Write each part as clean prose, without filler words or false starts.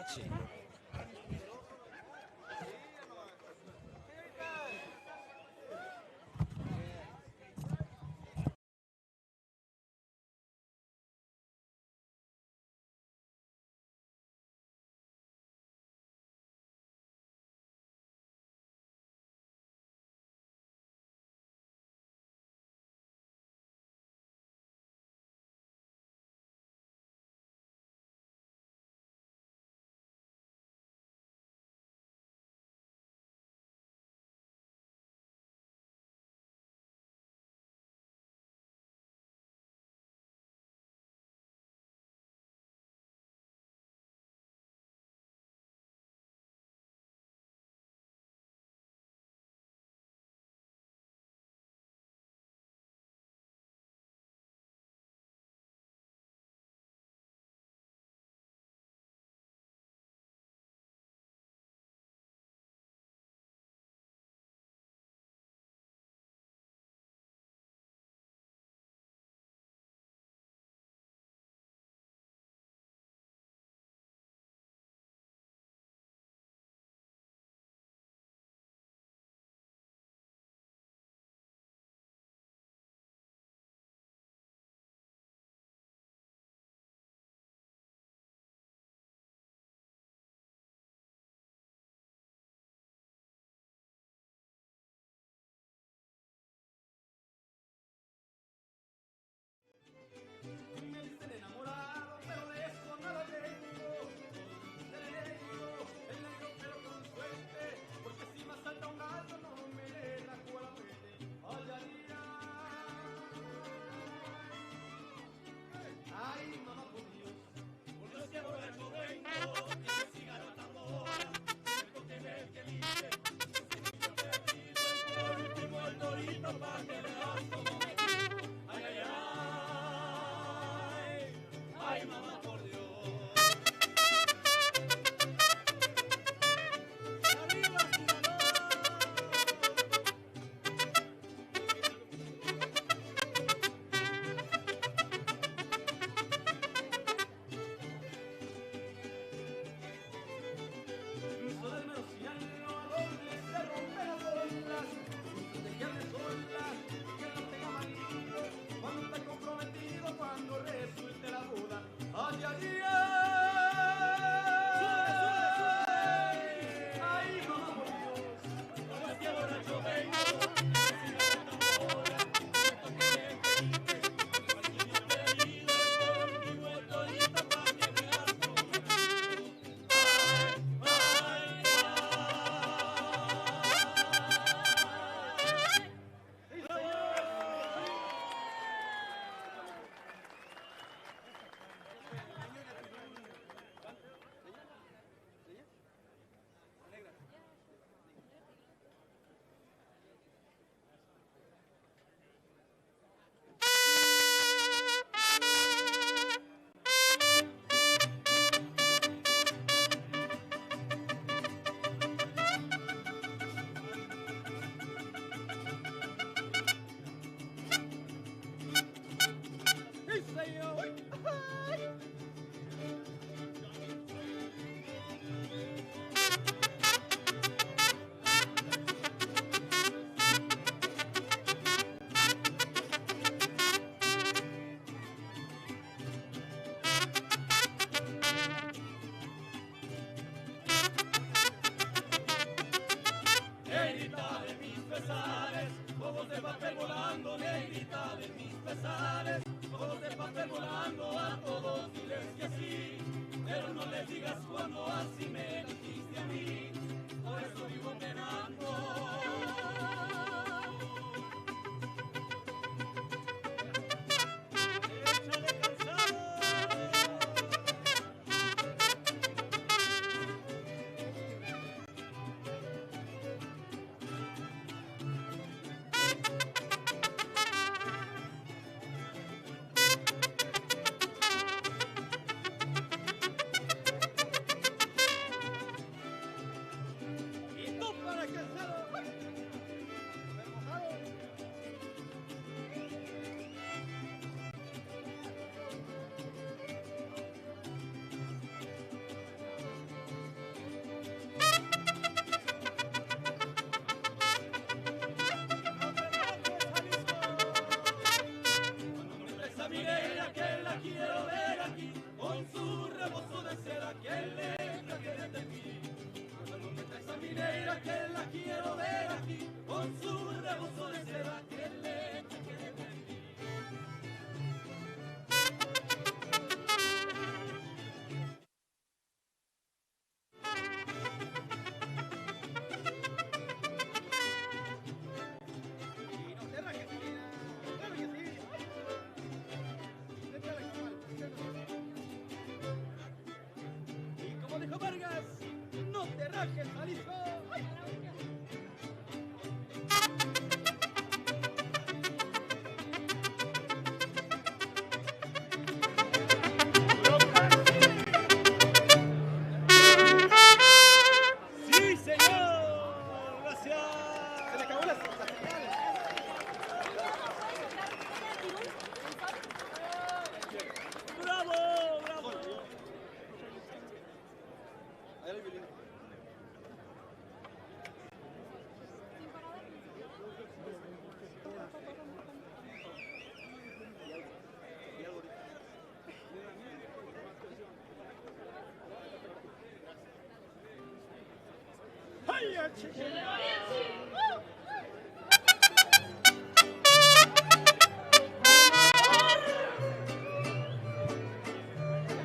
mariachi.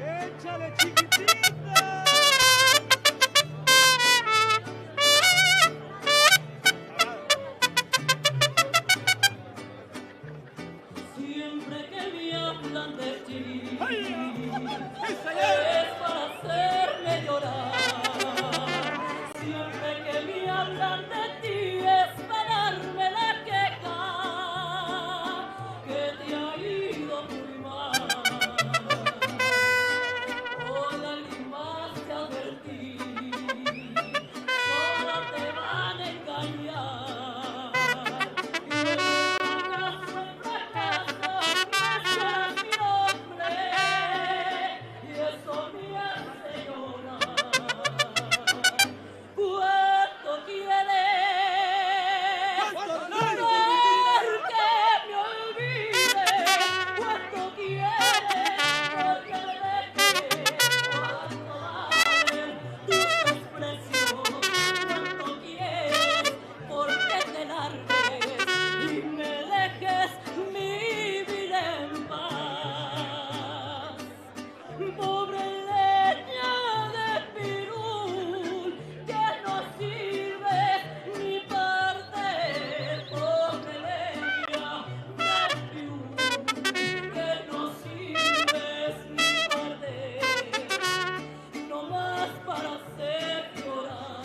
¡Échale, chiquitita! Siempre que me hablan de ti, ¡Esa es para hacerme llorar. Siempre que me hablan de ti es para darme la queja que te ha ido muy mal. Con lágrimas te advertí, solo te van a engañar. Y fracaso, mencionas mi nombre y eso me hace llorar. ¿Cuánto quieres? Porque me olvide. ¿Cuánto quieres? Porque me dejes. ¿Cuánto valen tus desprecios? ¿Cuánto quieres? Porque te largues y me dejes vivir en paz. Pobre leña de pirul que no sirve ni parte. Pobre leña de pirul que no sirves ni parte. No más para hacer llorar.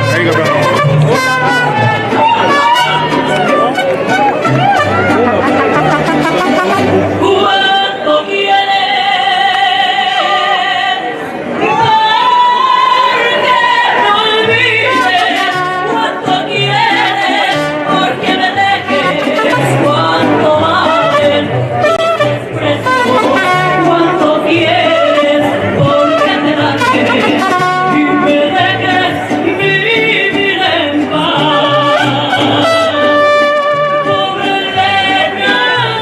There you go, bro. ¿Cuánto quieres? Porque no olvides. ¿Cuánto quieres? Porque me dejes. ¿Cuánto valen tus desprecios? ¿Cuánto quieres? Porque te largues y me dejes vivir en paz. Pobre leña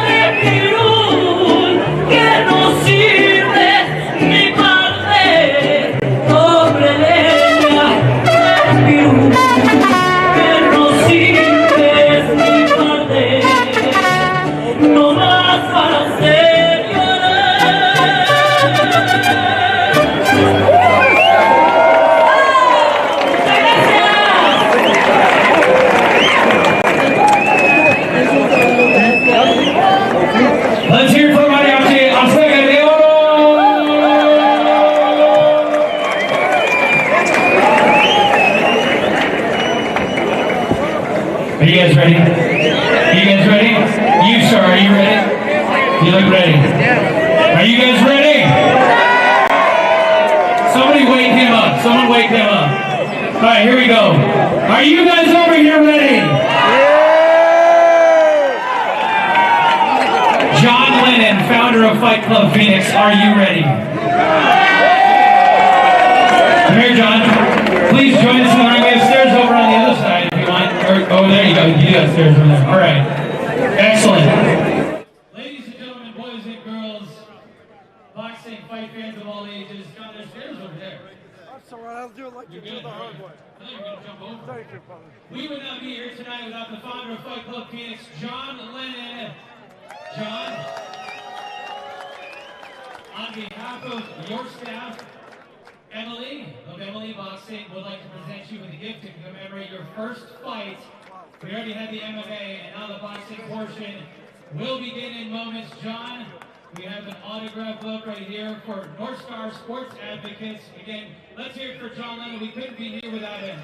de pirul que no sirve ni parte. Pobre leña de pirul que no sirves ni parte. No más para hacer llorar. Let's hear it for everybody out there. I'm second de oro. Are you guys ready? You guys ready? You, sir, are you ready? You look ready. Are you guys ready? Somebody wake him up. Someone wake him up. All right, here we go. Are you guys over here ready? John Lennon, founder of Fight Club Phoenix, are you ready? Come here, John. Please join us in the ring. We have stairs over on the other side if you want. we can do upstairs from there. All right. Excellent. Ladies and gentlemen, boys and girls, boxing fight fans of all ages, John, there's stairs over there. That's all right. I'll do it like you do the hard way. I thought you were going to jump over. Thank you, brother. We would not be here tonight without the founder of Fight Club Phoenix, John Lennon. John, on behalf of your staff, Emily of Emily Boxing would like to present you with a gift to commemorate your first fight. We already had the MMA, and now the boxing portion will begin in moments. John, we have an autograph book right here for North Star Sports Advocates. Again, let's hear it for John Lennon. We couldn't be here without him.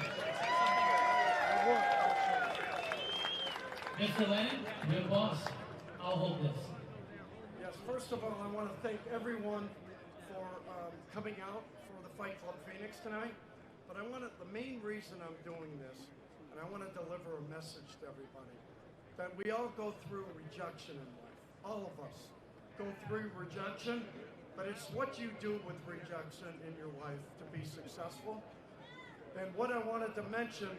Mr. Lennon, you're the boss. I'll hold this. Yes, first of all, I want to thank everyone for coming out for the Fight Club Phoenix tonight. But the main reason I'm doing this, and I want to deliver a message to everybody, that we all go through rejection in life. All of us go through rejection, but it's what you do with rejection in your life to be successful. And what I wanted to mention,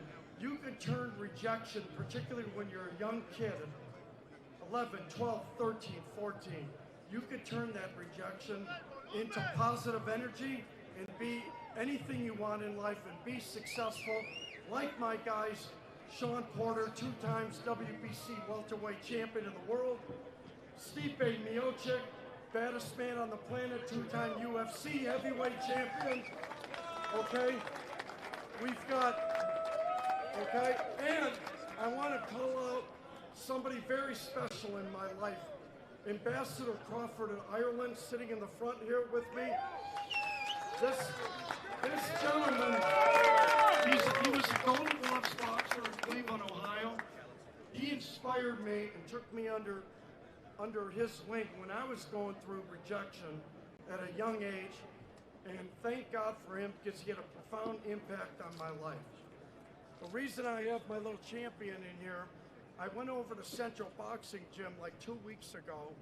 you can turn rejection, particularly when you're a young kid, 11, 12, 13, 14, you could turn that rejection into positive energy and be anything you want in life and be successful. Like my guys, Shawn Porter, 2 times WBC welterweight champion of the world, Stipe Miocic, baddest man on the planet, 2-time UFC heavyweight champion. Okay, we've got, okay, and I want to call out somebody very special in my life. Ambassador Crawford of Ireland, sitting in the front here with me. This gentleman, he was a Golden Gloves boxer in Cleveland, Ohio. He inspired me and took me under his wing when I was going through rejection at a young age. And thank God for him, because he had a profound impact on my life. The reason I have my little champion in here, I went over to Central Boxing Gym like 2 weeks ago,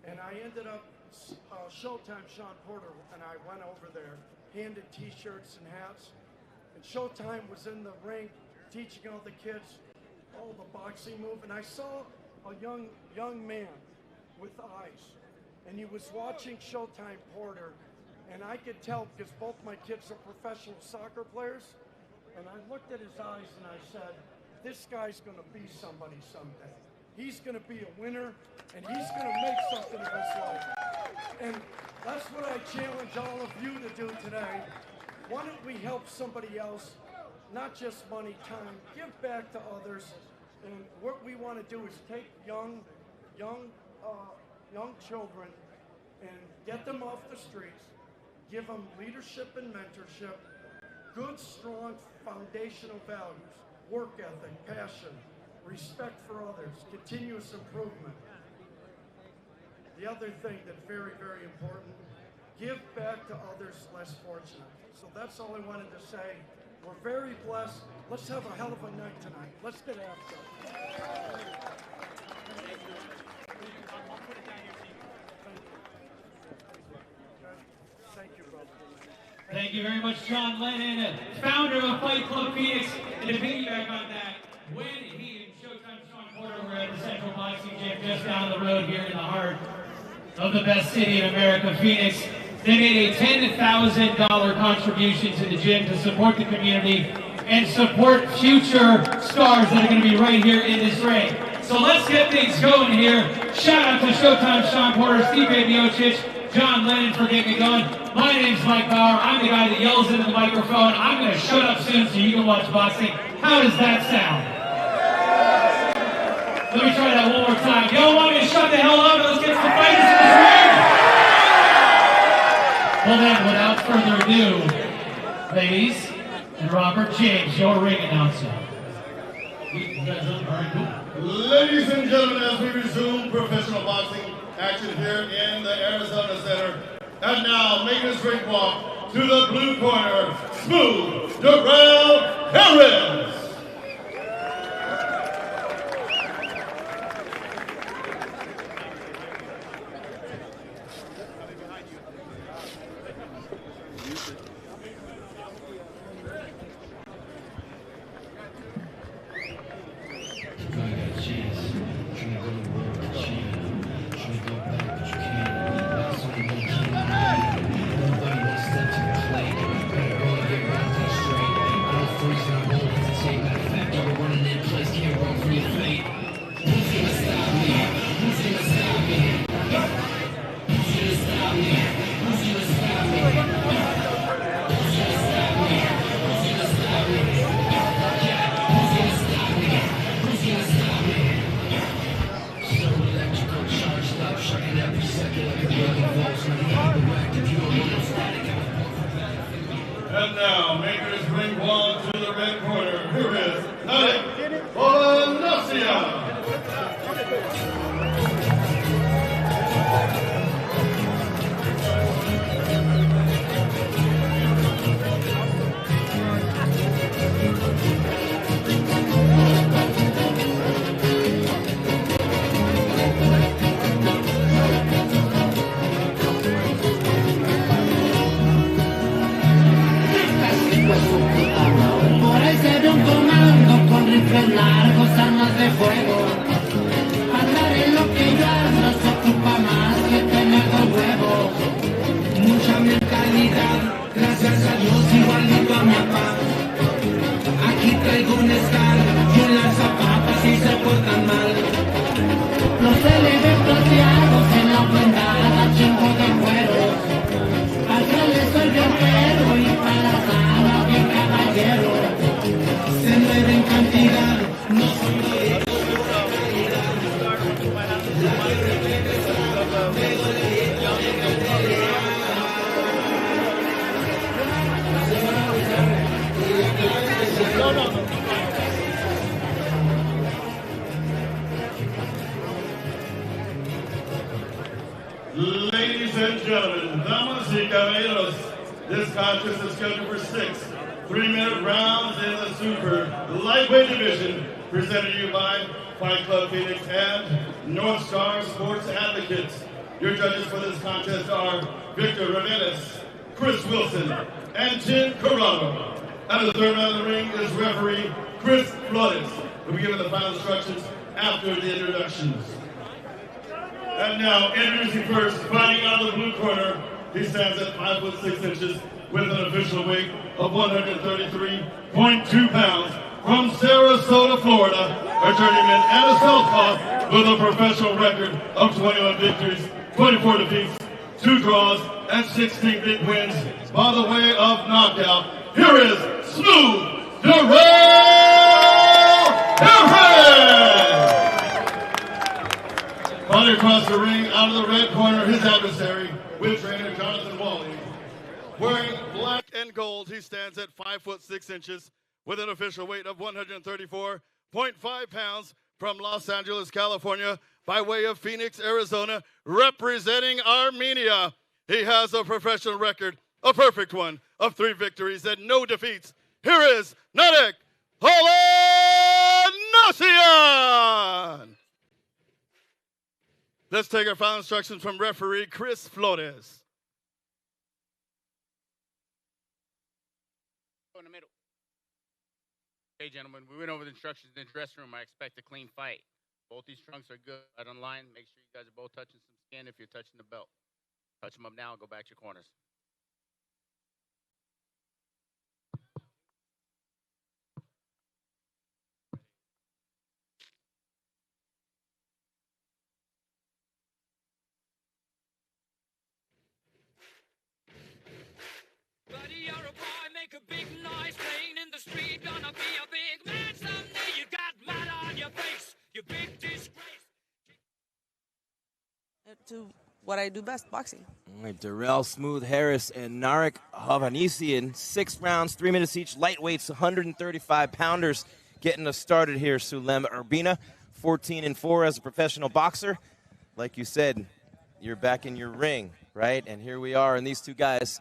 and I ended up, Showtime, Shawn Porter, and I went over there, handed t-shirts and hats, and Showtime was in the ring teaching all the kids all the boxing move, and I saw a young man with eyes, and he was watching Showtime Porter, and I could tell because both my kids are professional soccer players, and I looked at his eyes and I said, this guy's going to be somebody someday. He's going to be a winner, and he's going to make something of his life. And that's what I challenge all of you to do today. Why don't we help somebody else, not just money, time, give back to others. And what we want to do is take young children and get them off the streets, give them leadership and mentorship, good, strong, foundational values. Work ethic, passion, respect for others, continuous improvement. The other thing that's very, very important, give back to others less fortunate. So that's all I wanted to say. We're very blessed. Let's have a hell of a night tonight. Let's get after it. Thank you, brother. Thank you very much, John Lennon, founder of Fight Club Phoenix. And to piggyback on that, when he and Showtime Shawn Porter were at the Central Boxing Gym just down the road here in the heart of the best city in America, Phoenix, they made a $10,000 contribution to the gym to support the community and support future stars that are going to be right here in this ring. So let's get things going here. Shout out to Showtime Shawn Porter, Stipe Miocic, John Lennon for getting me going. My name's Mike Bauer. I'm the guy that yells into the microphone. I'm going to shut up soon so you can watch boxing. How does that sound? Let me try that one more time. Y'all want me to shut the hell up and let's get some fighters in this ring? Well then, without further ado, ladies and Robert James, your ring announcer. Ladies and gentlemen, as we resume professional boxing action here in the Arizona Center, and now making his ring walk to the blue corner, Smooth Darrell Perez. Gracias a Dios igualito a mi papá. Aquí traigo un Esql y en las zapatas si se portan mal. Los elementos diados en la prendada, chingo de cuero. Al que le soy yo pero y para la sala bien caballero. Se mueve en cantidad, no soy Ladies and gentlemen, damas y caballeros, this contest is scheduled for 6 3-minute rounds in the super lightweight division, presented to you by Fight Club Phoenix and North Star Sports Advocates. Your judges for this contest are Victor Mendes, Chris Wilson, and Tim Corrado. And the third man in the ring is referee Chris Flores, who will be given the final instructions after the introductions. And now, introducing first, fighting out of the blue corner, he stands at 5'6" with an official weight of 133.2 pounds. From Sarasota, Florida, a journeyman and a southpaw with a professional record of 21 victories, 24 defeats, 2 draws, and 16 big wins by the way of knockout. Here is Smooth Perez! Fighting across the ring, out of the red corner, his adversary, with trainer Jonathan Wally. Wearing black and gold, he stands at 5'6" with an official weight of 134.5 pounds from Los Angeles, California, by way of Phoenix, Arizona, representing Armenia. He has a professional record, a perfect one, of 3 victories and no defeats. Here is Antt Hovanian. Let's take our final instructions from referee Chris Flores. In the middle. Okay, gentlemen, we went over the instructions in the dressing room. I expect a clean fight. Both these trunks are good. Right on line. Make sure you guys are both touching some skin if you're touching the belt. Touch them up now and go back to your corners. Buddy, you're a boy, make a big noise, playing in the street, gonna be a big man someday. You got mud on your face, you big disgrace. To what I do best, boxing. All right, Darrell Smooth Harris and Narek Hovanian, 6 rounds, 3 minutes each, lightweights, 135-pounders, getting us started here. Sulem Urbina, 14-4 as a professional boxer. Like you said, you're back in your ring, right? And here we are, and these two guys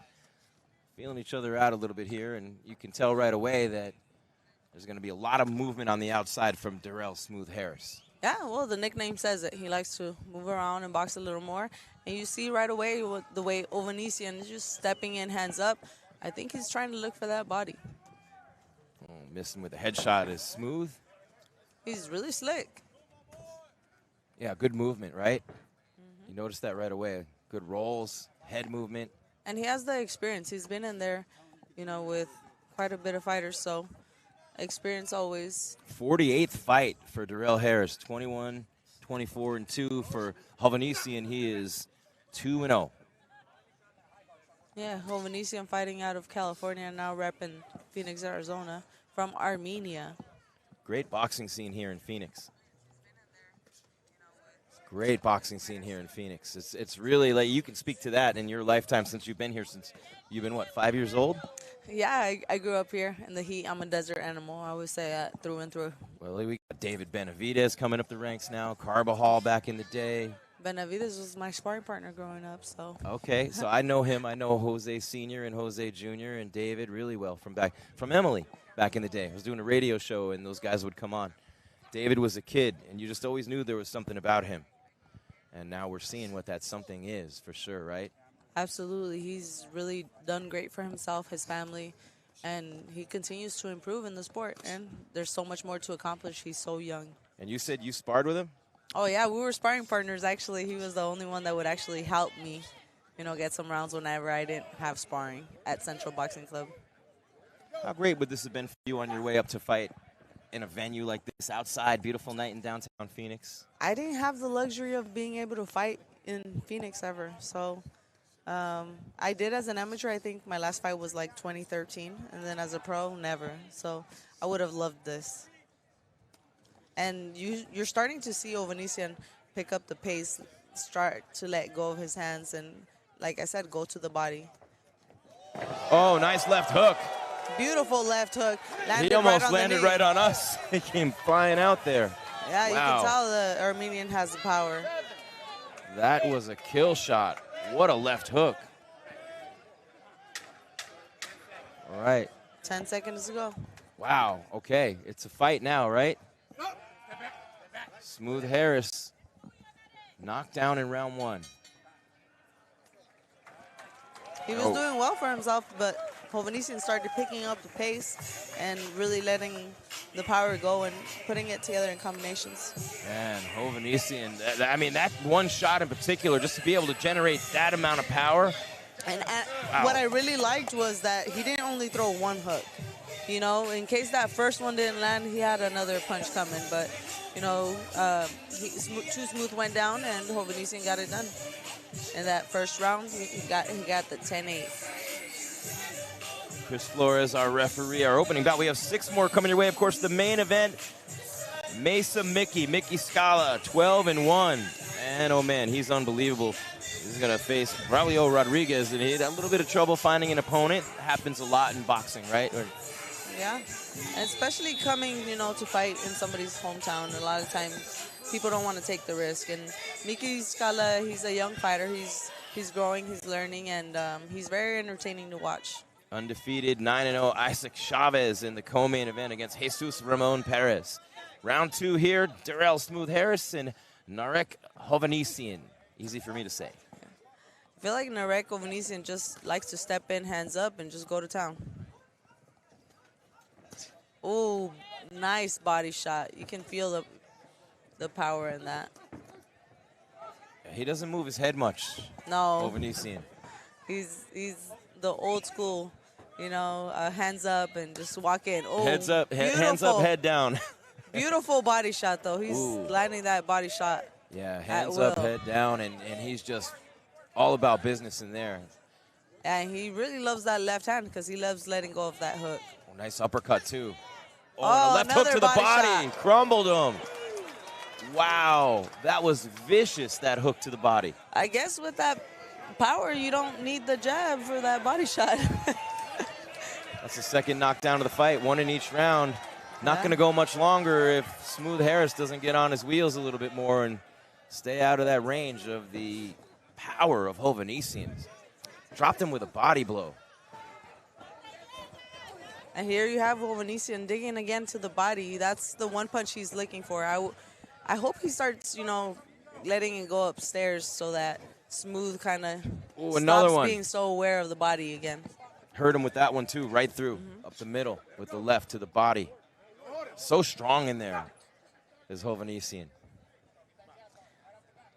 feeling each other out a little bit here, and you can tell right away that there's going to be a lot of movement on the outside from Darrell Smooth Harris. Yeah, well, the nickname says it. He likes to move around and box a little more. And you see right away the way Hovanian is just stepping in, hands up. I think he's trying to look for that body. Oh, missing with a headshot is Smooth. He's really slick. Yeah, good movement, right? You notice that right away. Good rolls, head movement. And he has the experience. He's been in there, you know, with quite a bit of fighters, so experience always. 48th fight for Darrell Harris, 21, 24-2 for Hovanian. He is 2-0. Yeah, Hovanian fighting out of California, now repping Phoenix, Arizona, from Armenia. Great boxing scene here in Phoenix. Great boxing scene here in Phoenix. It's really, like, you can speak to that in your lifetime since you've been here since you've been, what, 5 years old? Yeah, I grew up here in the heat. I'm a desert animal. I always say that through and through. Well, we got David Benavidez coming up the ranks now, Carbajal back in the day. Benavidez was my sparring partner growing up, so. Okay, so I know him. I know Jose Sr. and Jose Jr. and David really well from Emily back in the day. I was doing a radio show, and those guys would come on. David was a kid, and you just always knew there was something about him. And now we're seeing what that something is, for sure, right? Absolutely. He's really done great for himself, his family, and he continues to improve in the sport. And there's so much more to accomplish. He's so young. And you said you sparred with him? Oh, yeah, we were sparring partners, actually. He was the only one that would actually help me, get some rounds whenever I didn't have sparring at Central Boxing Club. How great would this have been for you on your way up to fight in a venue like this, outside, beautiful night in downtown Phoenix? I didn't have the luxury of being able to fight in Phoenix ever. So I did as an amateur. I think my last fight was like 2013. And then as a pro, never. So I would have loved this. And you're starting to see Hovanian pick up the pace, start to let go of his hands, and like I said, go to the body. Oh, nice left hook. Beautiful left hook. He almost landed right on us. He came flying out there. Yeah, you Wow. can tell the Armenian has the power. That was a kill shot. What a left hook. All right. 10 seconds to go. Wow. Okay. It's a fight now, right? Smooth Harris knocked down in round 1. He was doing well for himself, but Hovanian started picking up the pace and really letting the power go and putting it together in combinations. Man, Hovanian, I mean, that one shot in particular, just to be able to generate that amount of power. And Wow. what I really liked was that he didn't only throw one hook. In case that first one didn't land, he had another punch coming. But, Too Smooth went down, and Hovanian got it done. In that first round, he got the 10-8. Chris Flores, our referee, our opening bout. We have 6 more coming your way. Of course, the main event, Mesa Mickey Scala, 12-1. And, oh, man, he's unbelievable. He's going to face Braulio Rodriguez, and he had a little bit of trouble finding an opponent. Happens a lot in boxing, right? Yeah, and especially coming, to fight in somebody's hometown. A lot of times, people don't want to take the risk. And Mickey Scala, he's a young fighter. He's growing, he's learning, and he's very entertaining to watch. Undefeated 9-0 Isaac Chavez in the co-main event against Jesus Ramon Perez. Round 2 here, Darrell Smooth Harris and Narek Hovanian. Easy for me to say. I feel like Narek Hovanian just likes to step in, hands up, and just go to town. Oh, nice body shot. You can feel the power in that. He doesn't move his head much. No. Hovanian. He's the old school, hands up and just walk in. Oh, Heads up, hands up, head down. Beautiful body shot, though. He's landing that body shot. Yeah, hands up, head down, and he's just all about business in there. And he really loves that left hand because he loves letting go of that hook. Oh, nice uppercut, too. Oh, Oh, and a left hook another to the body body. shot. Crumbled him. Wow, that was vicious, that hook to the body. I guess with that power, you don't need the jab for that body shot. That's the second knockdown of the fight, 1 in each round. Not going to go much longer if Smooth Harris doesn't get on his wheels a little bit more and stay out of that range of the power of Hovanian. Dropped him with a body blow. And here you have Hovanian digging again to the body. That's the one punch he's looking for. I hope he starts, letting it go upstairs so that Smooth kind of stops being so aware of the body again. Hurt him with that one, too, right through, up the middle with the left to the body. So strong in there is Hovanian.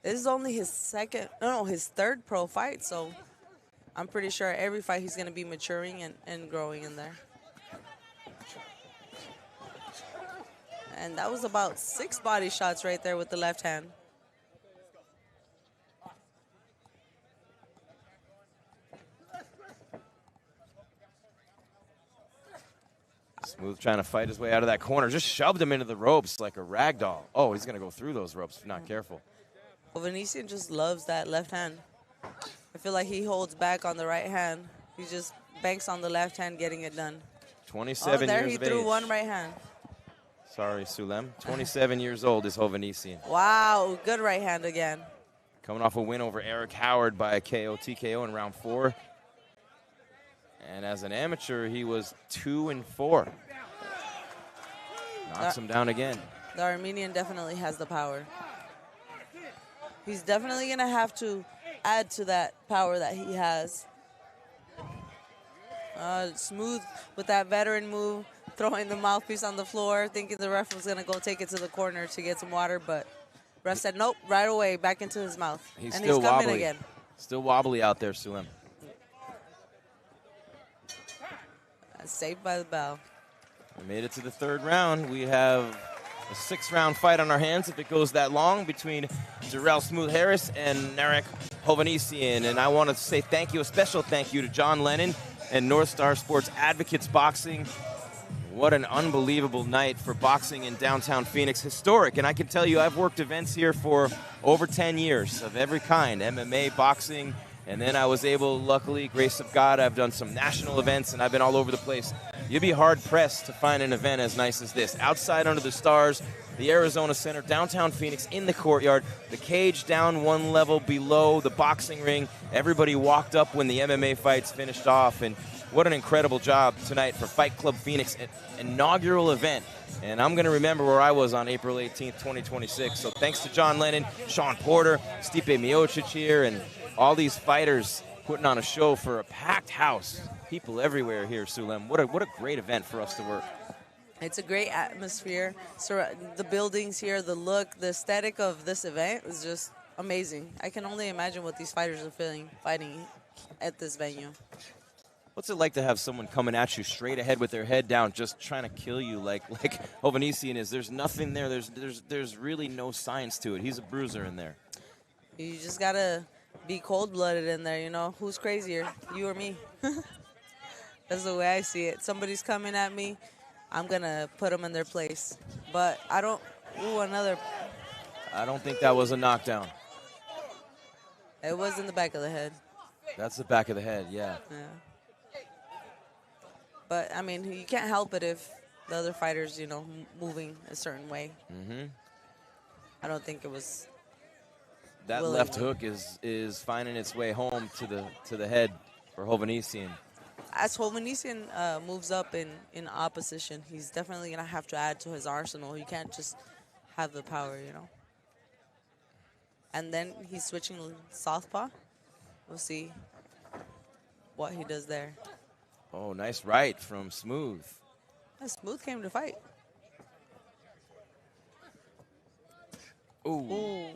This is only his third pro fight, so I'm pretty sure every fight he's going to be maturing and growing in there. And that was about 6 body shots right there with the left hand. Smooth trying to fight his way out of that corner. Just shoved him into the ropes like a rag doll. Oh, he's going to go through those ropes if not careful. Hovanian just loves that left hand. I feel like he holds back on the right hand. He just banks on the left hand, getting it done. 27 there years he of threw age. one right hand. Sorry, Sulem. 27 years old is Hovanian. Wow, good right hand again. Coming off a win over Eric Howard by a TKO in round 4. And as an amateur, he was 2-4. Knocks him down again. The Armenian definitely has the power. He's definitely going to have to add to that power that he has. Smooth with that veteran move, throwing the mouthpiece on the floor, thinking the ref was going to go take it to the corner to get some water, but ref said, nope, right away, back into his mouth. He's and still he's coming wobbly. again. Still wobbly out there, Sulem. Saved by the bell. We made it to the third round. We have a 6-round fight on our hands if it goes that long between Darrell Smooth Harris and Narek Hovanian. And I want to say thank you, a special thank you to John Lennon and North Star Sports Advocates Boxing. What an unbelievable night for boxing in downtown Phoenix. Historic. And I can tell you, I've worked events here for over 10 years of every kind, MMA, boxing. And then I was able, luckily, grace of God, I've done some national events, and I've been all over the place. You'd be hard-pressed to find an event as nice as this. Outside under the stars, the Arizona Center, downtown Phoenix, in the courtyard, the cage down one level below the boxing ring. Everybody walked up when the MMA fights finished off, and what an incredible job tonight for Fight Club Phoenix, an inaugural event. And I'm going to remember where I was on April 18th, 2026. So thanks to John Lennon, Shawn Porter, Stipe Miocic here, and all these fighters putting on a show for a packed house. People everywhere here, Sulem. What a great event for us to work. It's a great atmosphere. So the buildings here, the look, the aesthetic of this event is just amazing. I can only imagine what these fighters are feeling fighting at this venue. What's it like to have someone coming at you straight ahead with their head down, just trying to kill you like Hovanian is? There's nothing there. There's really no science to it. He's a bruiser in there. You just gotta be cold-blooded in there, you know. Who's crazier, you or me? That's the way I see it. Somebody's coming at me, I'm gonna put them in their place. But I don't. Ooh, another. I don't think that was a knockdown. It was in the back of the head. That's the back of the head, yeah. Yeah. But, I mean, you can't help it if the other fighter's, you know, moving a certain way. Mm-hmm. I don't think it was. That left hook is finding its way home to the head for Hovanian. As Hovanian moves up in opposition, he's definitely going to have to add to his arsenal. You can't just have the power, you know. And then he's switching southpaw. We'll see what he does there. Oh, nice right from Smooth. Yeah, Smooth came to fight. Ooh.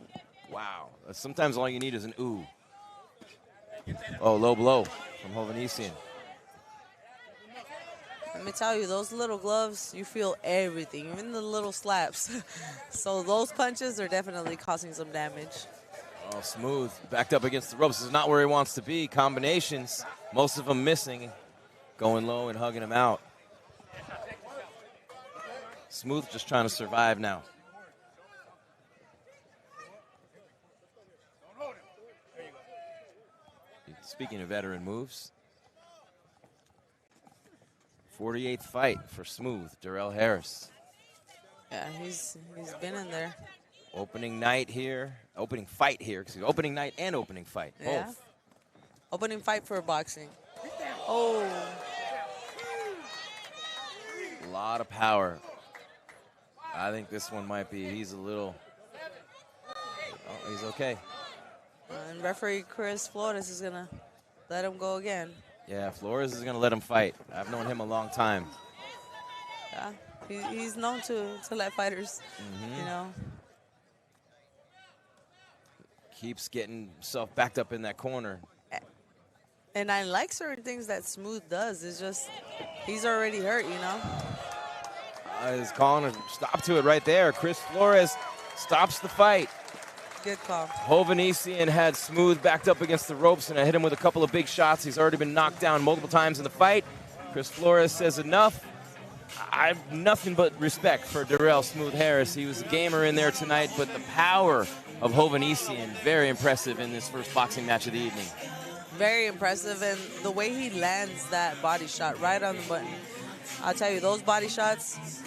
Wow. Sometimes all you need is an ooh. Oh, low blow from Hovanian. Let me tell you, those little gloves, you feel everything, even the little slaps. So those punches are definitely causing some damage. Oh, Smooth backed up against the ropes. This is not where he wants to be. Combinations, most of them missing. Going low and hugging him out. Smooth just trying to survive now. Speaking of veteran moves, 48th fight for Smooth, Darrell Harris. Yeah, he's been in there. Opening night here, opening fight here. Opening night and opening fight, yeah. both. Opening fight for boxing. Oh. A lot of power. I think this one might be, he's a little, oh, he's okay. And referee Chris Flores is going to let him go again. Yeah, Flores is going to let him fight. I've known him a long time. Yeah, he's known to let fighters, you know. Keeps getting himself backed up in that corner. And I like certain things that Smooth does. It's just, he's already hurt, you know. He's calling a stop to it right there. Chris Flores stops the fight. Good call. Hovanian had Smooth backed up against the ropes, and I hit him with a couple of big shots. He's already been knocked down multiple times in the fight. Chris Flores says enough. I have nothing but respect for Darrell Smooth Harris. He was a gamer in there tonight, but the power of Hovanian, very impressive in this first boxing match of the evening. Very impressive, and the way he lands that body shot right on the button. I'll tell you, those body shots,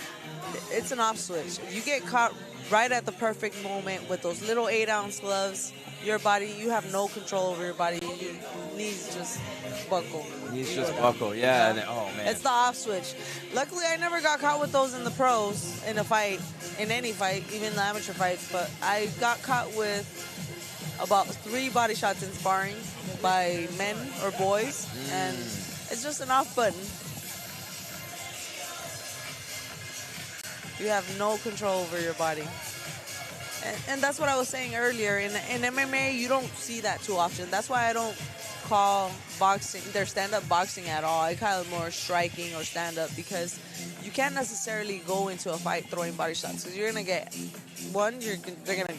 it's an off switch. You get caught right at the perfect moment with those little 8-ounce gloves. Your body, you have no control over your body. Your knees just buckle. Knees just buckle, yeah. And, oh, man. It's the off switch. Luckily, I never got caught with those in the pros in a fight, in any fight, even the amateur fights. But I got caught with about 3 body shots in sparring by men or boys, and it's just an off button. You have no control over your body. And that's what I was saying earlier. In MMA, you don't see that too often. That's why I don't call boxing, their stand-up boxing at all. I call it more striking or stand-up because you can't necessarily go into a fight throwing body shots because you're going to get, they're going to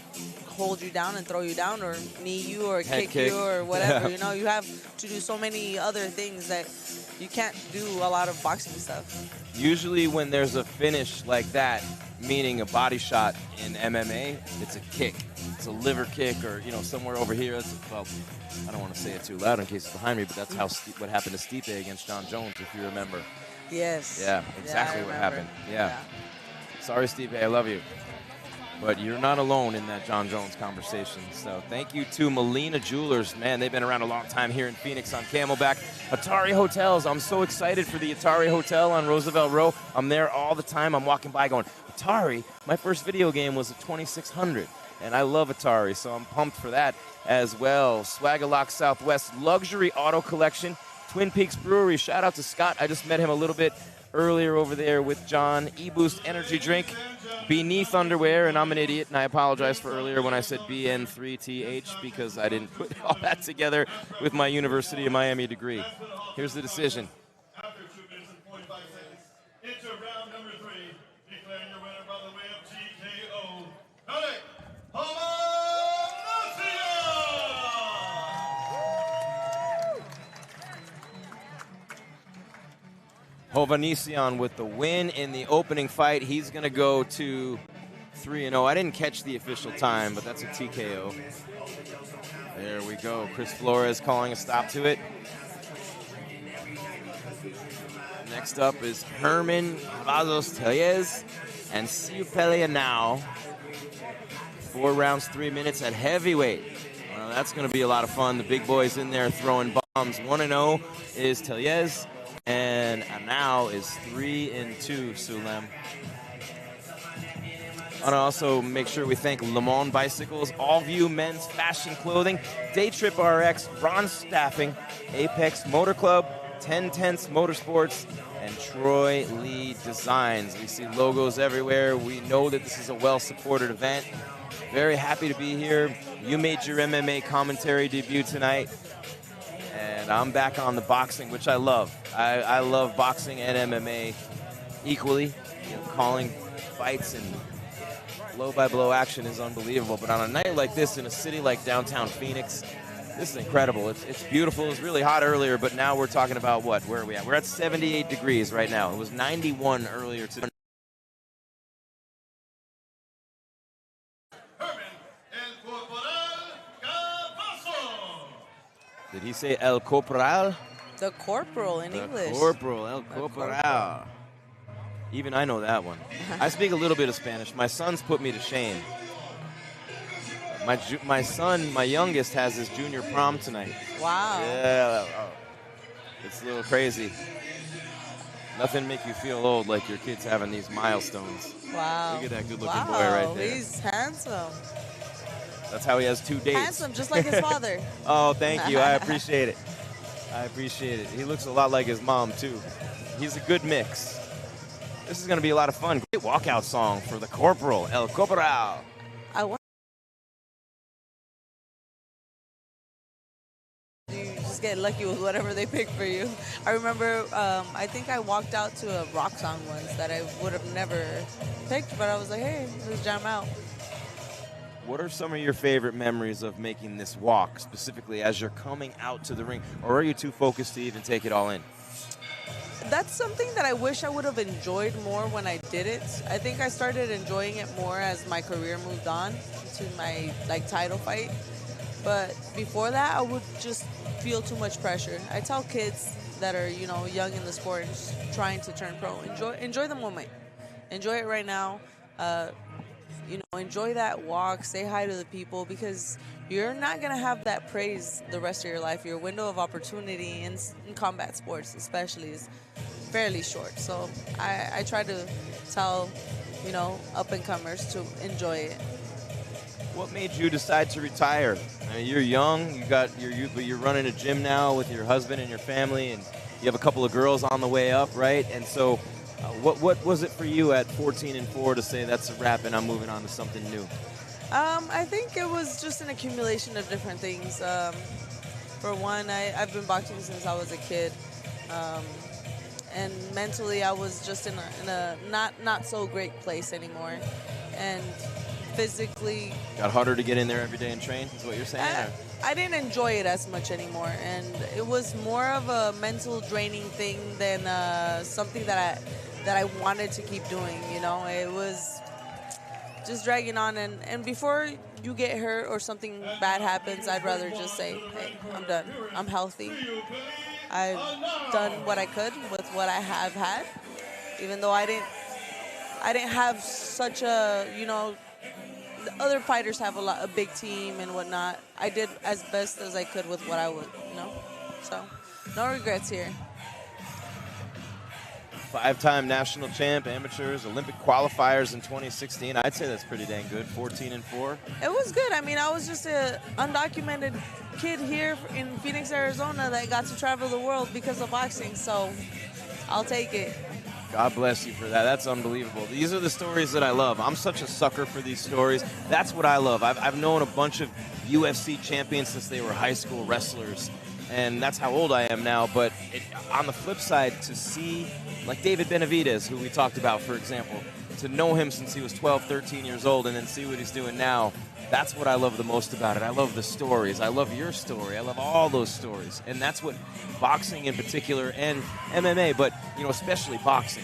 hold you down and throw you down or knee you or kick you or whatever. You know, you have to do so many other things that you can't do a lot of boxing stuff. Usually when there's a finish like that, meaning a body shot in MMA, it's a kick. It's a liver kick or, you know, somewhere over here. Well, I don't want to say it too loud in case it's behind me, but that's how what happened to Stipe against John Jones, if you remember. Yes. Yeah, exactly what happened. Yeah. Sorry, Stipe, I love you. But you're not alone in that John Jones conversation. So thank you to Molina Jewelers. Man, they've been around a long time here in Phoenix on Camelback. Atari Hotels. I'm so excited for the Atari Hotel on Roosevelt Row. I'm there all the time. I'm walking by going, Atari? My first video game was a 2600. And I love Atari, so I'm pumped for that as well. Swagalock Southwest Luxury Auto Collection. Twin Peaks Brewery. Shout out to Scott. I just met him a little bit earlier over there with John. E-Boost Energy Drink. Beneath Underwear, and I'm an idiot, and I apologize for earlier when I said BN3TH because I didn't put all that together with my University of Miami degree. Here's the decision. After 2 minutes and 45 seconds, into round number 3, declaring your winner by the way of TKO. Hovanian with the win in the opening fight. He's going to go to 3-0. I didn't catch the official time, but that's a TKO. There we go. Chris Flores calling a stop to it. Next up is Herman Cavazos Telez and Siu Pelia now. 4 rounds, 3 minutes at heavyweight. Well, that's going to be a lot of fun. The big boys in there throwing bombs. 1-0 is Telez. And now is 3-2, Sulem. I want to also make sure we thank Le Monde Bicycles, Allview Men's Fashion Clothing, Daytrip RX, Ron Staffing, Apex Motor Club, 10 Tenths Motorsports, and Troy Lee Designs. We see logos everywhere. We know that this is a well-supported event. Very happy to be here. You made your MMA commentary debut tonight. And I'm back on the boxing, which I love. I love boxing and MMA equally. You know, calling fights and blow-by-blow action is unbelievable. But on a night like this in a city like downtown Phoenix, this is incredible. It's beautiful. It was really hot earlier, but now we're talking about what? Where are we at? We're at 78 degrees right now. It was 91 earlier today. Did he say El Corporal? The corporal in English. The corporal, El Corporal. Even I know that one. I speak a little bit of Spanish. My son's put me to shame. My son, my youngest, has his junior prom tonight. Wow. Yeah. It's a little crazy. Nothing make you feel old like your kids having these milestones. Wow. Look at that good-looking boy right there. He's handsome. That's how he has 2 dates. Handsome, just like his father. Oh, thank you. I appreciate it. I appreciate it. He looks a lot like his mom, too. He's a good mix. This is going to be a lot of fun. Great walkout song for the Corporal, El Corporal. You just get lucky with whatever they pick for you. I remember, I think I walked out to a rock song once that I would have never picked, but I was like, hey, let's jam out. What are some of your favorite memories of making this walk, specifically as you're coming out to the ring? Or are you too focused to even take it all in? That's something that I wish I would have enjoyed more when I did it. I think I started enjoying it more as my career moved on to my title fight. But before that, I would just feel too much pressure. I tell kids that are, young in the sport and just trying to turn pro, enjoy the moment. Enjoy it right now. Enjoy that walk, say hi to the people, because you're not going to have that praise the rest of your life. Your window of opportunity in combat sports especially is fairly short. So I try to tell, up-and-comers to enjoy it. What made you decide to retire? I mean, you're young, but you're running a gym now with your husband and your family, and you have a couple of girls on the way up, right? And so what was it for you at 14 and 4 to say that's a wrap and I'm moving on to something new? I think it was just an accumulation of different things. For one, I've been boxing since I was a kid. And mentally, I was just in a not so great place anymore. And physically... Got harder to get in there every day and train, is what you're saying? I didn't enjoy it as much anymore. And it was more of a mental draining thing than something that I wanted to keep doing, you know? It was just dragging on. And before you get hurt or something bad happens, I'd rather just say, hey, I'm done. I'm healthy. I've done what I could with what I have had, even though I didn't have such a, you know, the other fighters have a big team and whatnot. I did as best as I could with what I would, you know. So, no regrets here. 5-time national champ, amateurs, Olympic qualifiers in 2016. I'd say that's pretty dang good. 14-4. It was good. I mean, I was just an undocumented kid here in Phoenix, Arizona that got to travel the world because of boxing. So I'll take it. God bless you for that. That's unbelievable. These are the stories that I love. I'm such a sucker for these stories. That's what I love. I've known a bunch of UFC champions since they were high school wrestlers, and that's how old I am now. But on the flip side, to see, like David Benavidez, who we talked about, for example, to know him since he was 12, 13 years old and then see what he's doing now, that's what I love the most about it. I love the stories. I love your story. I love all those stories. And that's what boxing in particular and MMA, but, you know, especially boxing.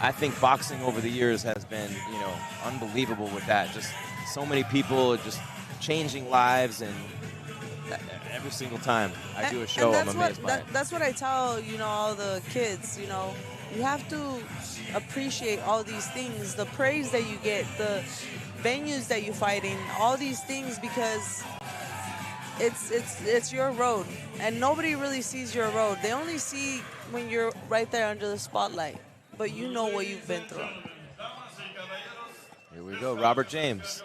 I think boxing over the years has been, you know, unbelievable with that. Just so many people just changing lives, and every single time I do a show, I'm amazed by it. That's what I tell, you know, all the kids, you know. You have to appreciate all these things, the praise that you get, the venues that you fight in, all these things, because it's your road, and nobody really sees your road. They only see when you're right there under the spotlight, but you know what you've been through. Here we go, Robert James.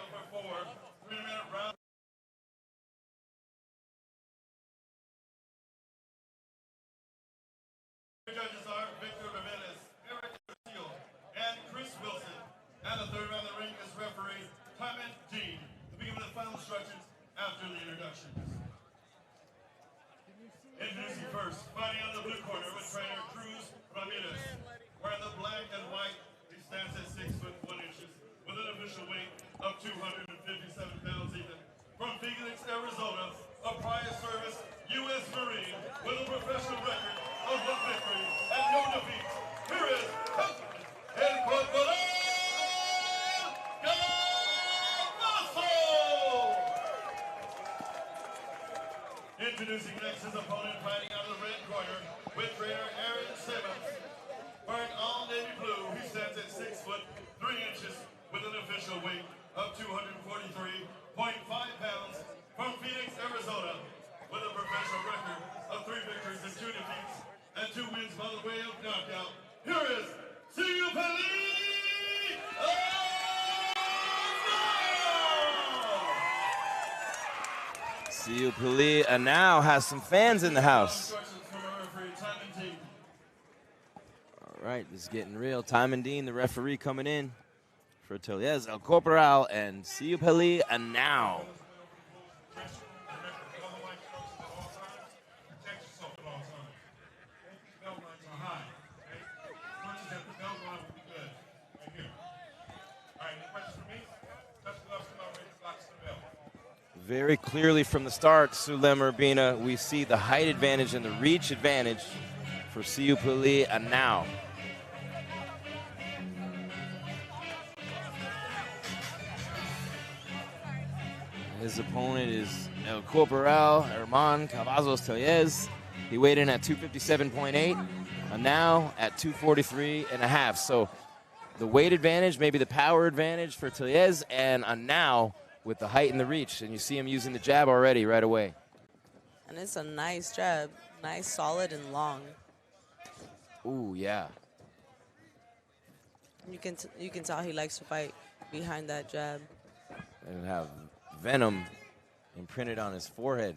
And the third round of the ring is referee Clement Dean to begin with the final instructions after the introductions. Introducing first, fighting on the blue corner with trainer Cruz Ramirez. Wearing the black and white, he stands at 6 foot 1 inches with an official weight of 257 pounds even. From Phoenix, Arizona, a prior service U.S. Marine with a professional record of 1 victory and no defeats. Here is El Corporal. Introducing next his opponent, fighting out of the red corner with trainer Aaron Simmons. Wearing all navy blue, he stands at 6 foot 3 inches with an official weight of 243.5 pounds. From Phoenix, Arizona, with a professional record of 3 victories and 2 defeats and 2 wins by the way of knockout. Here is Zittel. Zittel now has some fans in the house. All right, this is getting real. Timon Dean, the referee, coming in for Tellez, El Corporal, and Zittel now. Very clearly from the start, Sulem Urbina, we see the height advantage and the reach advantage for Zittel and now. His opponent is El Corporal, Herman Cavazos Tellez. He weighed in at 257.8, and now at 243.5. So the weight advantage, maybe the power advantage for Tellez, and now with the height and the reach, and you see him using the jab already right away. And it's a nice jab, nice, solid, and long. Ooh, yeah. You can tell he likes to fight behind that jab. And have venom imprinted on his forehead.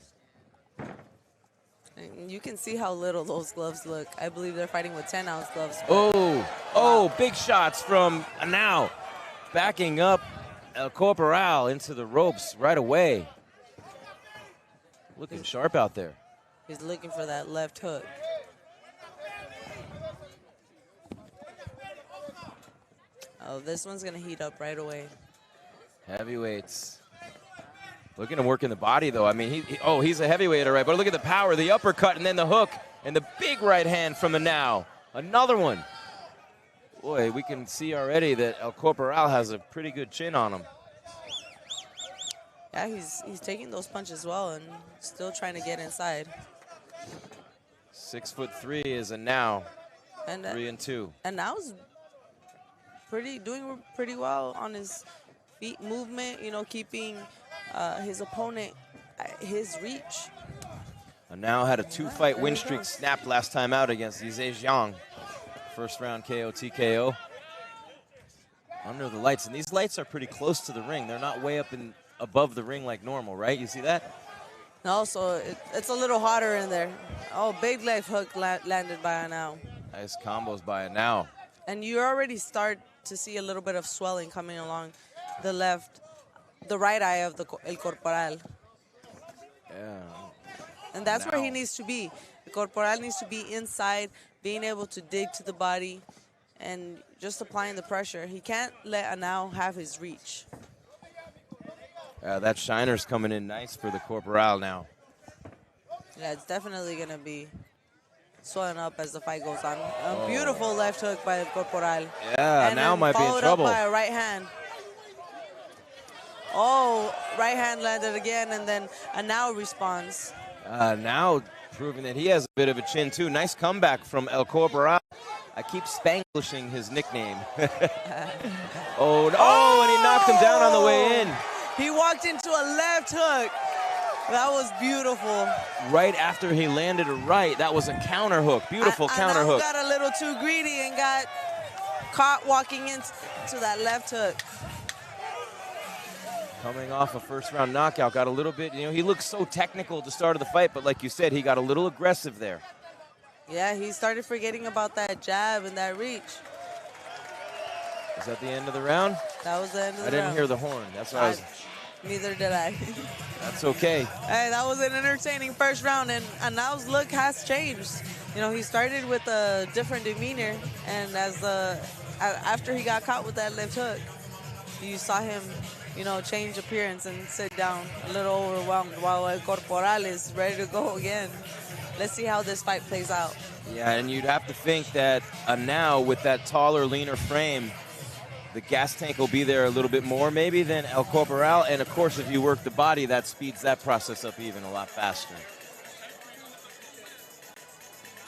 And you can see how little those gloves look. I believe they're fighting with 10-ounce gloves. Oh, big shots from now. Backing up El Corporal into the ropes right away. Looking sharp out there. He's looking for that left hook. Oh, this one's going to heat up right away. Heavyweights. Looking to work in the body, though. I mean, he's a heavyweight, all right. But look at the power, the uppercut, and then the hook, and the big right hand from the now. Another one. Boy, we can see already that El Corporal has a pretty good chin on him. Yeah, he's taking those punches well and still trying to get inside. 6'3" is a now. And 3-2. And now's doing pretty well on his feet movement, you know, keeping his opponent at his reach. And now had a 2-fight win streak snapped last time out against Zhe Jiang. First round KO, TKO. Under the lights, and these lights are pretty close to the ring. They're not way up above the ring like normal, right? You see that? No, so it's a little hotter in there. Oh, big left hook landed by a now. Nice combos by a now. And you already start to see a little bit of swelling coming along the right eye of El Corporal. Yeah. And that's where he needs to be. El Corporal needs to be inside, being able to dig to the body and just applying the pressure. He can't let a now have his reach. That shiner's coming in nice for the Corporal now. Yeah, it's definitely going to be swelling up as the fight goes on. A beautiful left hook by El Corporal. Yeah, and now might be in trouble. Followed up by a right hand. Oh, right hand landed again, and then a now responds. Now proving that he has a bit of a chin, too. Nice comeback from El Corporal. I keep Spanglishing his nickname. And he knocked him down on the way in. He walked into a left hook. That was beautiful. Right after he landed a right, that was a counter hook. Beautiful counter hook. Got a little too greedy and got caught walking into that left hook. Coming off a first-round knockout, got a little bit, he looked so technical at the start of the fight, but like you said, he got a little aggressive there. Yeah, he started forgetting about that jab and that reach. Is that the end of the round? That was the end of the round. I didn't hear the horn. That's why I was... Neither did I. That's okay. Hey, that was an entertaining first round, and now's look has changed. He started with a different demeanor, and after he got caught with that left hook, you saw him, change appearance and sit down a little overwhelmed, while El Corporal is ready to go again. Let's see how this fight plays out. Yeah, and you'd have to think that now with that taller, leaner frame, the gas tank will be there a little bit more maybe than El Corporal. And, of course, if you work the body, that speeds that process up even a lot faster.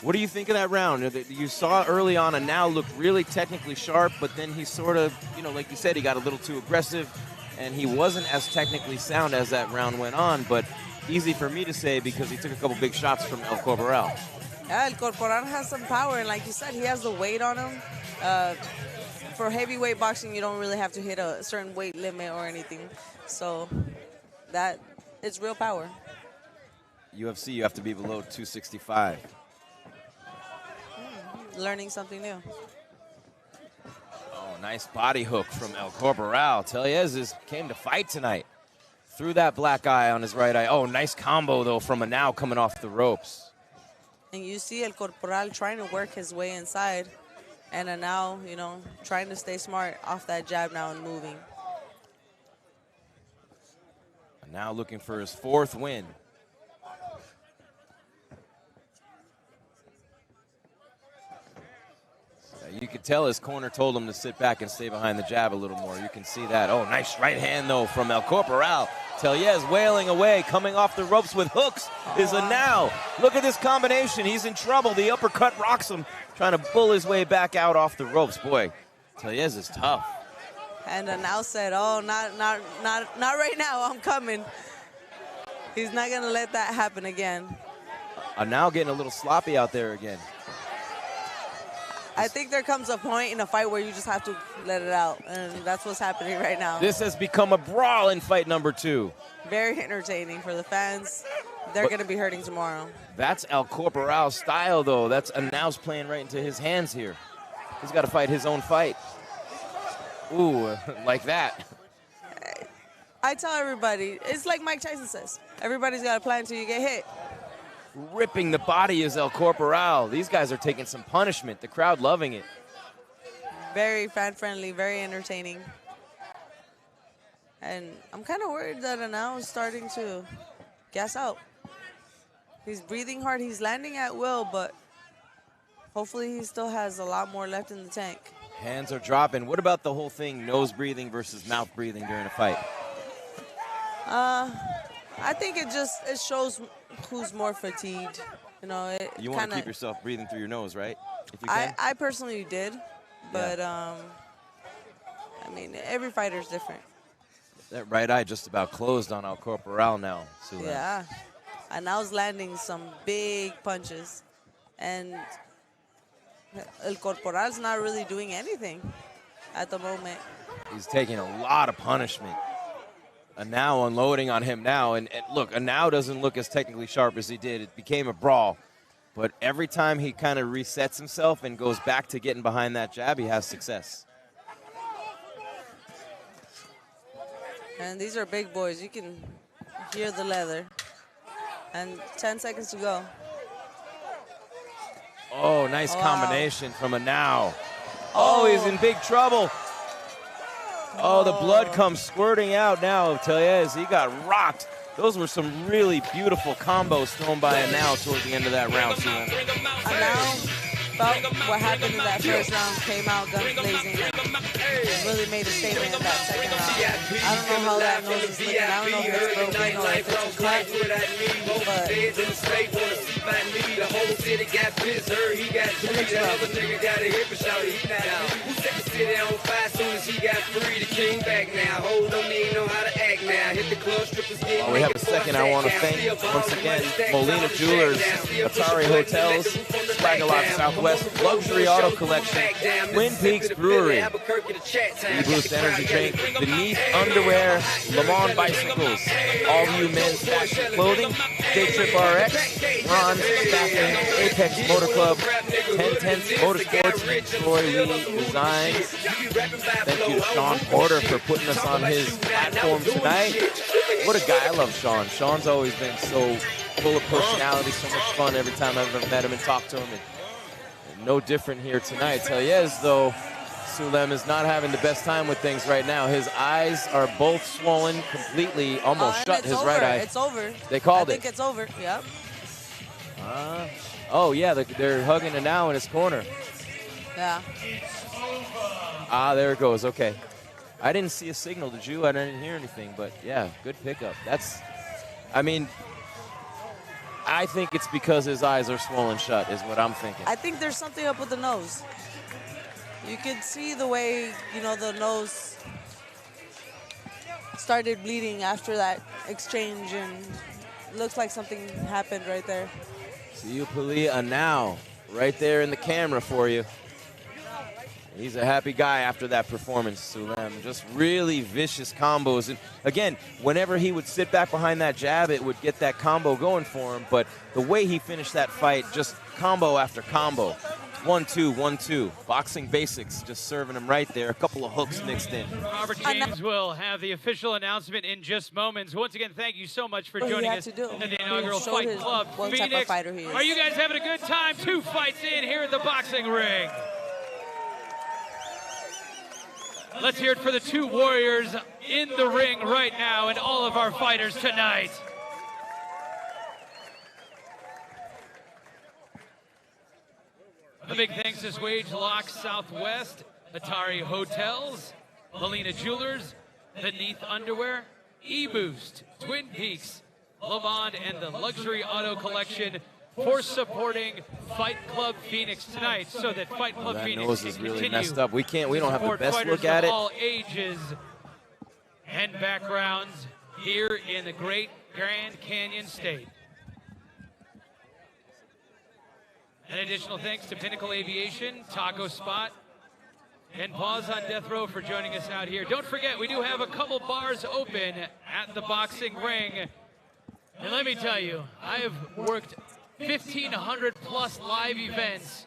What do you think of that round? You saw early on a now looked really technically sharp, but then he sort of, like you said, he got a little too aggressive, and he wasn't as technically sound as that round went on, but easy for me to say because he took a couple big shots from El Corporal. Yeah, El Corporal has some power, and like you said, he has the weight on him. For heavyweight boxing, you don't really have to hit a certain weight limit or anything. So it's real power. UFC, you have to be below 265. Learning something new. Oh, nice body hook from El Corporal. Chavez came to fight tonight. Threw that black eye on his right eye. Oh, nice combo, though, from a now coming off the ropes. And you see El Corporal trying to work his way inside. And now, trying to stay smart off that jab now and moving. And now looking for his fourth win. You could tell his corner told him to sit back and stay behind the jab a little more. You can see that. Oh, nice right hand, though, from El Corporal. Chavez wailing away, coming off the ropes with hooks is a now. Look at this combination. He's in trouble. The uppercut rocks him, trying to pull his way back out off the ropes. Boy, Chavez is tough. And now said, oh, not right now. I'm coming. He's not going to let that happen again. Now getting a little sloppy out there again. I think there comes a point in a fight where you just have to let it out, and that's what's happening right now. This has become a brawl in fight number 2. Very entertaining for the fans. They're going to be hurting tomorrow. That's El Corporal's style, though. That's now's playing right into his hands here. He's got to fight his own fight. Ooh, like that. I tell everybody, it's like Mike Tyson says, everybody's got a plan until you get hit. Ripping the body is El Corporal. These guys are taking some punishment. The crowd loving it. Very fan-friendly, very entertaining. And I'm kind of worried that Antt is starting to gas out. He's breathing hard. He's landing at will, but hopefully he still has a lot more left in the tank. Hands are dropping. What about the whole thing, nose breathing versus mouth breathing during a fight? I think it shows who's more fatigued. You know, you want to keep yourself breathing through your nose, right? If you can. I personally did, but I mean, every fighter's different. That right eye just about closed on El Corporal now. Sula. Yeah, and I was landing some big punches, and El Corporal's not really doing anything at the moment. He's taking a lot of punishment. And now unloading on him now. And look, Antt doesn't look as technically sharp as he did. It became a brawl. But every time he kind of resets himself and goes back to getting behind that jab, he has success. And these are big boys. You can hear the leather. And 10 seconds to go. Oh, nice combination from Antt. Oh, he's in big trouble. Oh, the blood comes squirting out now of Tellez. He got rocked. Those were some really beautiful combos thrown by Antt towards the end of that round. Antt felt what happened in that first round, came out guns blazing, and really made a statement in that second round. I don't know how that nose is looking. I don't know if it's broken or if it's a cut, but it looks Well, we have a second. I want to thank, once again, Molina Jewelers, Atari Hotels, Swaggerlock Southwest, Luxury Auto Collection, Twin Peaks Brewery, E-Boost Energy Drink, Beneath Underwear, Le Mans Bicycles, All You Men's Fashion Clothing, Day Trip RX, Ron's Staffing, Apex Motor Club, 1010 Motorsports, Troy Lee Designs. Thank you to Shawn Porter for putting us on his platform tonight. What a guy. I love Shawn. Shawn's always been so full of personality, so much fun every time I've ever met him and talked to him. And no different here tonight. Tellez, though, Sulem is not having the best time with things right now. His eyes are both swollen completely, almost shut. His right eye. It's over. They called it. I think it's over. Yep. Oh, yeah, they're hugging it now in his corner. Yeah. There it goes. Okay. I didn't see a signal, did you? I didn't hear anything, but yeah, good pickup. I think it's because his eyes are swollen shut is what I'm thinking. I think there's something up with the nose. You could see the way, the nose started bleeding after that exchange, and it looks like something happened right there. See you, Palia, now, right there in the camera for you. He's a happy guy after that performance, Sulem. Just really vicious combos. And again, whenever he would sit back behind that jab, it would get that combo going for him. But the way he finished that fight, just combo after combo. 1-2, 1-2. Boxing basics, just serving him right there. A couple of hooks mixed in. Robert James will have the official announcement in just moments. Once again, thank you so much for joining us in the inaugural Fight Club Phoenix. Are you guys having a good time? 2 fights in here at the boxing ring. Let's hear it for the 2 warriors in the ring right now and all of our fighters tonight. A big thanks to Wage Lock Southwest, Atari Hotels, Molina Jewelers, Beneath Underwear, E-Boost, Twin Peaks, Le Mans, and the Luxury Auto Collection for supporting Fight Club Phoenix tonight, so that Fight Club Phoenix nose is really messed up. We don't have the best look at it. All ages and backgrounds here in the great Grand Canyon State. An additional thanks to Pinnacle Aviation, Taco Spot, and Pause on Death Row for joining us out here. Don't forget, we do have a couple bars open at the boxing ring. And let me tell you, I have worked 1,500 plus live events,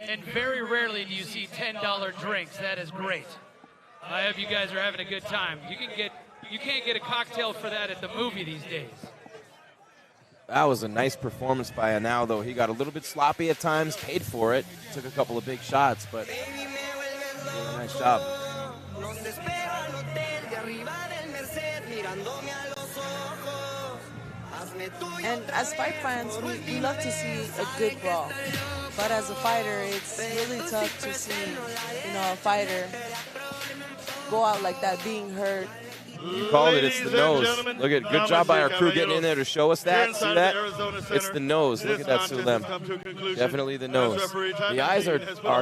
and very rarely do you see $10 drinks. That is great. I hope you guys are having a good time. You you can't get a cocktail for that at the movie these days. That was a nice performance by Antt, though. He got a little bit sloppy at times, paid for it, took a couple of big shots, but did a nice job. And as fight fans, we love to see a good brawl. But as a fighter, it's really tough to see, a fighter go out like that, being hurt. You called it. It's the nose. Look at good job by our crew getting in there to show us that. See that? It's the nose. Look at that, Sulem. Definitely the nose. The eyes are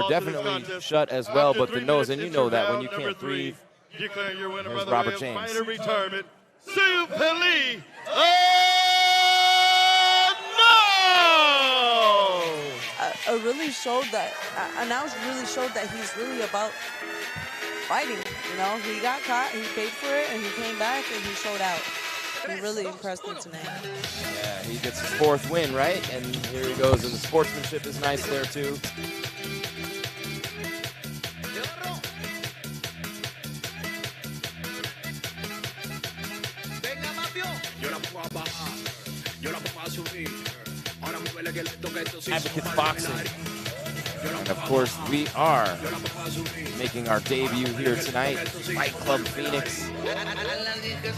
definitely shut as well, but the nose, and you know that when you can't breathe. There's Robert James. Really showed that. Antt really showed that he's really about fighting. He got caught, he paid for it, and he came back and he showed out. He really impressed me tonight. Yeah, he gets his 4th win, right? And here he goes, and the sportsmanship is nice there too. Advocates Boxing. And of course, we are making our debut here tonight. Fight Club Phoenix.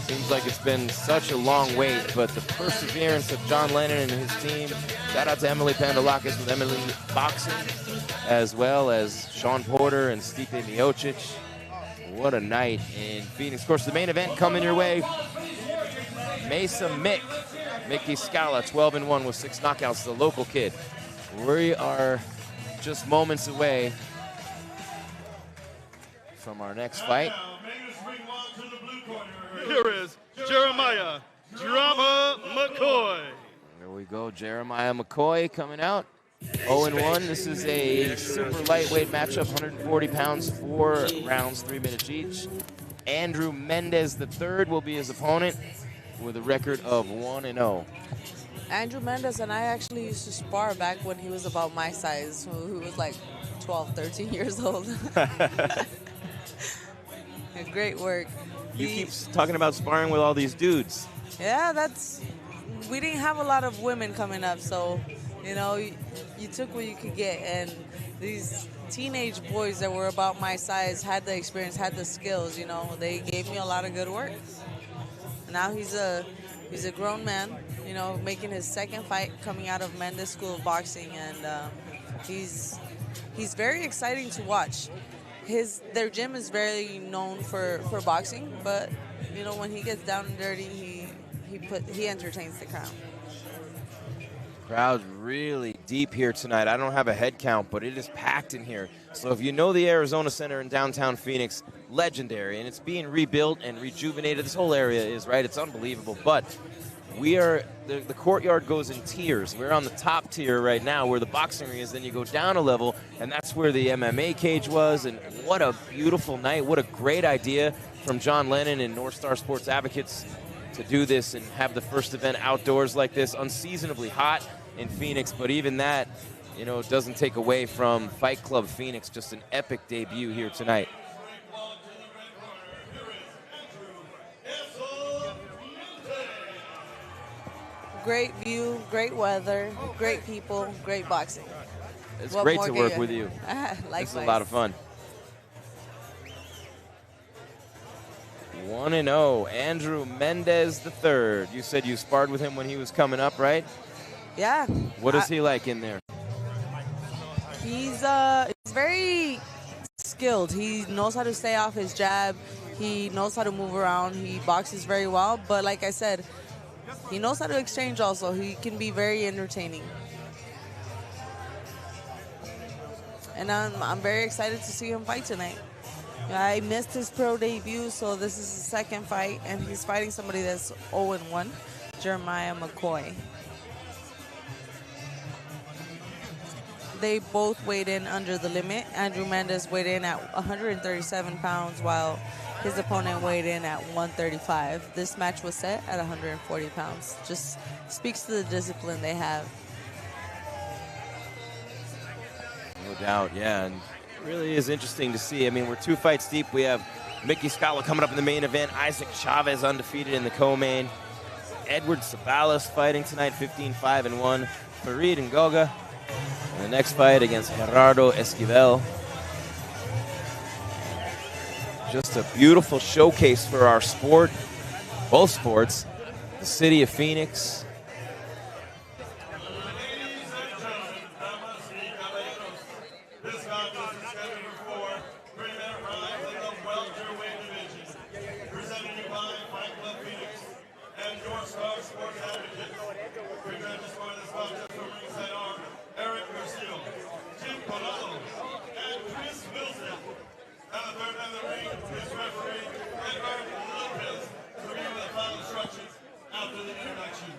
Seems like it's been such a long wait, but the perseverance of John Lennon and his team. Shout out to Emily Pandalakis with Emily Boxing, as well as Shawn Porter and Stipe Miocic. What a night in Phoenix. Of course, the main event coming your way. Mesa Mickey Scala, 12-1 with 6 knockouts, the local kid. We are just moments away from our next fight. Here is Jeremiah Drama McCoy. There we go, Jeremiah McCoy coming out. 0-1. This is a super lightweight matchup, 140 pounds, 4 rounds, 3 minutes each. Andrew Mendes III will be his opponent with a record of 1-0. Andrew Mendes and I actually used to spar back when he was about my size, who was like 12, 13 years old. Great work. You keep talking about sparring with all these dudes. Yeah, we didn't have a lot of women coming up, so, you took what you could get. And these teenage boys that were about my size had the experience, had the skills, they gave me a lot of good work. Now he's a grown man, making his 2nd fight coming out of Mendes School of Boxing, and he's very exciting to watch. Their gym is very known for boxing, but when he gets down and dirty, he entertains the crowd. Crowd's really deep here tonight. I don't have a head count, but it is packed in here. So if you know the Arizona Center in downtown Phoenix, legendary, and it's being rebuilt and rejuvenated. This whole area is, right? It's unbelievable. But the courtyard goes in tiers. We're on the top tier right now where the boxing ring is. Then you go down a level, and that's where the MMA cage was. And what a beautiful night. What a great idea from John Lennon and North Star Sports Advocates to do this and have the first event outdoors like this, unseasonably hot in Phoenix. But even that, doesn't take away from Fight Club Phoenix. Just an epic debut here tonight. Great view, great weather, great people, great boxing. It's great to work with you. Likewise. It's a lot of fun. 1-0, Andrew Mendes III. You said you sparred with him when he was coming up, right? Yeah. What is he like in there? He's very skilled. He knows how to stay off his jab. He knows how to move around. He boxes very well. But like I said, he knows how to exchange also. He can be very entertaining. And I'm very excited to see him fight tonight. I missed his pro debut, so this is his 2nd fight, and he's fighting somebody that's 0-1, Jeremiah McCoy. They both weighed in under the limit. Andrew Mendes weighed in at 137 pounds, while his opponent weighed in at 135. This match was set at 140 pounds. Just speaks to the discipline they have. No doubt, yeah. And it really is interesting to see. I mean, we're 2 fights deep. We have Mickey Scala coming up in the main event. Isaac Chavez undefeated in the co-main. Edward Sabalos fighting tonight, 15-5-1. Farid and Goga. And the next fight against Gerardo Esquivel. Just a beautiful showcase for our sport, both sports. The city of Phoenix. This contest is scheduled for 3-minute rounds in the welterweight division. Presented to you by Fight Club Phoenix and your star sports advocates. We judges for this contest from ringside are Eric Garcia, Jim Colado, and Chris Wilson. And the third man in the ring is referee Edward Lopez to give the final instructions after the introduction.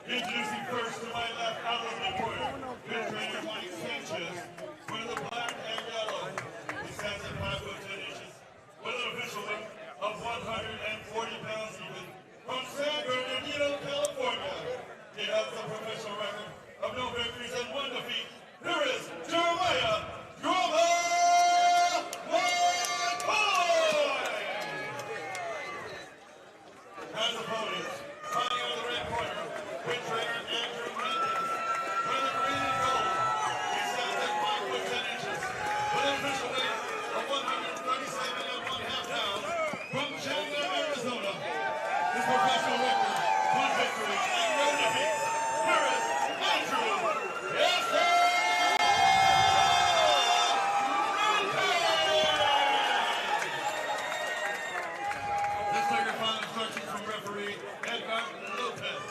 Introducing first to my left, out of the corner, good trainer Mike Sanchez, with the black and yellow. He stands at 5 foot 10 inches, with an official weight of 140 pounds even. From San Bernardino, California, he has a professional record of no victories and 1 defeat. Here is Jeremiah Drama McCoy! As opponents, fighting on the red corner, with trainer Andrew Mendes, with the green and gold. He stands at 5 foot 10 inches, with an official weight of 137.5 pounds. From Chandler, Arizona, his professional record, 1 victory and no defeats. Here is Andrew Esql! Let's take our final instructions from referee Edward Lopez.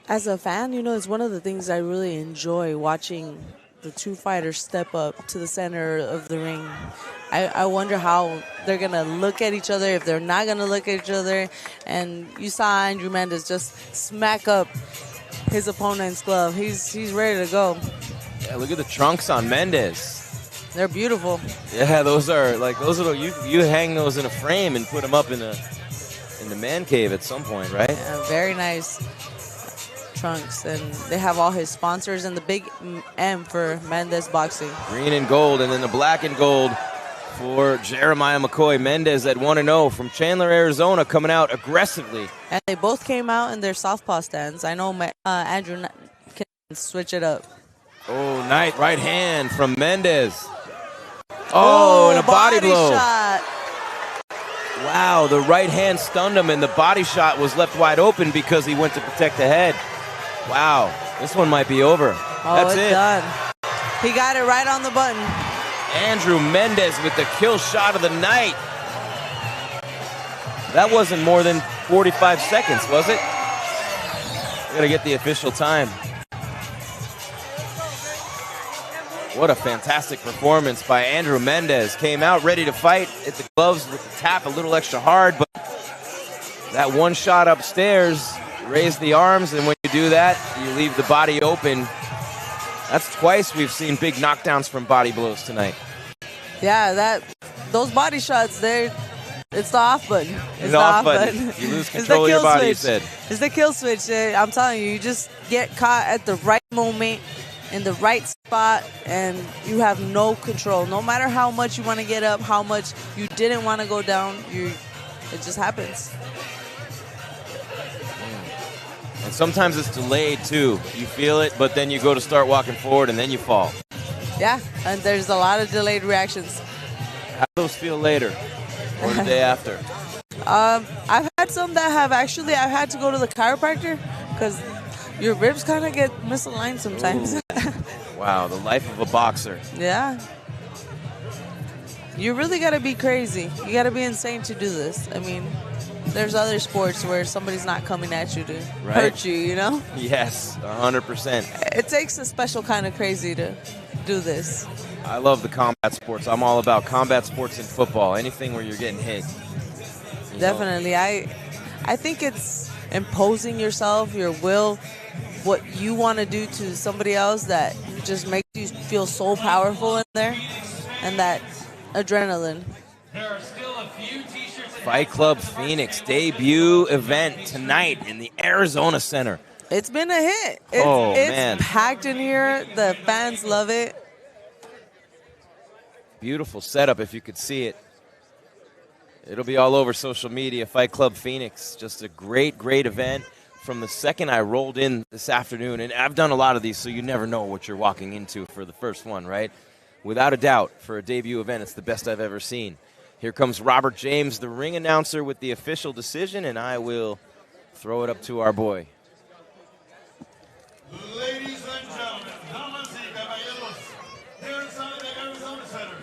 As a fan, you know, it's one of the things I really enjoy watching the two fighters step up to the center of the ring. I wonder how they're going to look at each other, if they're not going to look at each other. And you saw Andrew Mendes just smack up his opponent's glove. He's ready to go. Yeah, look at the trunks on Mendes. They're beautiful. Yeah, those are you hang those in a frame and put them up in the man cave at some point, right? Yeah, very nice trunks, and they have all his sponsors and the big M for Mendes Boxing. Green and gold, and then the black and gold for Jeremiah McCoy. Mendes at 1-0 from Chandler, Arizona, coming out aggressively. And they both came out in their southpaw stands. I know Andrew can switch it up. Oh, nice right hand from Mendes. Oh, and a body blow. Shot. Wow, the right hand stunned him, and the body shot was left wide open because he went to protect the head. Wow, this one might be over. Oh, That's it's it. done. He got it right on the button. Andrew Mendes with the kill shot of the night. That wasn't more than 45 seconds, was it? We're going to get the official time. What a fantastic performance by Andrew Mendes. Came out ready to fight, hit the gloves with the tap a little extra hard, but that one shot upstairs raised the arms, and when you do that, you leave the body open. That's twice we've seen big knockdowns from body blows tonight. Yeah, those body shots, it's the off button. It's the off button. You lose control of your body, you said. It's the kill switch. I'm telling you, you just get caught at the right moment, in the right spot, and you have no control. No matter how much you want to get up, how much you didn't want to go down, it just happens. And sometimes it's delayed too. You feel it, but then you go to start walking forward and then you fall. Yeah, and there's a lot of delayed reactions. How do those feel later or the day after? I've had some that I've had to go to the chiropractor because your ribs kind of get misaligned sometimes. Wow, the life of a boxer. Yeah. You really got to be crazy. You got to be insane to do this. I mean, there's other sports where somebody's not coming at you to hurt you, you know? Yes, 100%. It takes a special kind of crazy to do this. I love the combat sports. I'm all about combat sports and football. Anything where you're getting hit. Definitely. I think it's imposing yourself, your will, what you want to do to somebody else that just makes you feel so powerful in there, and that adrenaline. There are still a few t-shirts. Fight Club Phoenix debut event tonight in the Arizona Center. It's been a hit. Man. It's packed in here. The fans love it. Beautiful setup, if you could see it. It'll be all over social media. Fight Club Phoenix, just a great, great event. From the second I rolled in this afternoon, and I've done a lot of these, so you never know what you're walking into for the first one, right? Without a doubt, for a debut event, it's the best I've ever seen. Here comes Robert James, the ring announcer, with the official decision, and I will throw it up to our boy. Ladies and gentlemen, damas y caballeros, here inside the Arizona Center,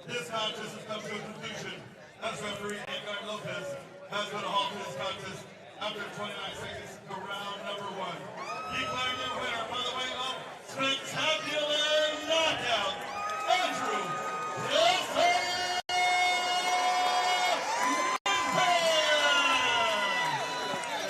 this contest has come to a conclusion as referee Edgar Lopez has put a halt to this contest after 29 seconds to round number 1. Declaring the winner by the way of spectacular knockout, Andrew Wilson!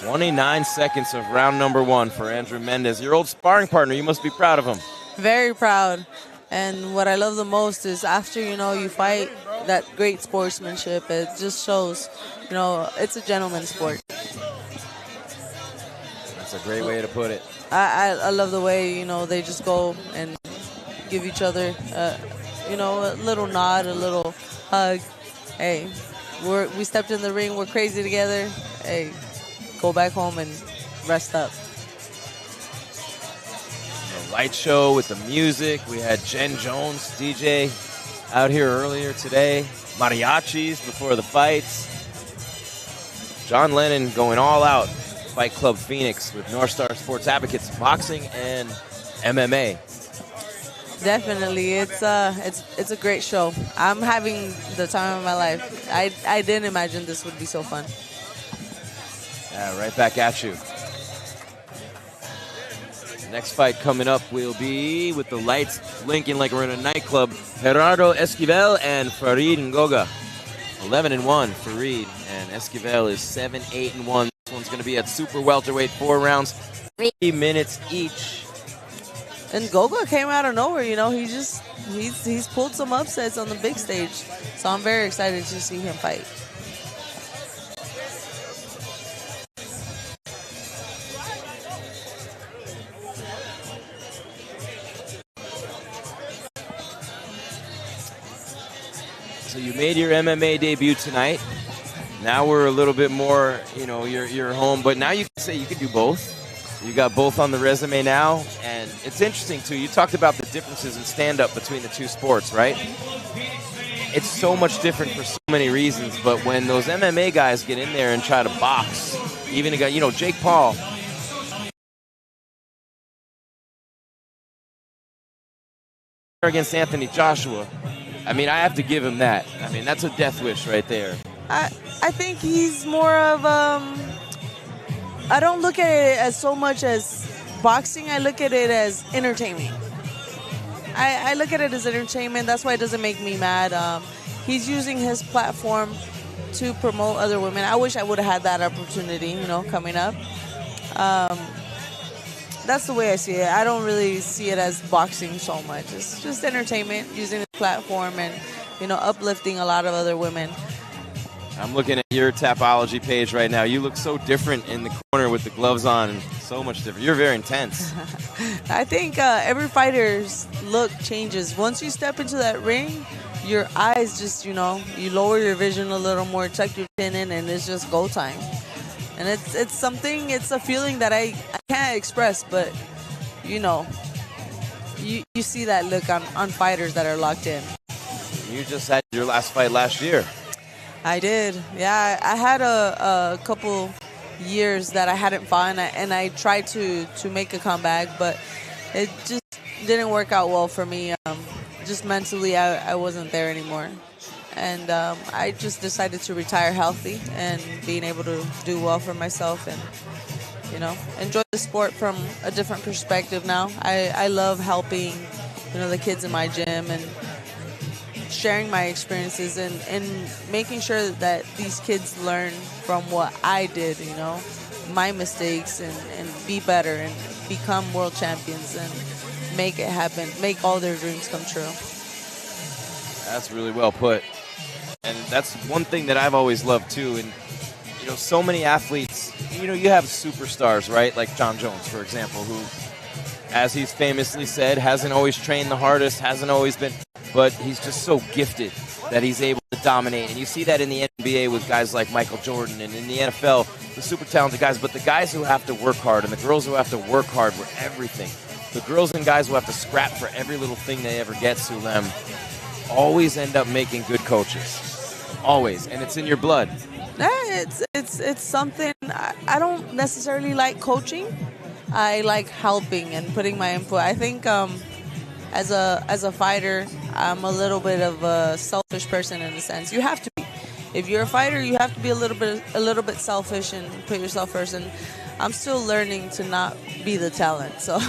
29 seconds of round number 1 for Andrew Mendes. Your old sparring partner, you must be proud of him. Very proud. And what I love the most is after, you fight, that great sportsmanship. It just shows, it's a gentleman's sport. That's a great way to put it. I love the way, they just go and give each other, a little nod, a little hug. Hey, we stepped in the ring. We're crazy together. Hey, go back home and rest up. The light show with the music. We had Jen Jones, DJ, out here earlier today. Mariachis before the fights. John Lennon going all out. Fight Club Phoenix with North Star Sports Advocates, boxing and MMA. Definitely, it's a great show. I'm having the time of my life. I didn't imagine this would be so fun. Yeah, right back at you. Next fight coming up will be, with the lights blinking like we're in a nightclub, Gerardo Esquivel and Farid Ngoga. 11-1 Farid, and Esquivel is 7-8-1. This one's going to be at super welterweight, 4 rounds, 3 minutes each. And Goga came out of nowhere, he's pulled some upsets on the big stage. So I'm very excited to see him fight. So you made your MMA debut tonight. Now we're a little bit more, you're home, but now you can say you can do both. You got both on the resume now, and it's interesting too. You talked about the differences in stand-up between the two sports, right? It's so much different for so many reasons, but when those MMA guys get in there and try to box, even a guy, Jake Paul, against Anthony Joshua, I have to give him that. That's a death wish right there. I think he's more of I don't look at it as so much as boxing. I look at it as entertainment. I look at it as entertainment. That's why it doesn't make me mad. He's using his platform to promote other women. I wish I would have had that opportunity, coming up. That's the way I see it. I don't really see it as boxing so much. It's just entertainment, using the platform and, uplifting a lot of other women. I'm looking at your Tapology page right now. You look so different in the corner with the gloves on. So much different. You're very intense. I think every fighter's look changes. Once you step into that ring, your eyes just, you lower your vision a little more, tuck your chin in, and it's just go time. And it's a feeling that I can't express, but, you see that look on fighters that are locked in. You just had your last fight last year. I did. Yeah, I had a couple years that I hadn't fought, and I tried to make a comeback, but it just didn't work out well for me. Just mentally, I wasn't there anymore. And I just decided to retire healthy and being able to do well for myself and, enjoy the sport from a different perspective now. I love helping, the kids in my gym and sharing my experiences and making sure that these kids learn from what I did, my mistakes and be better and become world champions and make it happen, make all their dreams come true. That's really well put. And that's one thing that I've always loved too. And, so many athletes you have superstars, right? Like John Jones, for example, who, as he's famously said, hasn't always trained the hardest, hasn't always been, but he's just so gifted that he's able to dominate. And you see that in the NBA with guys like Michael Jordan, and in the NFL, the super talented guys, but the guys who have to work hard and the girls who have to work hard for everything, the girls and guys who have to scrap for every little thing they ever get, Sulem, always end up making good coaches. Always. And it's in your blood. Yeah, it's something. I don't necessarily like coaching. I like helping and putting my input. I think as a fighter, I'm a little bit of a selfish person in a sense. You have to be. If you're a fighter, you have to be a little bit selfish and put yourself first. And I'm still learning to not be the talent. So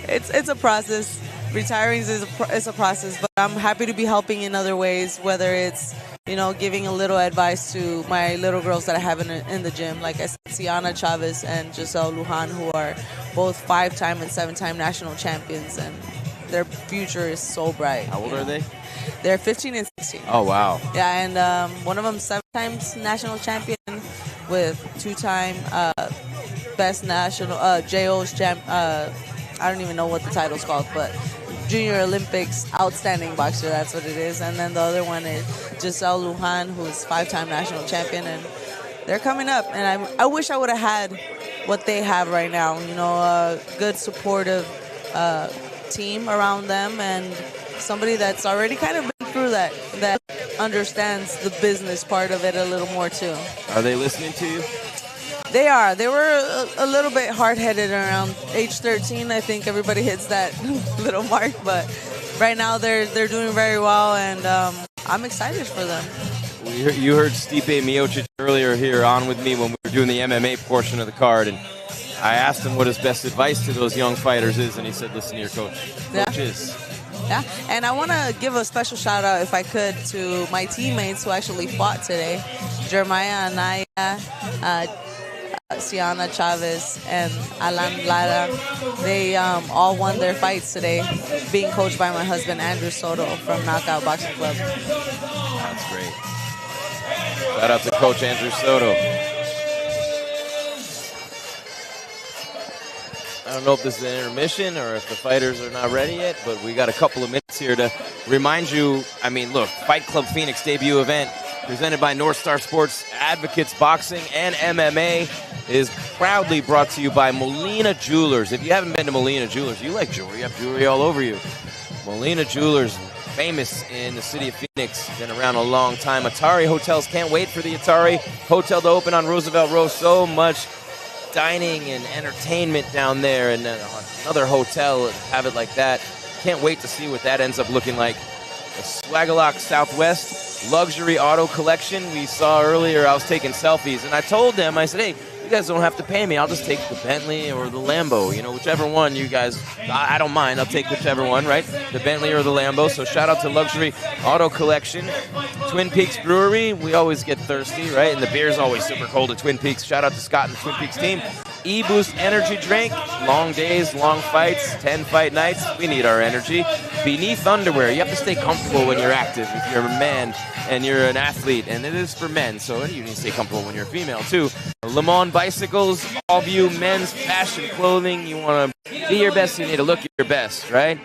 it's a process. Retiring is a process, but I'm happy to be helping in other ways, whether it's, giving a little advice to my little girls that I have in the gym, like I said, Chavez and Zittel, who are both 5-time and 7-time national champions, and their future is so bright. How old are they? They're 15 and 16. Oh, wow. Yeah, and one of them 7-time national champion with 2-time best national, JO's champ, I don't even know what the title's called, but Junior Olympics outstanding boxer, that's what it is. And then the other one is Zittel, who's 5-time national champion, and they're coming up. And I wish I would have had what they have right now, a good supportive team around them, and somebody that's already kind of been through that understands the business part of it a little more too. Are they listening to you? They are. They were a little bit hard-headed around age 13. I think everybody hits that little mark, but right now they're doing very well, and I'm excited for them. You heard Stipe Miocic earlier here on with me when we were doing the MMA portion of the card, and I asked him what his best advice to those young fighters is, and he said, listen to your coach. Coaches. Yeah, and I want to give a special shout-out, if I could, to my teammates who actually fought today. Jeremiah Anaya, Siana Chavez, and Alan Lara. They all won their fights today, being coached by my husband, Andrew Soto, from Knockout Boxing Club. That's great. Shout out to Coach Andrew Soto. I don't know if this is an intermission or if the fighters are not ready yet, but we got a couple of minutes here to remind you. I mean, look, Fight Club Phoenix debut event presented by North Star Sports Advocates Boxing and MMA is proudly brought to you by Molina Jewelers. If you haven't been to Molina Jewelers, you like jewelry, you have jewelry all over you. Molina Jewelers, famous in the city of Phoenix, been around a long time. Atari Hotels, can't wait for the Atari Hotel to open on Roosevelt Row. So much dining and entertainment down there, and another hotel, have it like that. Can't wait to see what that ends up looking like. The Swagalock Southwest Luxury Auto Collection we saw earlier. I was taking selfies, and I told them, I said, hey, you guys don't have to pay me. I'll just take the Bentley or the Lambo, whichever one you guys, I don't mind. I'll take whichever one, right? The Bentley or the Lambo. So shout out to Luxury Auto Collection. Twin Peaks Brewery, we always get thirsty, right? And the beer's always super cold at Twin Peaks. Shout out to Scott and the Twin Peaks team. E-Boost Energy Drink, long days, long fights, 10 fight nights. We need our energy. Beneath Underwear, you have to stay comfortable when you're active. If you're a man and you're an athlete, and it is for men, so you need to stay comfortable when you're a female too. Le Mans Bicycles, all of you men's fashion clothing. You want to be your best, you need to look your best, right?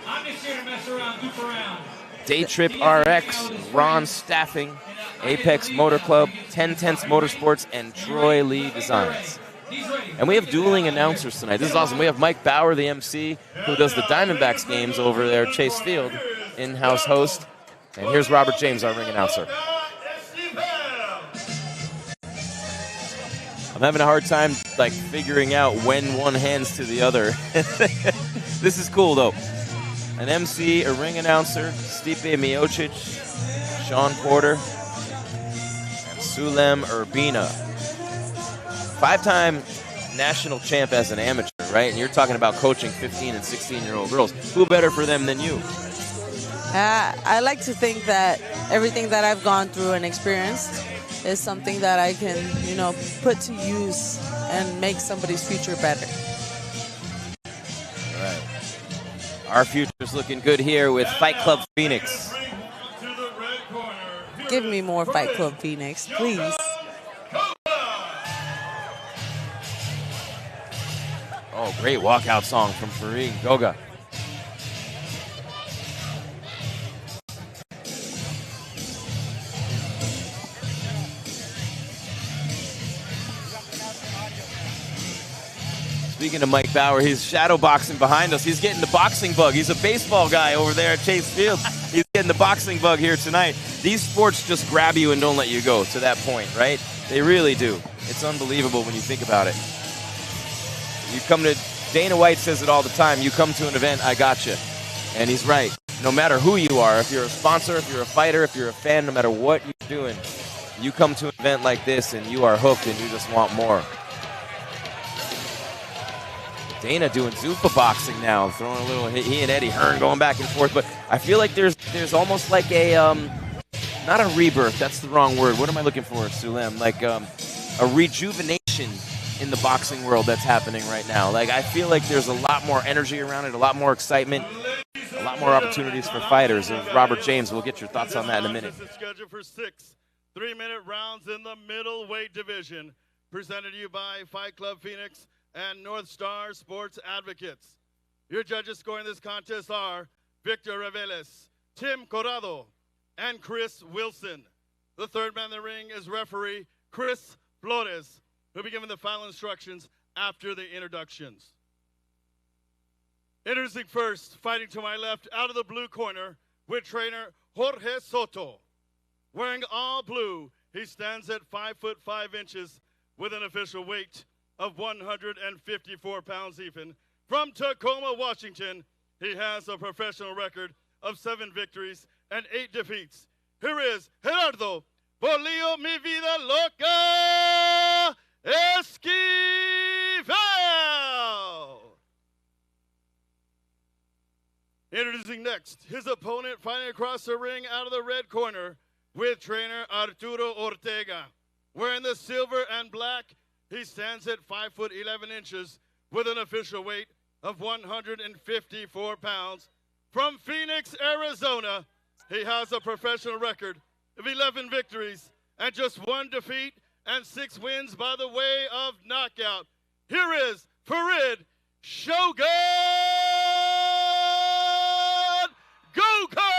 Day Trip RX, Ron Staffing, Apex Motor Club, 10 Tenths Motorsports, and Troy Lee Designs. And we have dueling announcers tonight. This is awesome. We have Mike Bauer, the MC, who does the Diamondbacks games over there at Chase Field, in-house host. And here's Robert James, our ring announcer. I'm having a hard time figuring out when one hands to the other. This is cool though. An MC, a ring announcer, Stipe Miocic, Shawn Porter, and Sulem Urbina. 5-time national champ as an amateur, right? And you're talking about coaching 15 and 16-year-old girls. Who better for them than you? I like to think that everything that I've gone through and experienced is something that I can, put to use and make somebody's future better. All right. Our future's looking good here with Fight Club Phoenix. Give me more Fight Club Phoenix, please. Oh, great walkout song from Fareed Goga. Speaking of Mike Bauer, he's shadow boxing behind us. He's getting the boxing bug. He's a baseball guy over there at Chase Field. He's getting the boxing bug here tonight. These sports just grab you and don't let you go to that point, right? They really do. It's unbelievable when you think about it. You come to, Dana White says it all the time, you come to an event, I got you. And he's right. No matter who you are, if you're a sponsor, if you're a fighter, if you're a fan, no matter what you're doing, you come to an event like this and you are hooked and you just want more. Dana doing Zuffa boxing now, throwing a little, he and Eddie Hearn going back and forth. But I feel like there's almost like a, not a rebirth, that's the wrong word. What am I looking for, Sulem? Like a rejuvenation in the boxing world that's happening right now. Like I feel like there's a lot more energy around it, a lot more excitement, a lot more opportunities for fighters. Robert James, we'll get your thoughts on that in a minute. This is scheduled for 6 3-minute rounds in the middleweight division. Presented to you by Fight Club Phoenix and North Star Sports Advocates. Your judges scoring this contest are Victor Reveles, Tim Corrado, and Chris Wilson. The third man in the ring is referee Chris Flores, who'll be giving the final instructions after the introductions. Introducing first, fighting to my left, out of the blue corner, with trainer Jorge Soto. Wearing all blue, he stands at 5 foot 5 inches with an official weight of 154 pounds even. From Tacoma, Washington, he has a professional record of 7 victories and 8 defeats. Here is Gerardo Bolillo Mi Vida Loca Esquivel. Introducing next, his opponent fighting across the ring out of the red corner with trainer Arturo Ortega. Wearing the silver and black, he stands at 5 foot 11 inches with an official weight of 154 pounds. From Phoenix, Arizona, he has a professional record of 11 victories and just 1 defeat and 6 wins by the way of knockout. Here is Fareed Shogun Goga!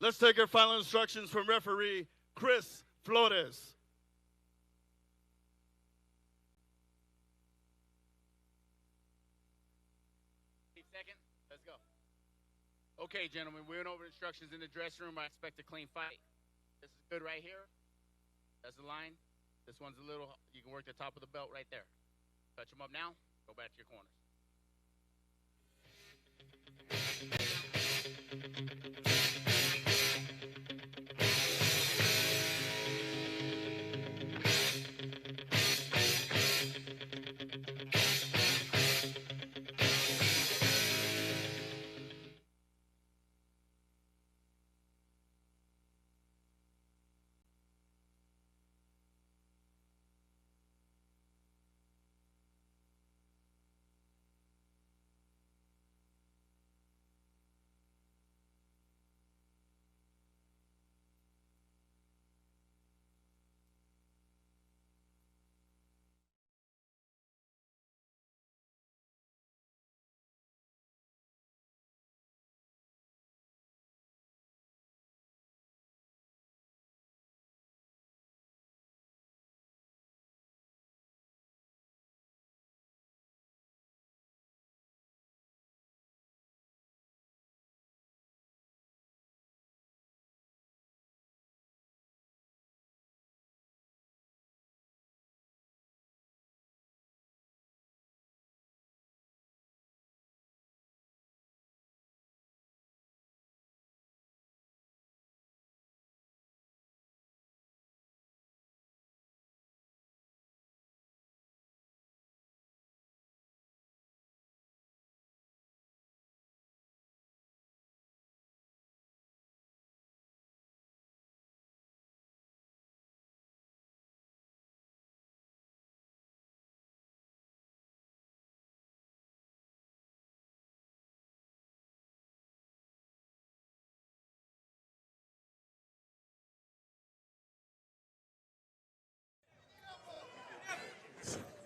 Let's take our final instructions from referee Chris Flores. Let's go. Okay, gentlemen, we went over instructions in the dressing room. I expect a clean fight. This is good right here. That's the line. This one's a little, you can work the top of the belt right there. Touch them up now. Go back to your corners.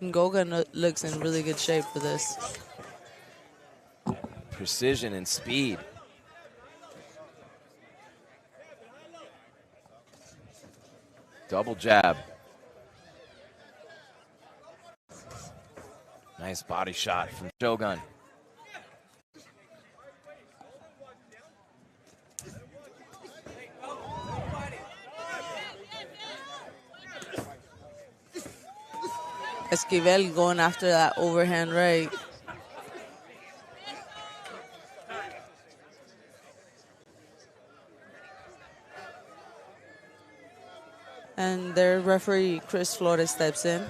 Ngoga looks in really good shape for this. Precision and speed. Double jab. Nice body shot from Shogun. Esquivel going after that overhand right. And their referee, Chris Flores, steps in.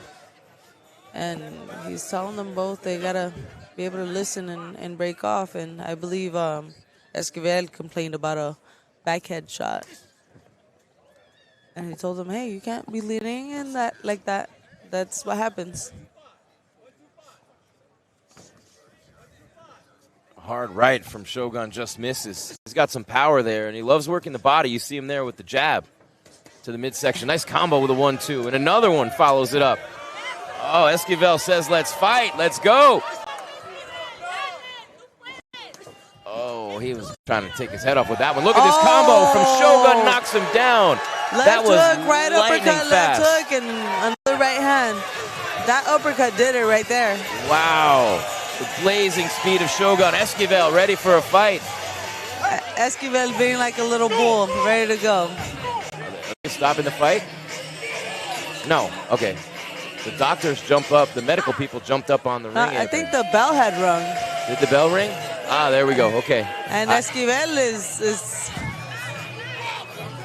And he's telling them both they got to be able to listen and break off. And I believe Esquivel complained about a backhead shot. And he told them, hey, you can't be leading in that like that. That's what happens. Hard right from Shogun just misses. He's got some power there, and he loves working the body. You see him there with the jab to the midsection. Nice combo with a 1-2, and another one follows it up. Oh, Esquivel says, let's fight. Let's go. Oh, he was trying to take his head off with that one. Look at this combo from Shogun, knocks him down. Left hook, right uppercut, left hook, and another right hand. That uppercut did it right there. Wow. The blazing speed of Shogun. Esquivel ready for a fight. Esquivel being like a little bull, ready to go. Are they stopping the fight? No. Okay. The doctors jump up. The medical people jumped up on the ring. I think the bell had rung. Did the bell ring? Ah, there we go. Okay. And Esquivel is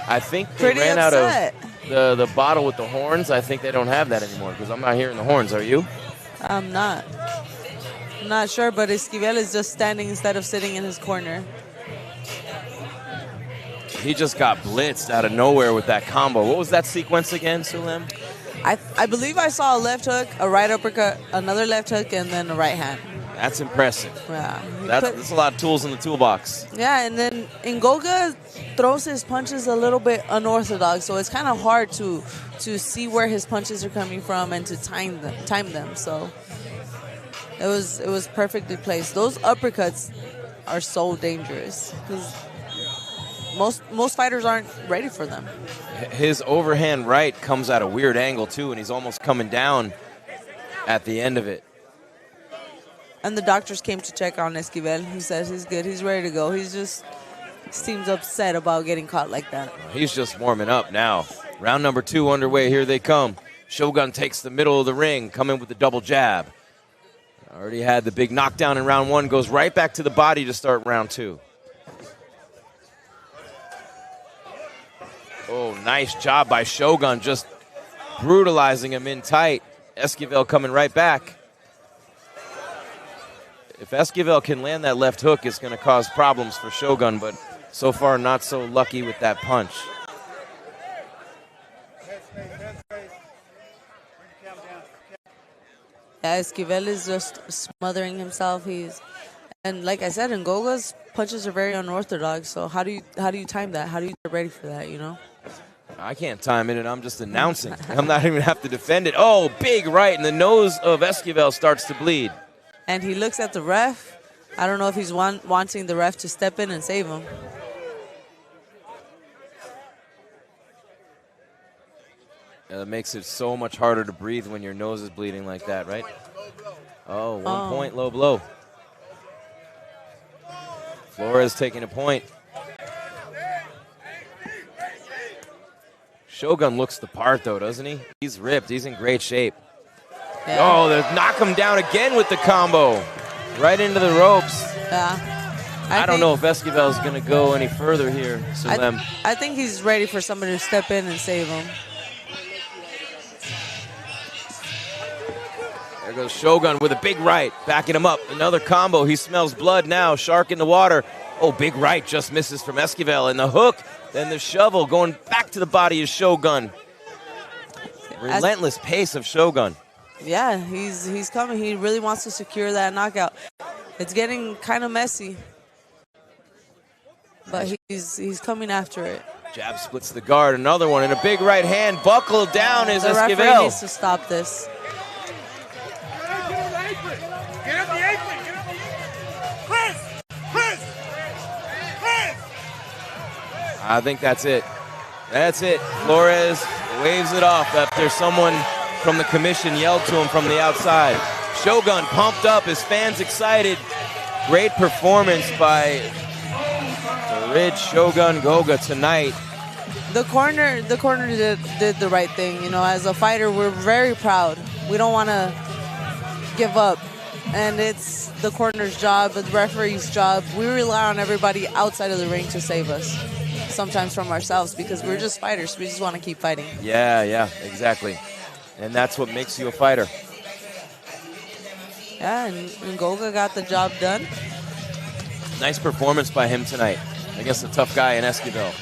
I think they ran out of the bottle with the horns. I think they don't have that anymore because I'm not hearing the horns. Are you? I'm not. I'm not sure, but Esquivel is just standing instead of sitting in his corner. He just got blitzed out of nowhere with that combo. What was that sequence again, Sulem? I believe I saw a left hook, a right uppercut, another left hook, and then a right hand. That's impressive. Yeah. That's a lot of tools in the toolbox. Yeah, and then Ngoga throws his punches a little bit unorthodox, so it's kind of hard to see where his punches are coming from and to time them. So it was perfectly placed. Those uppercuts are so dangerous because most fighters aren't ready for them. His overhand right comes at a weird angle too, and he's almost coming down at the end of it. And the doctors came to check on Esquivel. He says he's good. He's ready to go. He seems upset about getting caught like that. He's just warming up now. Round number 2 underway. Here they come. Shogun takes the middle of the ring, coming with the double jab. Already had the big knockdown in round 1. Goes right back to the body to start round 2. Oh, nice job by Shogun, just brutalizing him in tight. Esquivel coming right back. If Esquivel can land that left hook, it's going to cause problems for Shogun, but so far not so lucky with that punch. Yeah, Esquivel is just smothering himself. And like I said, Ngoga's punches are very unorthodox. So how do you time that? How do you get ready for that? You know. I can't time it, and I'm just announcing. I'm not even have to defend it. Oh, big right, and the nose of Esquivel starts to bleed. And he looks at the ref. I don't know if he's wanting the ref to step in and save him. That makes it so much harder to breathe when your nose is bleeding like that, right? Oh, 1 point, low blow. Flores taking a point. Shogun looks the part, though, doesn't he? He's ripped. He's in great shape. Yeah. Oh, they knock him down again with the combo. Right into the ropes. Yeah. I don't know if Esquivel's going to go any further here. I think he's ready for somebody to step in and save him. There goes Shogun with a big right, backing him up. Another combo. He smells blood now. Shark in the water. Oh, big right just misses from Esquivel. And the hook, then the shovel going back to the body of Shogun. Relentless pace of Shogun. Yeah, he's coming. He really wants to secure that knockout. It's getting kind of messy, but he's coming after it. Jab splits the guard. Another one, and a big right hand buckled down is Esquivel. The referee needs to stop this. I think that's it. That's it. Flores waves it off after someone from the commission yelled to him from the outside. Shogun pumped up, his fans excited. Great performance by Farid Shogun Goga tonight. The corner did the right thing. You know, as a fighter, we're very proud. We don't want to give up. And it's the corner's job, the referee's job. We rely on everybody outside of the ring to save us, sometimes from ourselves, because we're just fighters. We just want to keep fighting. Yeah, exactly. And that's what makes you a fighter. Yeah, and Goga got the job done. Nice performance by him tonight against a tough guy in Esql.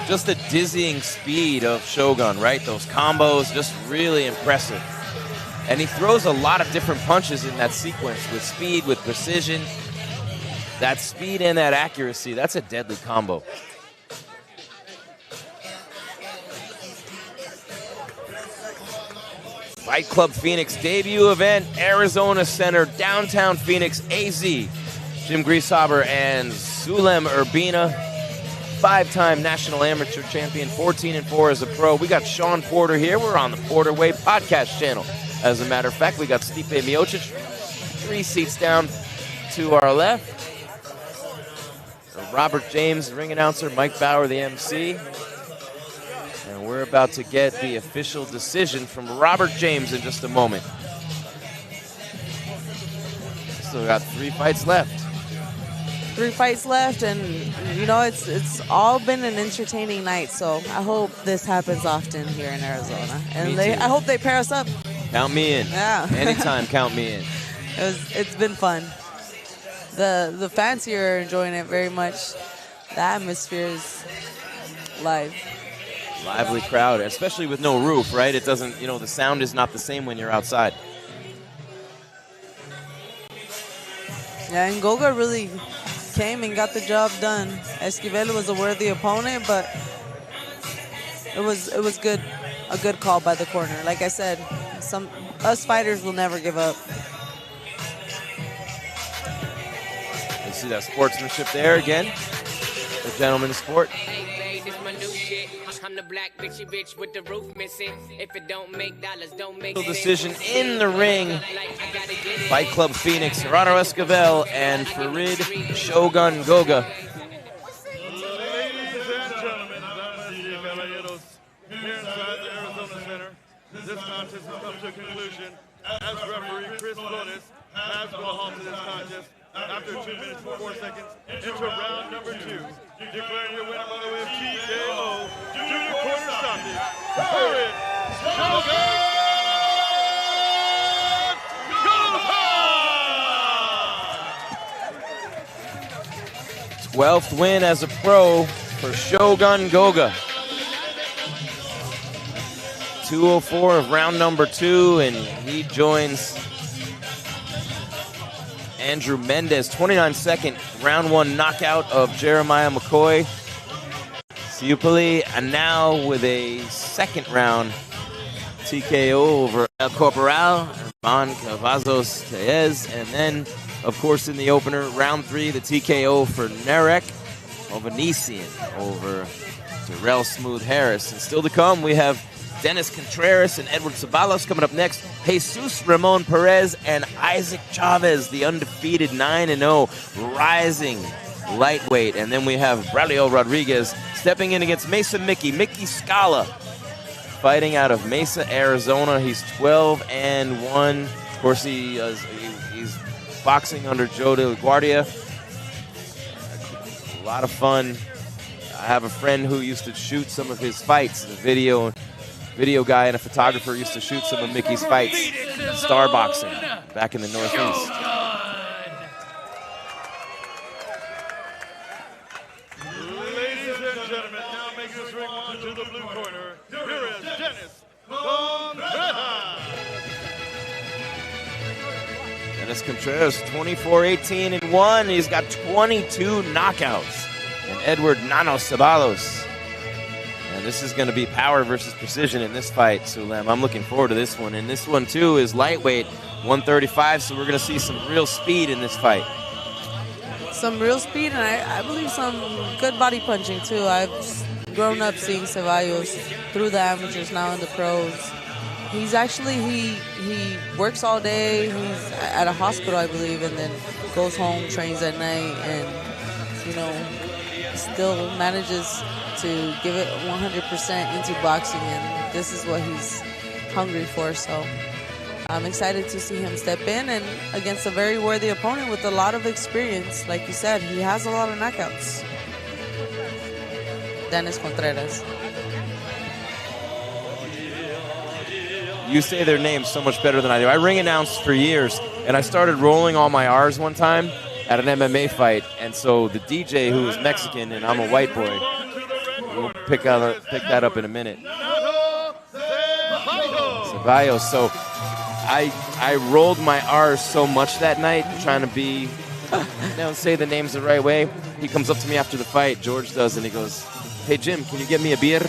Just the dizzying speed of Shogun, right? Those combos, just really impressive. And he throws a lot of different punches in that sequence with speed, with precision. That speed and that accuracy, that's a deadly combo. Fight Club Phoenix debut event, Arizona Center, downtown Phoenix, AZ. Jim Grieshaber and Sulem Urbina, 5-time national amateur champion, 14-4 as a pro. We got Shawn Porter here. We're on the PorterWay Podcast channel. As a matter of fact, we got Stipe Miocic 3 seats down to our left. Robert James, ring announcer, Mike Bauer, the MC. And we're about to get the official decision from Robert James in just a moment. Still got 3 fights left. 3 fights left, and you know, it's all been an entertaining night, so I hope this happens often here in Arizona. And I hope they pair us up. Count me in. Yeah. Anytime, count me in. It's been fun. The fans here are enjoying it very much. The atmosphere is live. Lively crowd, especially with no roof, right? It doesn't, you know, the sound is not the same when you're outside. Yeah, and Goga really came and got the job done. Esquivel was a worthy opponent, but it was good, a good call by the corner. Like I said, us fighters will never give up. You see that sportsmanship there again, the gentleman of sport. I'm the black bitchy bitch with the roof missing. If it don't make dollars, don't make Decision in the ring. Fight Club Phoenix, Gerardo Esquivel and Farid Shogun Goga. Ladies and gentlemen, damas y caballeros, here inside the Arizona Center, this contest has come to a conclusion as referee Chris Bonis has put a halt to this contest after 2 minutes and 4 seconds into round number 2. Declaring your winner by the way of TKO, due to corner stoppage, Farid Shogun Goga! 12th win as a pro for Shogun Goga. 2:04 of round number 2, and he joins Andrew Mendes, 29-second round 1 knockout of Jeremiah McCoy. Siupoli, and now with a second round TKO over El Corporal, Herman Cavazos Perez, and then, of course, in the opener, round 3, the TKO for Narek Hovanian over Darrell Smooth Harris. And still to come, we have Dennis Contrarus and Edward Sabalos coming up next. Jesus Ramon Perez and Isaac Chavez, the undefeated 9-0 rising lightweight. And then we have Braulio Rodriguez stepping in against Mesa Mickey Scala, fighting out of Mesa, Arizona. He's 12-1. Of course, he's boxing under Joe De La Guardia. A lot of fun. I have a friend who used to shoot some of his fights. The video guy and a photographer used to shoot some of Mickey's fights. Star boxing back in the Northeast. Ladies and gentlemen, now making his ring on to the blue corner, here is Dennis Brenagh. Dennis Contrarus, 24-18-1. He's got 22 knockouts. And Edward Nano Sabalos. And this is going to be power versus precision in this fight, Sulem. I'm looking forward to this one. And this one, too, is lightweight, 135, so we're going to see some real speed in this fight. some real speed, and I believe some good body punching too. I've grown up seeing Sabalos through the amateurs, now in the pros. He's actually, he works all day. He's at a hospital, I believe, and then goes home, trains at night, and, you know, still manages to give it 100% into boxing, and this is what he's hungry for. So I'm excited to see him step in, and against a very worthy opponent with a lot of experience. Like you said, he has a lot of knockouts. Dennis Contrarus. You say their names so much better than I do. I ring announced for years, and I started rolling all my R's one time at an MMA fight. And so the DJ, who was Mexican, and I'm a white boy, we'll pick that up in a minute. Sabalos. So I rolled my R's so much that night, trying to be, say the names the right way. He comes up to me after the fight, George does, and he goes, "Hey, Jim, can you get me a beer?"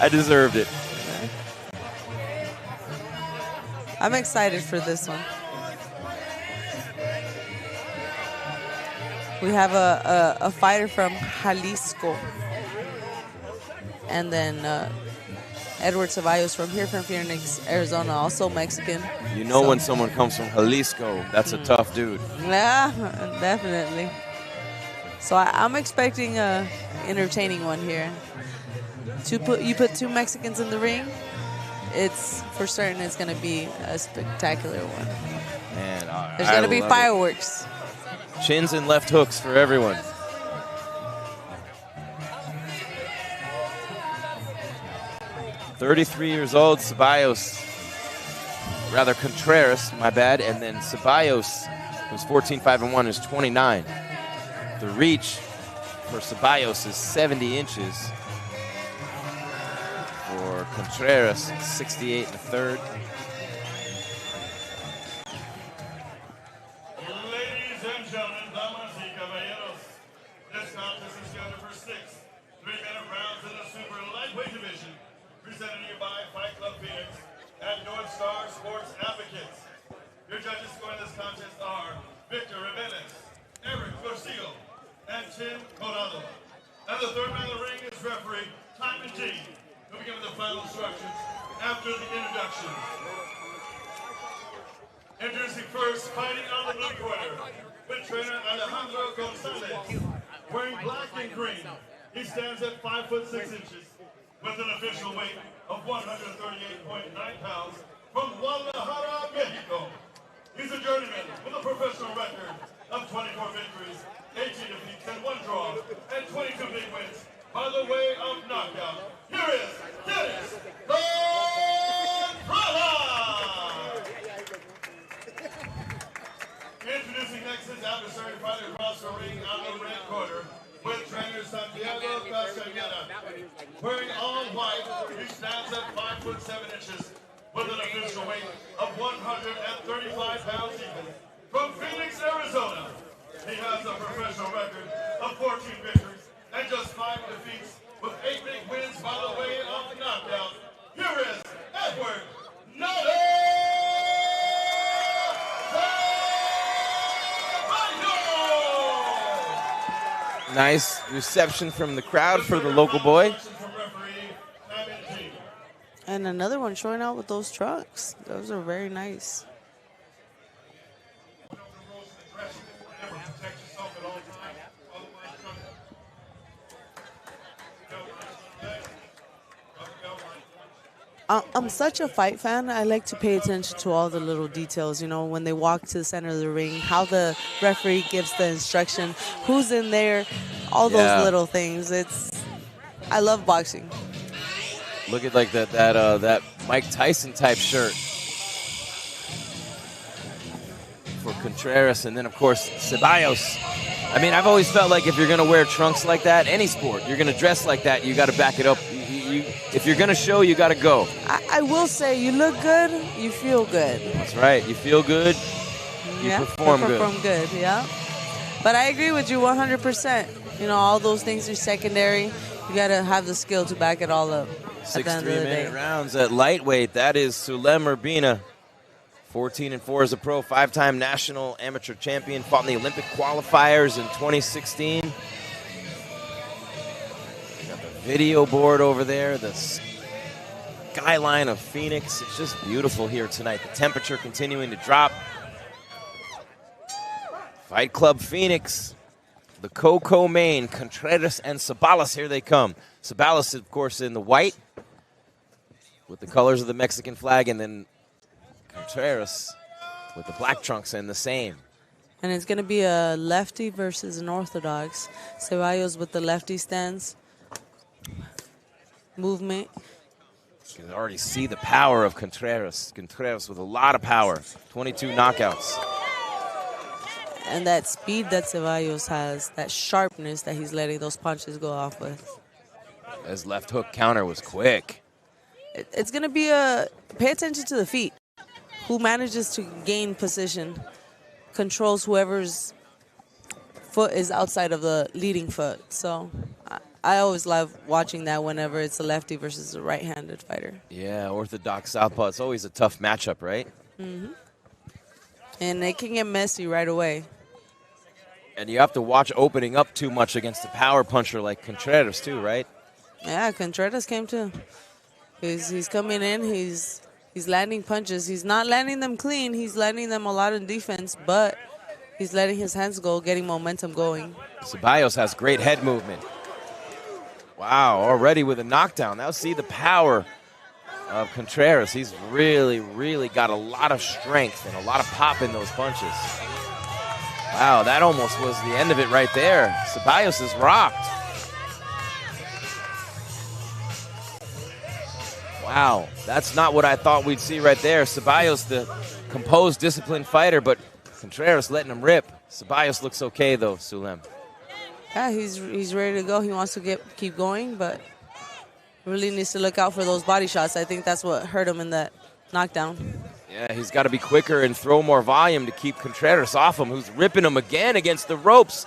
I deserved it. I'm excited for this one. We have a fighter from Jalisco. And then Edward Sabalos from here, from Phoenix, Arizona, also Mexican. You know, when someone comes from Jalisco, that's a tough dude. Yeah, definitely. So I'm expecting a entertaining one here. You put two Mexicans in the ring, it's for certain it's going to be a spectacular one. Man, there's going to be fireworks. Chins and left hooks for everyone. "33 years old, Contrarus, my bad, and then Sabalos, who's 14-5-1, is 29. The reach for Sabalos is 70 inches. For Contrarus, 68 1/3. Ladies and gentlemen, damas y caballeros, this contest is scheduled for 6 3-minute rounds in the super lightweight division, presented to you by Fight Club Phoenix and North Star Sports Advocates. Your judges scoring this contest are Victor Mendes, Eric Garcia, and Tim Corrado. And the third man in the ring is referee Timon G, who will be given the final instructions after the introductions. Introducing first, fighting on the blue corner, with trainer Alejandro Gonzalez, wearing black and green. He stands at 5'6" with an official weight of 138.9 pounds from Guadalajara, Mexico. He's a journeyman with a professional record of 24 victories, 18 defeats, and 1 draw, and 22 big wins by the way of knockout. Here is Dennis Contrarus! Introducing next his adversary, fighting across the ring on the red corner with trainer Santiago Castañeda. Wearing all white, he stands at 5'7" with an official weight of 135 pounds even. From Phoenix, Arizona, he has a professional record of 14 victories and just 5 defeats, with 8 big wins by the way of knockout. Here is Edward Nice reception from the crowd for the local boy. And another one showing out with those trucks. Those are very nice. I'm such a fight fan. I like to pay attention to all the little details, you know, when they walk to the center of the ring, how the referee gives the instruction, who's in there, all those little things. I love boxing. Look at like that Mike Tyson type shirt for Contrarus, and then of course Sabalos. I mean, I've always felt like if you're going to wear trunks like that, any sport, you're going to dress like that, you got to back it up. If you're going to show, you got to go. I will say, you look good, you feel good. That's right. You feel good, you perform good. You perform good, yeah. But I agree with you 100%. You know, all those things are secondary. You got to have the skill to back it all up. 6 3-minute rounds at lightweight. That is Sulem Urbina, 14-4 as a pro, 5-time national amateur champion, fought in the Olympic qualifiers in 2016. Got the video board over there, the skyline of Phoenix. It's just beautiful here tonight. The temperature continuing to drop. Fight Club Phoenix, the co-main, Contrarus and Sabalos, here they come. Sabalos, of course, in the white with the colors of the Mexican flag, and then Contrarus with the black trunks and the same. And it's going to be a lefty versus an orthodox. Sabalos with the lefty stance. Movement. You can already see the power of Contrarus. Contrarus with a lot of power. 22 knockouts. And that speed that Sabalos has, that sharpness that he's letting those punches go off with. His left hook counter was quick. It's going to be pay attention to the feet. Who manages to gain position controls whoever's foot is outside of the leading foot. So I always love watching that whenever it's a lefty versus a right-handed fighter. Yeah, orthodox southpaw. It's always a tough matchup, right? Mm-hmm. And it can get messy right away. And you have to watch opening up too much against a power puncher like Contrarus too, right? Yeah, Contrarus came too. He's coming in, he's landing punches. He's not landing them clean. He's landing them a lot in defense, but he's letting his hands go, getting momentum going. Sabalos has great head movement. Wow, already with a knockdown. Now see the power of Contrarus. He's really, really got a lot of strength and a lot of pop in those punches. Wow, that almost was the end of it right there. Sabalos is rocked. Wow, that's not what I thought we'd see right there. Sabalos, the composed, disciplined fighter, but Contrarus letting him rip. Sabalos looks okay, though, Sulem. Yeah, he's ready to go. He wants to keep going, but really needs to look out for those body shots. I think that's what hurt him in that knockdown. Yeah, he's got to be quicker and throw more volume to keep Contrarus off him, who's ripping him again against the ropes.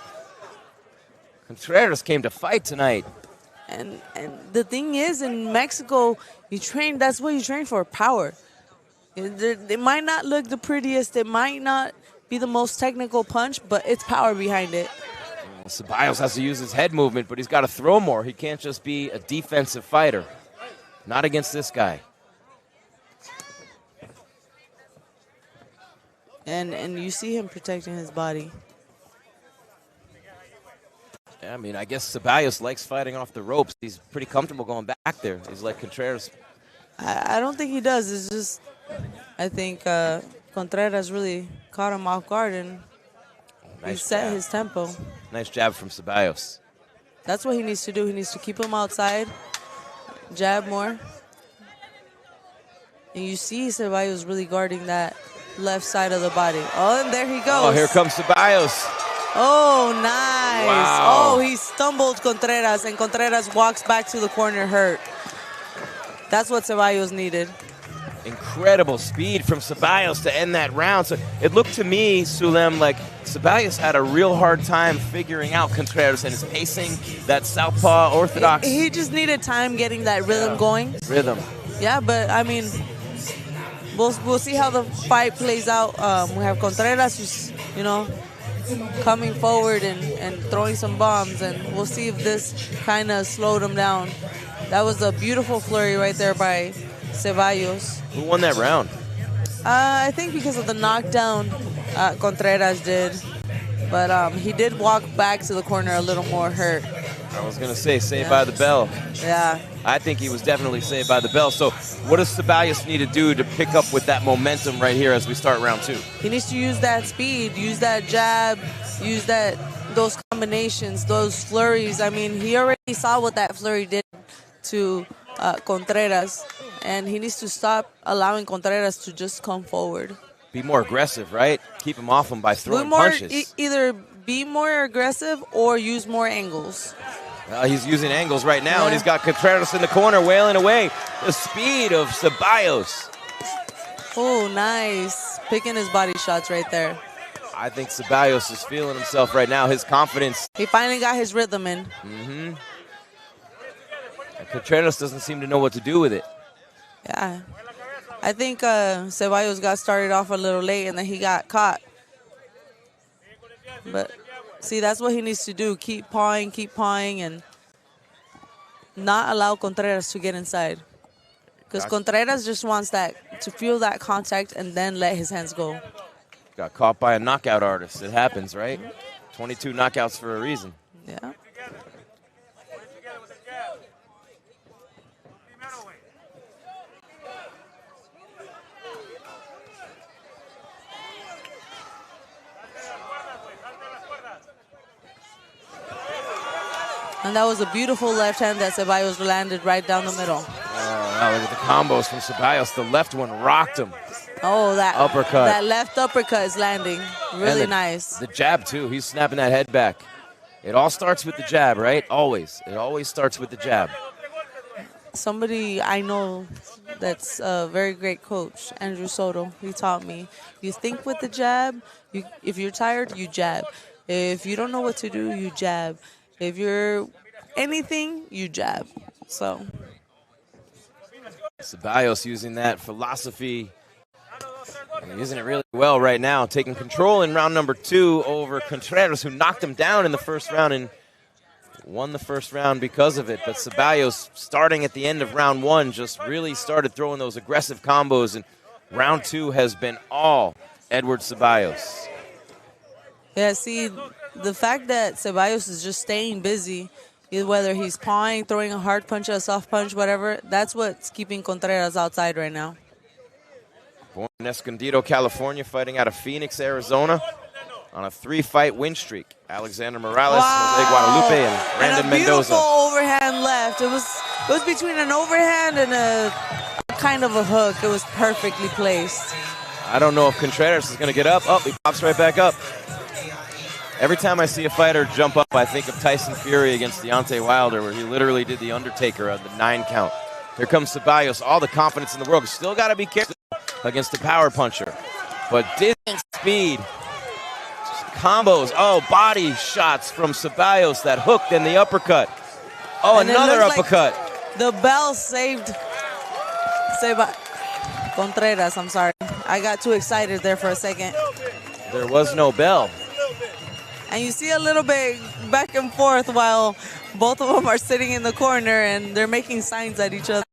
Contrarus came to fight tonight. And the thing is, in Mexico, that's what you train for, power. It might not look the prettiest, it might not be the most technical punch, but it's power behind it. Well, Sabalos has to use his head movement, but he's got to throw more. He can't just be a defensive fighter. Not against this guy. And you see him protecting his body. Yeah, I mean, I guess Sabalos likes fighting off the ropes. He's pretty comfortable going back there. He's like Contrarus. I don't think he does. It's just, I think Contrarus really caught him off guard and he set his tempo. Nice jab from Sabalos. That's what he needs to do. He needs to keep him outside, jab more. And you see Sabalos really guarding that left side of the body. Oh, and there he goes. Oh, here comes Sabalos. Oh, nice. Wow. Oh, he stumbled Contrarus, and Contrarus walks back to the corner hurt. That's what Sabalos needed. Incredible speed from Sabalos to end that round. So it looked to me, Sulem, like Sabalos had a real hard time figuring out Contrarus and his pacing, that southpaw orthodox. He just needed time getting that rhythm going. Rhythm. Yeah, but I mean, we'll see how the fight plays out. We have Contrarus, who's, coming forward and throwing some bombs, and we'll see if this kind of slowed him down. That was a beautiful flurry right there by Sabalos. Who won that round? I think because of the knockdown, Contrarus did. But he did walk back to the corner a little more hurt. I was going to say, saved by the bell. Yeah. I think he was definitely saved by the bell. So what does Sabalos need to do to pick up with that momentum right here as we start round two? He needs to use that speed, use that jab, use those combinations, those flurries. I mean, he already saw what that flurry did to Contrarus, and he needs to stop allowing Contrarus to just come forward. Be more aggressive, right? Keep him off him by throwing punches. Either be more aggressive or use more angles. He's using angles right now, and he's got Contrarus in the corner wailing away. The speed of Sabalos. Oh, nice. Picking his body shots right there. I think Sabalos is feeling himself right now. His confidence. He finally got his rhythm in. Mm-hmm. And Contrarus doesn't seem to know what to do with it. Yeah. I think Sabalos got started off a little late, and then he got caught. But, see, that's what he needs to do. Keep pawing, and not allow Contrarus to get inside. Because Contrarus just wants that, to feel that contact and then let his hands go. Got caught by a knockout artist. It happens, right? 22 knockouts for a reason. Yeah. And that was a beautiful left hand that Sabalos landed right down the middle. Now look at the combos from Sabalos. The left one rocked him. Oh, that uppercut. That left uppercut is landing really nice. The jab, too. He's snapping that head back. It all starts with the jab, right? Always. It always starts with the jab. Somebody I know that's a very great coach, Andrew Soto, he taught me, you think with the jab. If you're tired, you jab. If you don't know what to do, you jab. If you're anything, you jab. So Sabalos using that philosophy. And using it really well right now. Taking control in round number 2 over Contrarus, who knocked him down in the first round and won the first round because of it. But Sabalos, starting at the end of round 1, just really started throwing those aggressive combos. And round 2 has been all Edward Sabalos. Yeah, see, the fact that Sabalos is just staying busy, whether he's pawing, throwing a hard punch, a soft punch, whatever, that's what's keeping Contrarus outside right now. Born in Escondido, California, fighting out of Phoenix, Arizona, on a 3-fight win streak. Alexander Morales, Jose Guadalupe, and Brandon Mendoza. Beautiful overhand left. It was between an overhand and a kind of a hook. It was perfectly placed. I don't know if Contrarus is going to get up. Oh, he pops right back up. Every time I see a fighter jump up, I think of Tyson Fury against Deontay Wilder, where he literally did the Undertaker on the 9 count. Here comes Sabalos, all the confidence in the world. Still got to be careful against the power puncher. But distance, speed, combos. Oh, body shots from Sabalos. That hook, then the uppercut. Oh, and another uppercut. Like the bell saved Contrarus, I'm sorry. I got too excited there for a second. There was no bell. And you see a little bit back and forth while both of them are sitting in the corner and they're making signs at each other.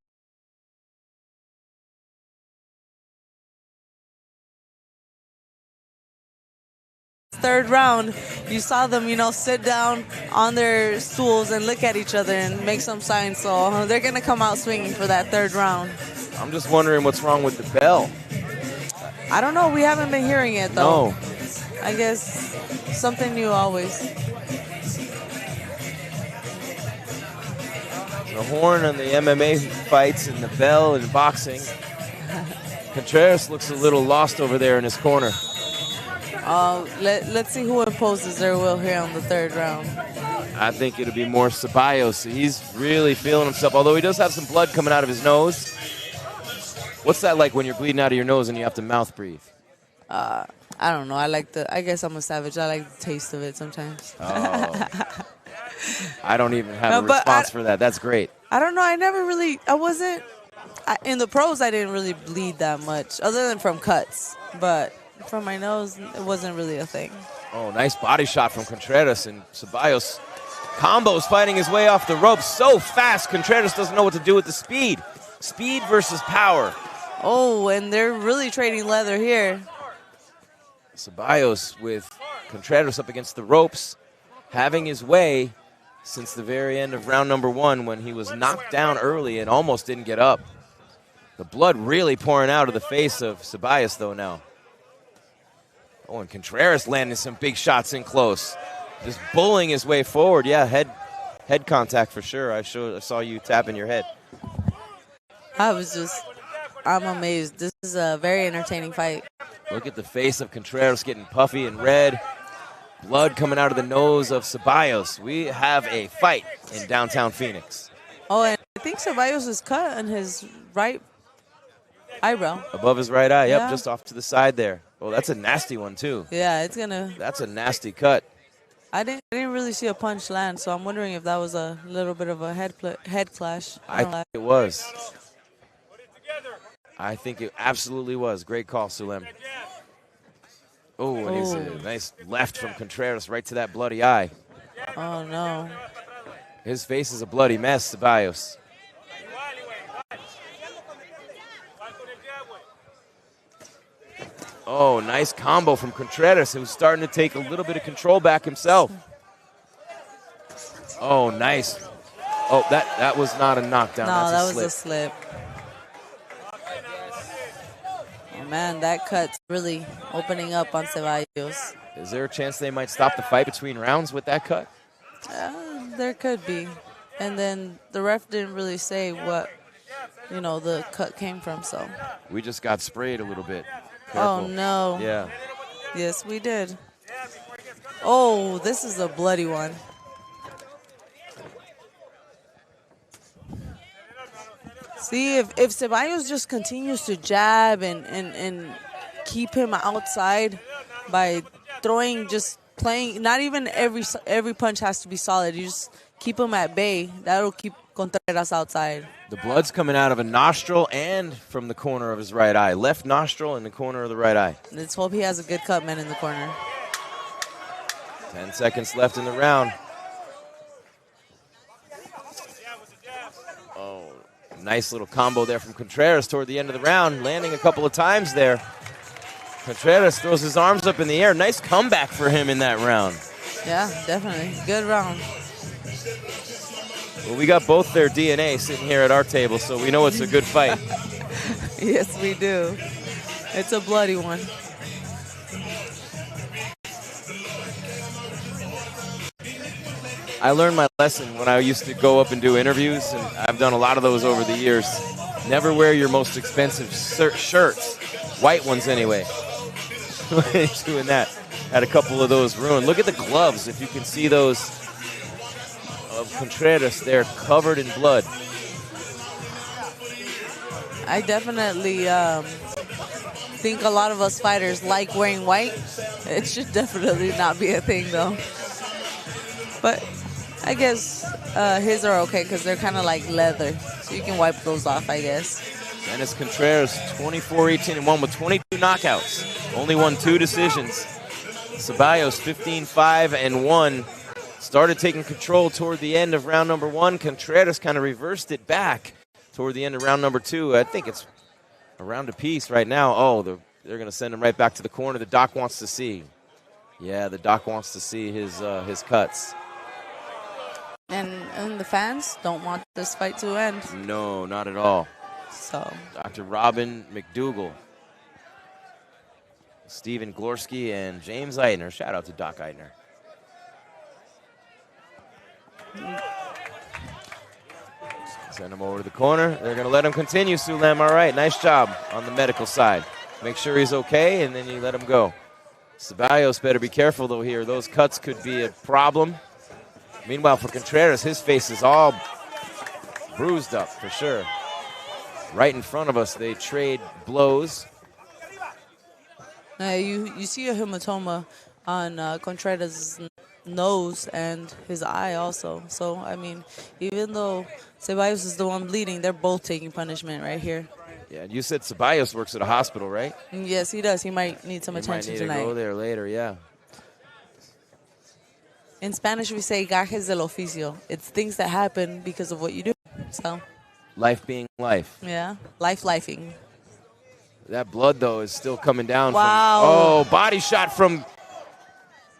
Third round, you saw them, sit down on their stools and look at each other and make some signs. So they're going to come out swinging for that third round. I'm just wondering what's wrong with the bell. I don't know. We haven't been hearing it, though. No. I guess something new always. The horn on the MMA fights and the bell in boxing. Contrarus looks a little lost over there in his corner. Let's see who imposes their will here on the third round. I think it'll be more Sabalos. He's really feeling himself, although he does have some blood coming out of his nose. What's that like when you're bleeding out of your nose and you have to mouth breathe? I don't know. I guess I'm a savage. I like the taste of it sometimes. Oh. I don't even have a response for that. That's great. I don't know. In the pros, I didn't really bleed that much, other than from cuts. But from my nose, it wasn't really a thing. Oh, nice body shot from Contrarus, and Sabalos combos fighting his way off the ropes so fast. Contrarus doesn't know what to do with the speed. Speed versus power. Oh, and they're really trading leather here. Sabalos with Contrarus up against the ropes, having his way since the very end of round number 1 when he was knocked down early and almost didn't get up. The blood really pouring out of the face of Sabalos, though, now. Oh, and Contrarus landing some big shots in close. Just bullying his way forward. Yeah, head contact for sure. I saw you tapping your head. I'm amazed. This is a very entertaining fight. Look at the face of Contrarus getting puffy and red. Blood coming out of the nose of Sabalos. We have a fight in downtown Phoenix. Oh, and I think Sabalos is cut on his right eyebrow. Above his right eye, yep, Yeah. just off to the side there. Oh, that's a nasty one, too. Yeah, That's a nasty cut. I didn't really see a punch land, so I'm wondering if that was a little bit of a head clash. I think it was. I think it absolutely was. Great call, Sulem. Oh, and he's a nice left from Contrarus right to that bloody eye. Oh, no. His face is a bloody mess, Sabalos. Oh, nice combo from Contrarus, who's starting to take a little bit of control back himself. Oh, nice. Oh, that was not a knockdown. No, That's that was a slip. Oh, man, that cut's really opening up on Sabalos. Is there a chance they might stop the fight between rounds with that cut? There could be. And then the ref didn't really say what, the cut came from, so. We just got sprayed a little bit. Careful. Oh, no. Yeah. Yes, we did. Oh, this is a bloody one. See, if Sabalos just continues to jab and keep him outside by throwing, just playing, not even every punch has to be solid. You just keep him at bay. That'll keep Contrarus outside. The blood's coming out of a nostril and from the corner of his right eye. Left nostril and the corner of the right eye. Let's hope he has a good cut man in the corner. 10 seconds left in the round. Oh, nice little combo there from Contrarus toward the end of the round, landing a couple of times there. Contrarus throws his arms up in the air. Nice comeback for him in that round. Yeah, definitely. Good round. Well, we got both their DNA sitting here at our table, so we know it's a good fight. Yes, we do. It's a bloody one. I learned my lesson when I used to go up and do interviews, and I've done a lot of those over the years. Never wear your most expensive shirts, white ones anyway. Doing that. Had a couple of those ruined. Look at the gloves, if you can see those of Contrarus. They're covered in blood. I definitely think a lot of us fighters like wearing white. It should definitely not be a thing, though. But I guess his are okay because they're kind of like leather. So you can wipe those off, I guess. Mendes Contrarus, 24-18-1 with 22 knockouts. Only won 2 decisions. Sabalos, 15-5-1. Started taking control toward the end of round number 1. Contrarus kind of reversed it back toward the end of round number 2. I think it's a round apiece right now. Oh, they're going to send him right back to the corner. The doc wants to see. Yeah, the doc wants to see his cuts. And the fans don't want this fight to end. No, not at all. So Dr. Robin McDougall, Stephen Glorsky, and James Eitner. Shout out to Doc Eitner. Send him over to the corner. They're going to let him continue, Sulem. All right, nice job on the medical side. Make sure he's okay, and then you let him go. Sabalos better be careful, though, here. Those cuts could be a problem. Meanwhile, for Contrarus, his face is all bruised up, for sure. Right in front of us, they trade blows. You see a hematoma on Contrarus' nose and his eye also. So, I mean, even though Sabalos is the one bleeding, they're both taking punishment right here. Yeah, you said Sabalos works at a hospital, right? Yes, he does. He might need some attention tonight. Might need to go there later, yeah. In Spanish, we say gajes del oficio. It's things that happen because of what you do. So, life being life. Yeah, lifing. That blood, though, is still coming down. Wow. Body shot from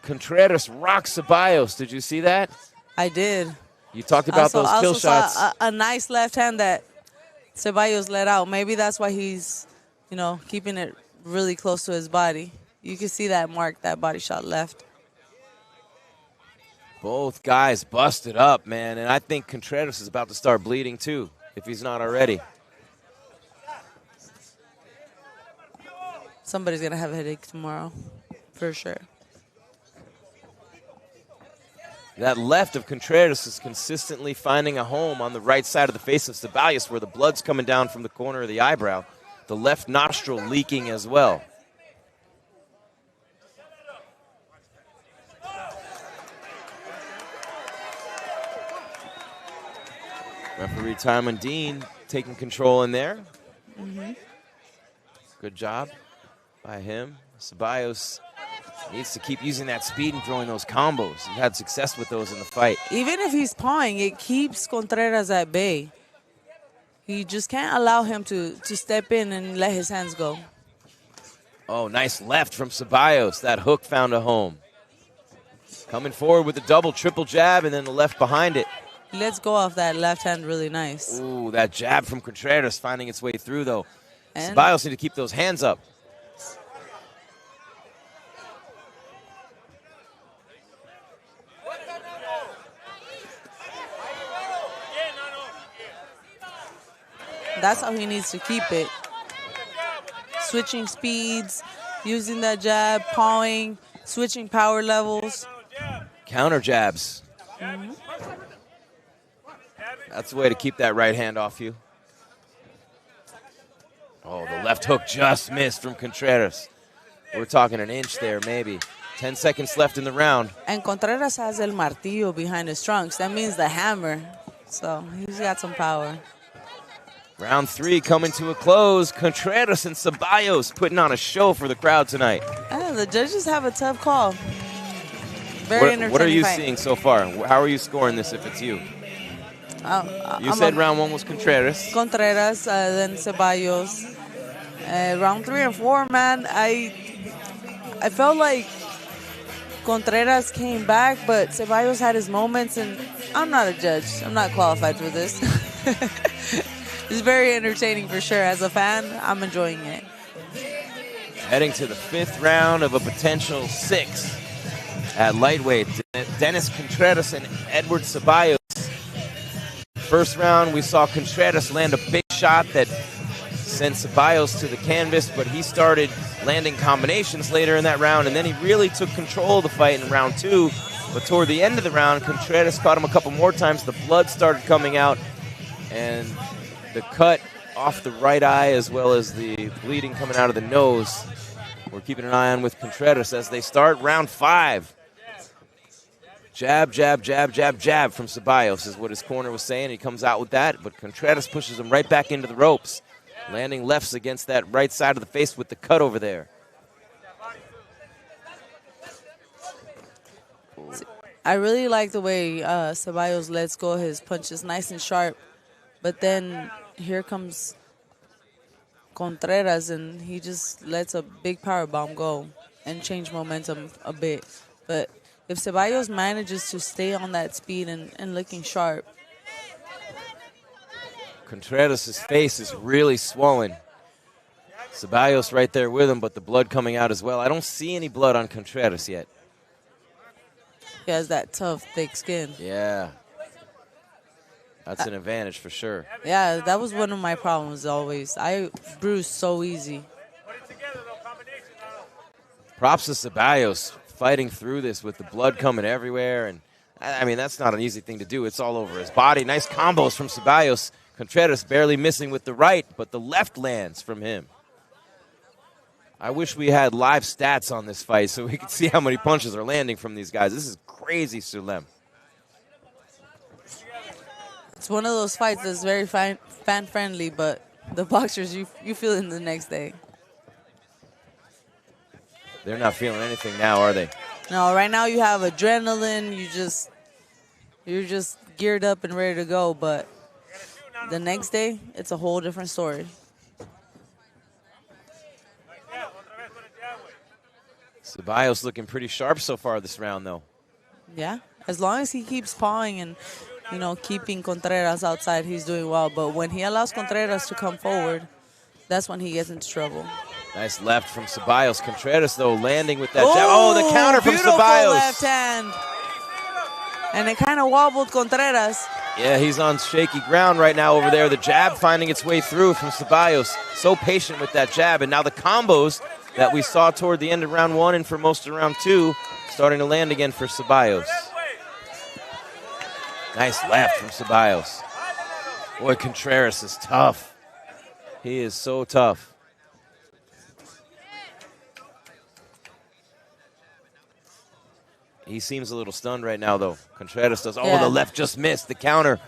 Contrarus rocks Sabalos. Did you see that? I did. You talked about those kill shots. Saw a nice left hand that Sabalos let out. Maybe that's why he's, keeping it really close to his body. You can see that mark, that body shot left. Both guys busted up, man. And I think Contrarus is about to start bleeding, too, if he's not already. Somebody's going to have a headache tomorrow, for sure. That left of Contrarus is consistently finding a home on the right side of the face of Sabalos, where the blood's coming down from the corner of the eyebrow. The left nostril leaking as well. Referee Timon Dean taking control in there. Mm-hmm. Good job by him. Sabalos needs to keep using that speed and throwing those combos. He had success with those in the fight. Even if he's pawing, it keeps Contrarus at bay. You just can't allow him to step in and let his hands go. Oh, nice left from Sabalos. That hook found a home. Coming forward with the double, triple jab, and then the left behind it. Let's go off that left hand really nice. Ooh, that jab from Contrarus finding its way through, though. And Sabalos need to keep those hands up. That's how he needs to keep it. Switching speeds, using that jab, pawing, switching power levels. Counter jabs. Mm-hmm. That's the way to keep that right hand off you. Oh, the left hook just missed from Contrarus. We're talking an inch there, maybe. 10 seconds left in the round. And Contrarus has el martillo behind his trunks. That means the hammer. So he's got some power. Round 3 coming to a close. Contrarus and Sabalos putting on a show for the crowd tonight. The judges have a tough call. Very entertaining. What are you fight. seeing so far? How are you scoring this if it's you? You said round 1 was Contrarus. Contrarus, then Sabalos. Round 3 and 4, man, I felt like Contrarus came back, but Sabalos had his moments, and I'm not a judge. I'm not qualified for this. It's very entertaining for sure. As a fan, I'm enjoying it. Heading to the 5th round of a potential 6 at lightweight. Dennis Contrarus and Edward Sabalos. First round, we saw Contrarus land a big shot that sent Sabalos to the canvas, but he started landing combinations later in that round, and then he really took control of the fight in round 2. But toward the end of the round, Contrarus caught him a couple more times. The blood started coming out, and the cut off the right eye as well as the bleeding coming out of the nose. We're keeping an eye on with Contrarus as they start round 5. Jab, jab, jab, jab, jab from Sabalos is what his corner was saying. He comes out with that, but Contrarus pushes him right back into the ropes, landing lefts against that right side of the face with the cut over there. I really like the way Sabalos lets go of his punches nice and sharp. But then here comes Contrarus, and he just lets a big power bomb go and change momentum a bit. But if Sabalos manages to stay on that speed and looking sharp. Contrarus' face is really swollen. Sabalos right there with him, but the blood coming out as well. I don't see any blood on Contrarus yet. He has that tough, thick skin. Yeah. That's an advantage for sure. Yeah, that was one of my problems always. I bruise so easy. Props to Sabalos fighting through this with the blood coming everywhere. And I mean, that's not an easy thing to do. It's all over his body. Nice combos from Sabalos. Contrarus barely missing with the right, but the left lands from him. I wish we had live stats on this fight so we could see how many punches are landing from these guys. This is crazy, Sulem. It's one of those fights that's very fan-friendly, but the boxers, you feel it the next day. They're not feeling anything now, are they? No, right now you have adrenaline. You're just geared up and ready to go, but the next day, it's a whole different story. Sabalos looking pretty sharp so far this round, though. Yeah, as long as he keeps pawing and, keeping Contrarus outside, he's doing well. But when he allows Contrarus to come forward, that's when he gets into trouble. Nice left from Sabalos. Contrarus, though, landing with that jab. Oh, the counter from Sabalos. Left hand. And it kind of wobbled Contrarus. Yeah, he's on shaky ground right now over there. The jab finding its way through from Sabalos. So patient with that jab. And now the combos that we saw toward the end of round 1 and for most of round 2 starting to land again for Sabalos. Nice left from Sabalos. Boy, Contrarus is tough. He is so tough. He seems a little stunned right now, though. Contrarus does. Oh, the left just missed. The counter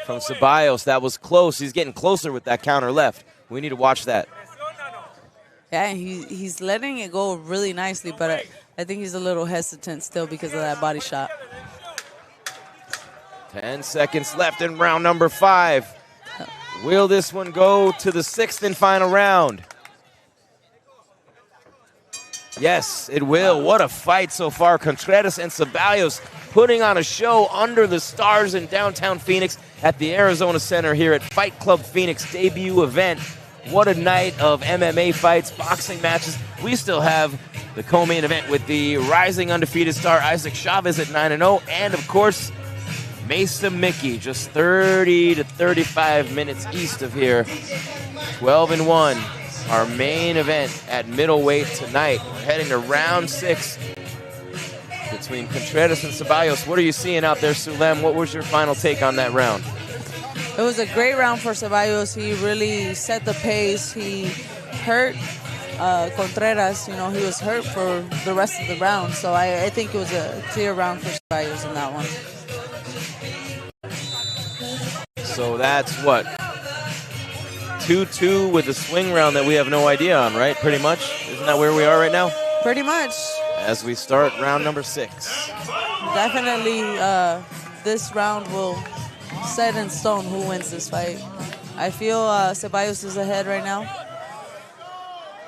from Sabalos. That was close. He's getting closer with that counter left. We need to watch that. Yeah, he's letting it go really nicely, but I think he's a little hesitant still because of that body shot. 10 seconds left in round number 5. Will this one go to the 6th and final round? Yes, it will. What a fight so far. Contrarus and Sabalos putting on a show under the stars in downtown Phoenix at the Arizona Center here at Fight Club Phoenix debut event. What a night of MMA fights, boxing matches. We still have the co-main event with the rising undefeated star Isaac Chavez at 9-0, and of course, Mesa Mickey, just 30 to 35 minutes east of here, 12-1. Our main event at middleweight tonight. We're heading to round 6 between Contrarus and Sabalos. What are you seeing out there, Sulem? What was your final take on that round? It was a great round for Sabalos. He really set the pace. He hurt Contrarus. You know, he was hurt for the rest of the round. So I think it was a clear round for Sabalos in that one. So that's what? 2-2 with the swing round that we have no idea on, right? Pretty much? Isn't that where we are right now? Pretty much. As we start round number 6. Definitely this round will set in stone who wins this fight. I feel Sabalos is ahead right now,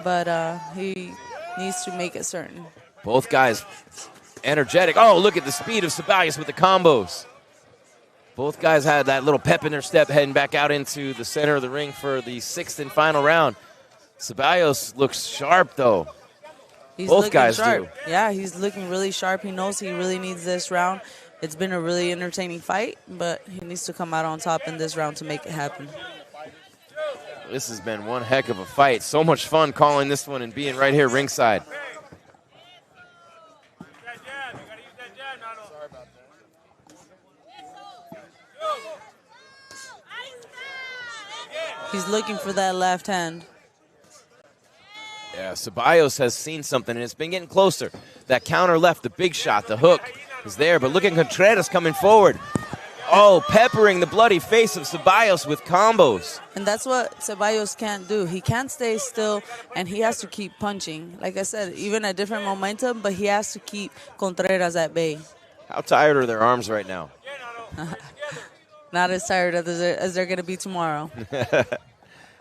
but he needs to make it certain. Both guys energetic. Oh, look at the speed of Sabalos with the combos. Both guys had that little pep in their step heading back out into the center of the ring for the 6th and final round. Sabalos looks sharp, though. Both guys sharp. do. Yeah, he's looking really sharp. He knows he really needs this round. It's been a really entertaining fight, but he needs to come out on top in this round to make it happen. This has been one heck of a fight. So much fun calling this one and being right here ringside. He's looking for that left hand. Yeah, Sabalos has seen something, and it's been getting closer. That counter left, the big shot, the hook is there, but look at Contrarus coming forward. Oh, peppering the bloody face of Sabalos with combos. And that's what Sabalos can't do. He can't stay still, and he has to keep punching. Like I said, even a different momentum, but he has to keep Contrarus at bay. How tired are their arms right now? Not as tired as they're going to be tomorrow.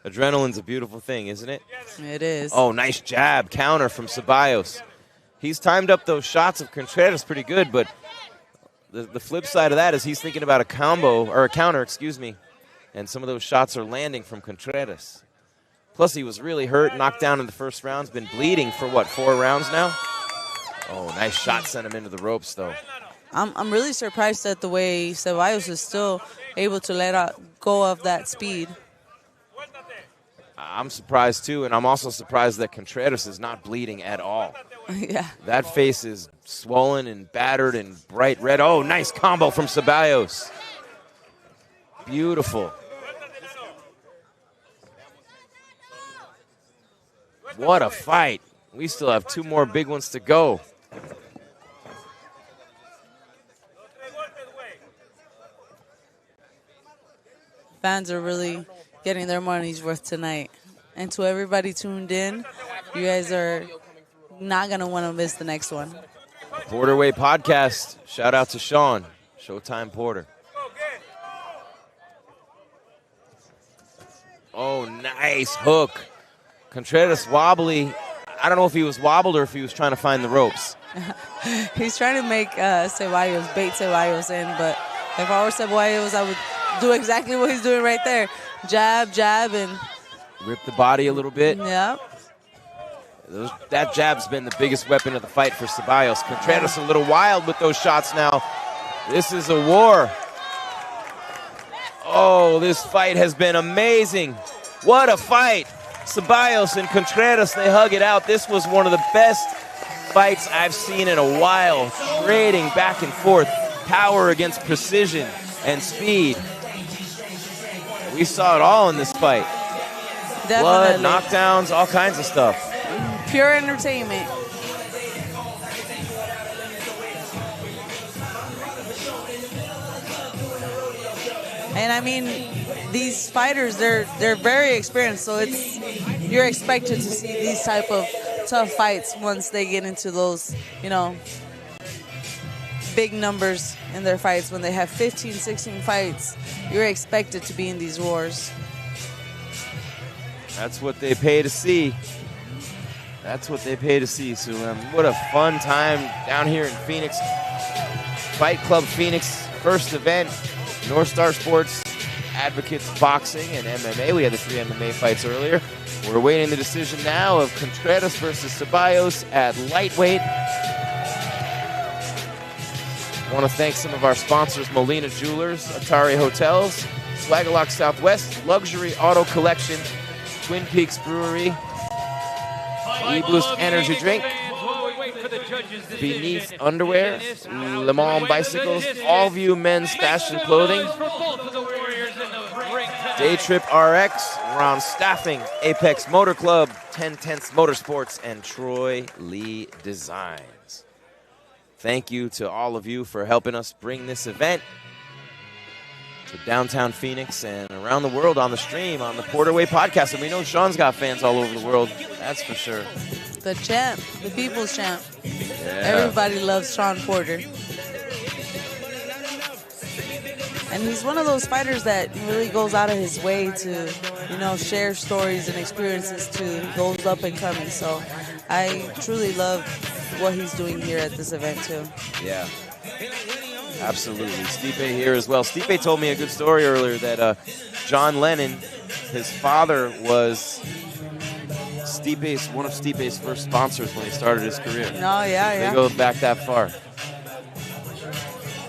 Adrenaline's a beautiful thing, isn't it? It is. Oh, nice jab, counter from Sabalos. He's timed up those shots of Contrarus pretty good, but the flip side of that is he's thinking about a combo, or a counter, excuse me, and some of those shots are landing from Contrarus. Plus, he was really hurt, knocked down in the first round. He's been bleeding for, what, 4 rounds now? Oh, nice shot sent him into the ropes, though. I'm really surprised at the way Sabalos is still able to let go of that speed. I'm surprised, too, and I'm also surprised that Contrarus is not bleeding at all. Yeah. That face is swollen and battered and bright red. Oh, nice combo from Sabalos. Beautiful. What a fight. We still have 2 more big ones to go. Fans are really getting their money's worth tonight. And to everybody tuned in, you guys are not going to want to miss the next one. PorterWay Podcast. Shout out to Shawn. Showtime Porter. Oh, nice hook. Contrarus wobbly. I don't know if he was wobbled or if he was trying to find the ropes. He's trying to make Sabalos, bait Sabalos in, but if I were Sabalos, I would do exactly what he's doing right there. Jab, jab, and rip the body a little bit. Yeah. That jab's been the biggest weapon of the fight for Sabalos. Contrarus a little wild with those shots now. This is a war. Oh, this fight has been amazing. What a fight. Sabalos and Contrarus, they hug it out. This was one of the best fights I've seen in a while. Trading back and forth. Power against precision and speed. We saw it all in this fight. Definitely. Blood, knockdowns, all kinds of stuff. Pure entertainment. And I mean, these fighters, they're very experienced, so you're expected to see these type of tough fights once they get into those, big numbers in their fights. When they have 15, 16 fights, you're expected to be in these wars. That's what they pay to see. That's what they pay to see, Sulem. What a fun time down here in Phoenix. Fight Club Phoenix, first event. North Star Sports advocates boxing and MMA. We had the 3 MMA fights earlier. We're awaiting the decision now of Contrarus versus Sabalos at lightweight. I want to thank some of our sponsors, Molina Jewelers, Atari Hotels, Swagalock Southwest, Luxury Auto Collection, Twin Peaks Brewery, E-Boost Energy Drink, Beneath Underwear, Le Mans Bicycles, Allview Men's Fashion Clothing, Day Trip RX, Ron Staffing, Apex Motor Club, 10 Tenths Motorsports, and Troy Lee Designs. Thank you to all of you for helping us bring this event to downtown Phoenix and around the world on the stream, on the PorterWay Podcast. And we know Shawn's got fans all over the world, that's for sure. The champ, the people's champ. Yeah. Everybody loves Shawn Porter. And he's one of those fighters that really goes out of his way to, share stories and experiences to those up and coming. So I truly love what he's doing here at this event too. Yeah, absolutely. Stipe here as well. Stipe told me a good story earlier that John Lennon, his father was one of Stipe's first sponsors when he started his career. Oh, yeah. They go back that far.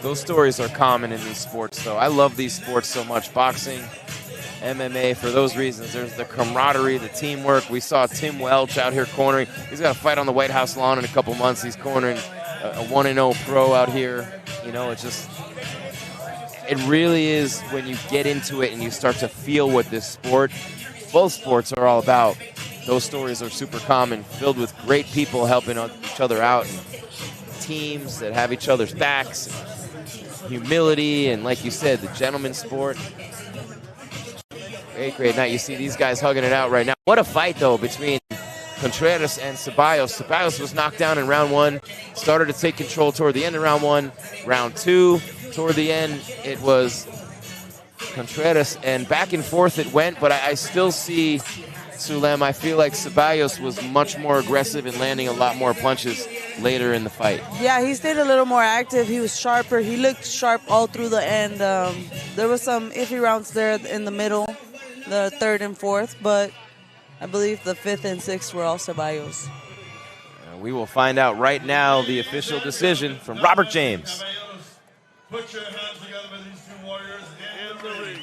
Those stories are common in these sports, though. I love these sports so much. Boxing, MMA, for those reasons. There's the camaraderie, the teamwork. We saw Tim Welch out here cornering. He's got a fight on the White House lawn in a couple months. He's cornering a 1-0 pro out here. It really is when you get into it and you start to feel what this sport, both sports are all about. Those stories are super common, filled with great people helping each other out, and teams that have each other's backs, humility, and like you said, the gentleman's sport. Great night. You see these guys hugging it out right now. What a fight, though, between Contrarus and Sabalos. Sabalos was knocked down in round 1, started to take control toward the end of round 1. Round 2, toward the end, it was Contrarus, and back and forth it went, but I still see, Sulem, I feel like Sabalos was much more aggressive and landing a lot more punches later in the fight. Yeah, he stayed a little more active. He was sharper. He looked sharp all through the end. There were some iffy rounds there in the middle, the 3rd and 4th, but I believe the 5th and 6th were all Sabalos. We will find out right now the official decision from Robert James. Put your hands together with these 2 warriors in the ring.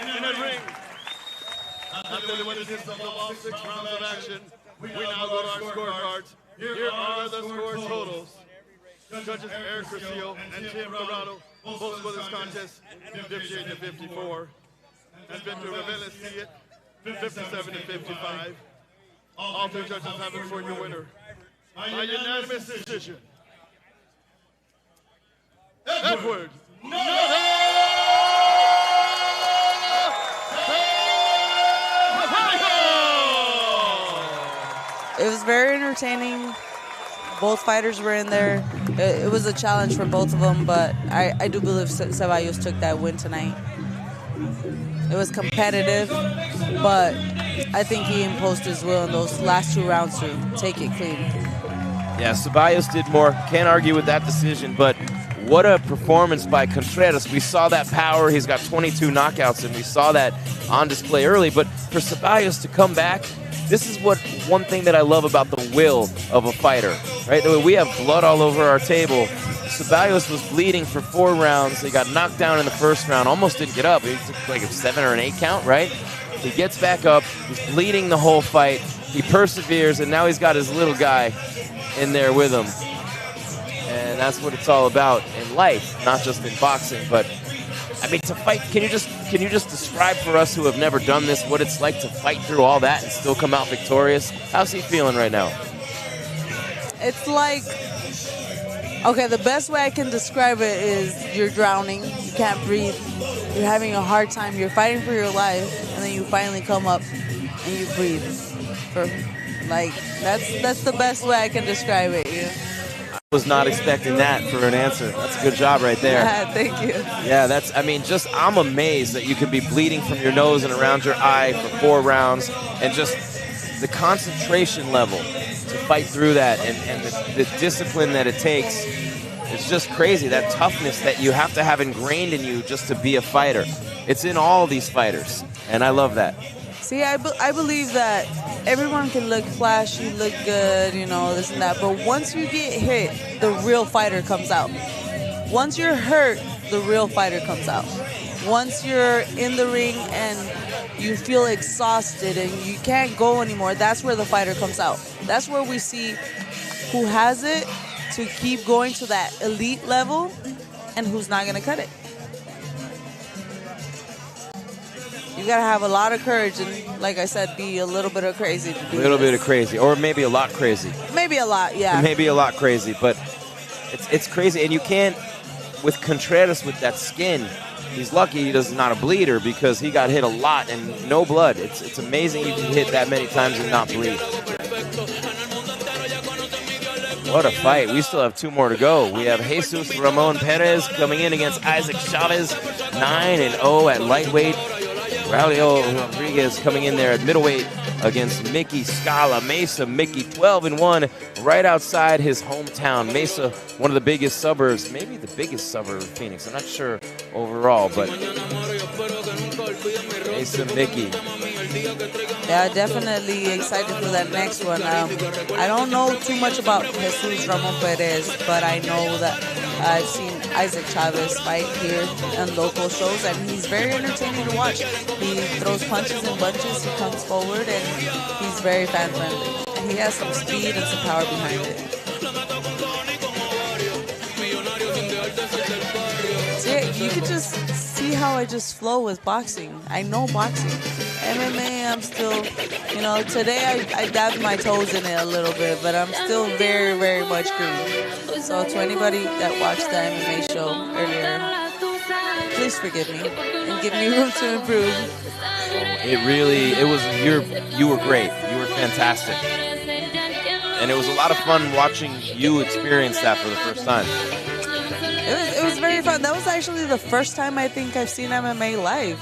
In the ring. After the winners of all 6 rounds of action, we now go to our scorecards. Here are the score totals. Judges Eric Curcio and Tim Dorado both score this contest 58-54. And Victor Ravelis see it 57-55. All 3 judges have it for your winner. By unanimous decision. Edward It was very entertaining. Both fighters were in there. It was a challenge for both of them, but I do believe Sabalos took that win tonight. It was competitive, but I think he imposed his will in those last 2 rounds to take it clean. Yeah, Sabalos did more. Can't argue with that decision, but what a performance by Contrarus. We saw that power. He's got 22 knockouts, and we saw that on display early. But for Sabalos to come back, this is one thing that I love about the will of a fighter, right? We have blood all over our table. Sabalos was bleeding for 4 rounds. He got knocked down in the 1st round, almost didn't get up. He took like a 7 or an 8 count, right? He gets back up. He's bleeding the whole fight. He perseveres, and now he's got his little guy in there with him. And that's what it's all about in life, not just in boxing. But I mean, to fight, can you just describe for us who have never done this what it's like to fight through all that and still come out victorious? How's he feeling right now? It's like Okay, the best way I can describe it is you're drowning, you can't breathe, you're having a hard time, you're fighting for your life, and then you finally come up and you breathe. That's the best way I can describe it. Yeah. I was not expecting that for an answer. That's a good job right there. Thank you. Yeah, I'm amazed that you could be bleeding from your nose and around your eye for 4 rounds, and just the concentration level to fight through that, and the discipline that it takes. It's just crazy, that toughness that you have to have ingrained in you just to be a fighter. It's in all these fighters, and I love that. See, I believe that everyone can look flashy, look good, this and that, but once you get hit, the real fighter comes out. Once you're hurt, the real fighter comes out. Once you're in the ring and you feel exhausted and you can't go anymore, that's where the fighter comes out. That's where we see who has it to keep going to that elite level and who's not going to cut it. You got to have a lot of courage and, like I said, be a little bit of crazy to do A little this. bit of crazy, or maybe a lot crazy. Maybe a lot, yeah. Maybe a lot crazy, but it's crazy. And you can't, with Contrarus, with that skin, he's lucky he doesn't not a bleeder because he got hit a lot and no blood. It's amazing you can hit that many times and not bleed. What a fight. We still have 2 more to go. We have Jesus Ramon Perez coming in against Isaac Chavez, 9-0 at lightweight. Raulio Rodriguez coming in there at middleweight against Mickey Scala. Mesa, Mickey, 12-1, right outside his hometown. Mesa, one of the biggest suburbs, maybe the biggest suburb of Phoenix. I'm not sure overall, but Mesa, Mickey. Yeah, definitely excited for that next one. I don't know too much about Jesus Ramon Perez, but I know that I've seen Isaac Chavez fight here on local shows, and he's very entertaining to watch. He throws punches and bunches, he comes forward, and he's very fan-friendly. And he has some speed and some power behind it. See, you could just see how I just flow with boxing. I know boxing. MMA, I'm still, today I dabbed my toes in it a little bit, but I'm still very, very much green. So to anybody that watched the MMA show earlier, please forgive me and give me room to improve. You were great. You were fantastic. And it was a lot of fun watching you experience that for the first time. It was very fun. That was actually the first time I think I've seen MMA live.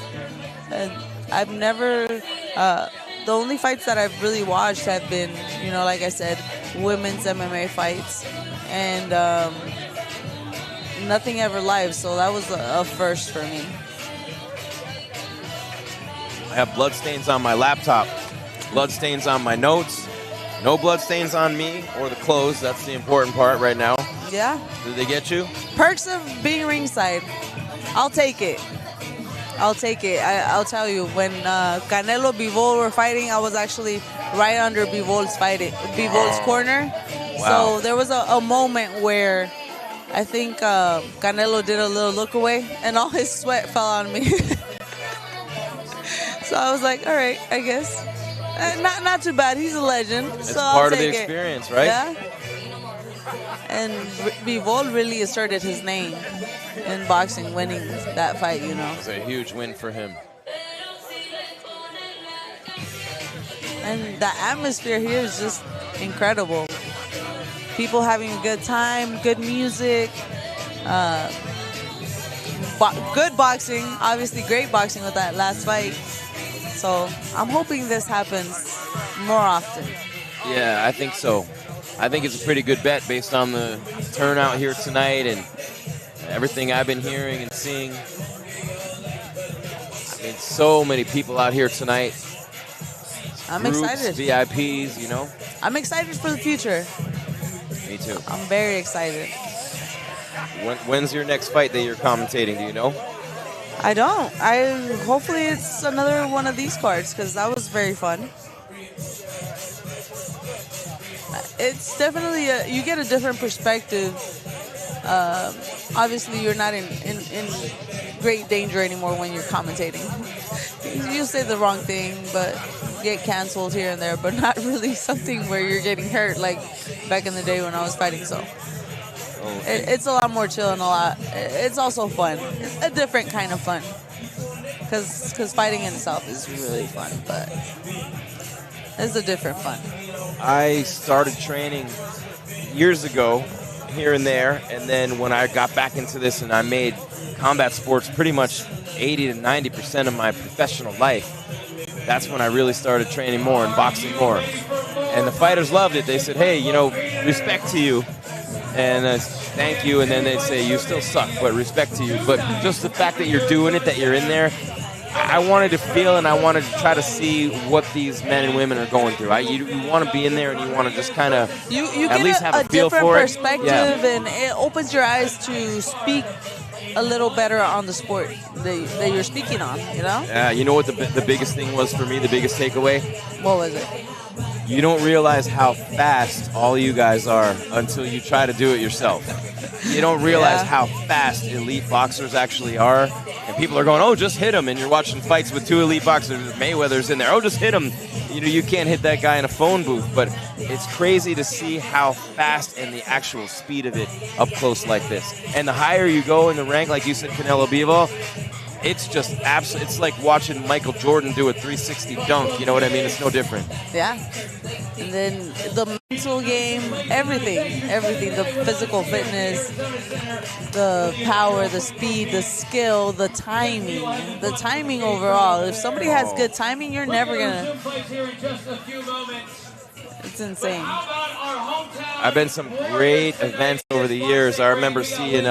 And I've never, the only fights that I've really watched have been, like I said, women's MMA fights. And nothing ever live, so that was a first for me. I have bloodstains on my laptop, bloodstains on my notes, no bloodstains on me or the clothes. That's the important part right now. Yeah. Did they get you? Perks of being ringside. I'll take it. I'll tell you, when Canelo Bivol were fighting, I was actually right under Bivol's corner. Wow. So there was a moment where I think Canelo did a little look away, and all his sweat fell on me. So I was like, all right, I guess. Not too bad. He's a legend. It's so part of the experience, right? Yeah. And Bivol really asserted his name in boxing, winning that fight, It was a huge win for him. And the atmosphere here is just incredible. People having a good time, good music, good boxing, obviously great boxing with that last fight. So I'm hoping this happens more often. Yeah, I think so. I think it's a pretty good bet based on the turnout here tonight and everything I've been hearing and seeing. I mean, so many people out here tonight. I'm Groups, excited. VIPs, I'm excited for the future. Me too. I'm very excited. When's your next fight that you're commentating? Do you know? I don't. Hopefully it's another one of these cards, because that was very fun. It's definitely you get a different perspective. Obviously, you're not in great danger anymore when you're commentating. You say the wrong thing, but get canceled here and there, but not really something where you're getting hurt like back in the day when I was fighting. So It's a lot more chill and it's also fun. It's a different kind of fun. Because fighting in itself is really fun, but it's a different fun. I started training years ago, here and there, and then when I got back into this and I made combat sports pretty much 80 to 90% of my professional life, that's when I really started training more and boxing more. And the fighters loved it. They said, hey, respect to you, and thank you, and then they'd say, you still suck, but respect to you. But just the fact that you're doing it, that you're in there, I wanted to feel and I wanted to try to see what these men and women are going through. You want to be in there and you want to just kind of at least have a feel for it. You get a different perspective, and it opens your eyes to speak a little better on the sport that you're speaking on, Yeah, you know what the biggest thing was for me, the biggest takeaway? What was it? You don't realize how fast all you guys are until you try to do it yourself. You don't realize how fast elite boxers actually are. And people are going, oh, just hit him. And you're watching fights with 2 elite boxers. Mayweather's in there. Oh, just hit him. You can't hit that guy in a phone booth. But it's crazy to see how fast and the actual speed of it up close like this. And the higher you go in the rank, like you said, Canelo Bivol, it's just absolutely, it's like watching Michael Jordan do a 360 dunk. You know what I mean? It's no different. Yeah. And then the mental game, everything, the physical fitness, the power, the speed, the skill, the timing overall. If somebody has good timing, you're never going to. It's insane. I've been some great events over the years. I remember seeing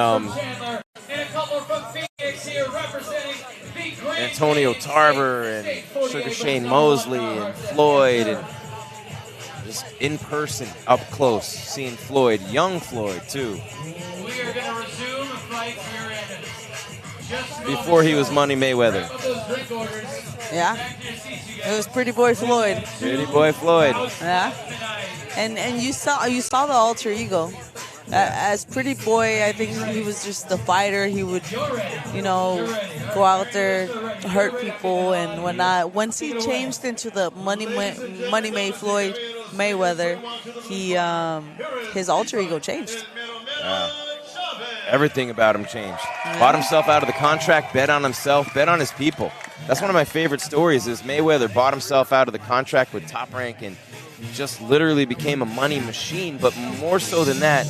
Antonio Tarver and Sugar Shane Mosley and Floyd, and just in person, up close, seeing Floyd, young Floyd too. We are going to resume fight here in before he was Money Mayweather. Yeah, it was Pretty Boy Floyd. Pretty Boy Floyd. Yeah, and you saw the alter ego. As Pretty Boy, I think he was just the fighter. He would, go out there, hurt people and whatnot. Once he changed into the Money May Floyd Mayweather, his alter ego changed. Everything about him changed. Bought himself out of the contract, bet on himself, bet on his people. That's one of my favorite stories is Mayweather bought himself out of the contract with Top Rank and just literally became a money machine. But more so than that,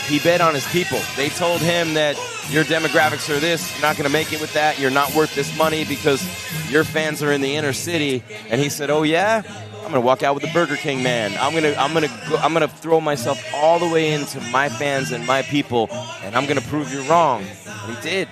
he bet on his people. They told him that your demographics are this, you're not going to make it with that, you're not worth this money because your fans are in the inner city. And he said, oh yeah, I'm going to walk out with the Burger King man. I'm going to throw myself all the way into my fans and my people, and I'm going to prove you wrong. And he did.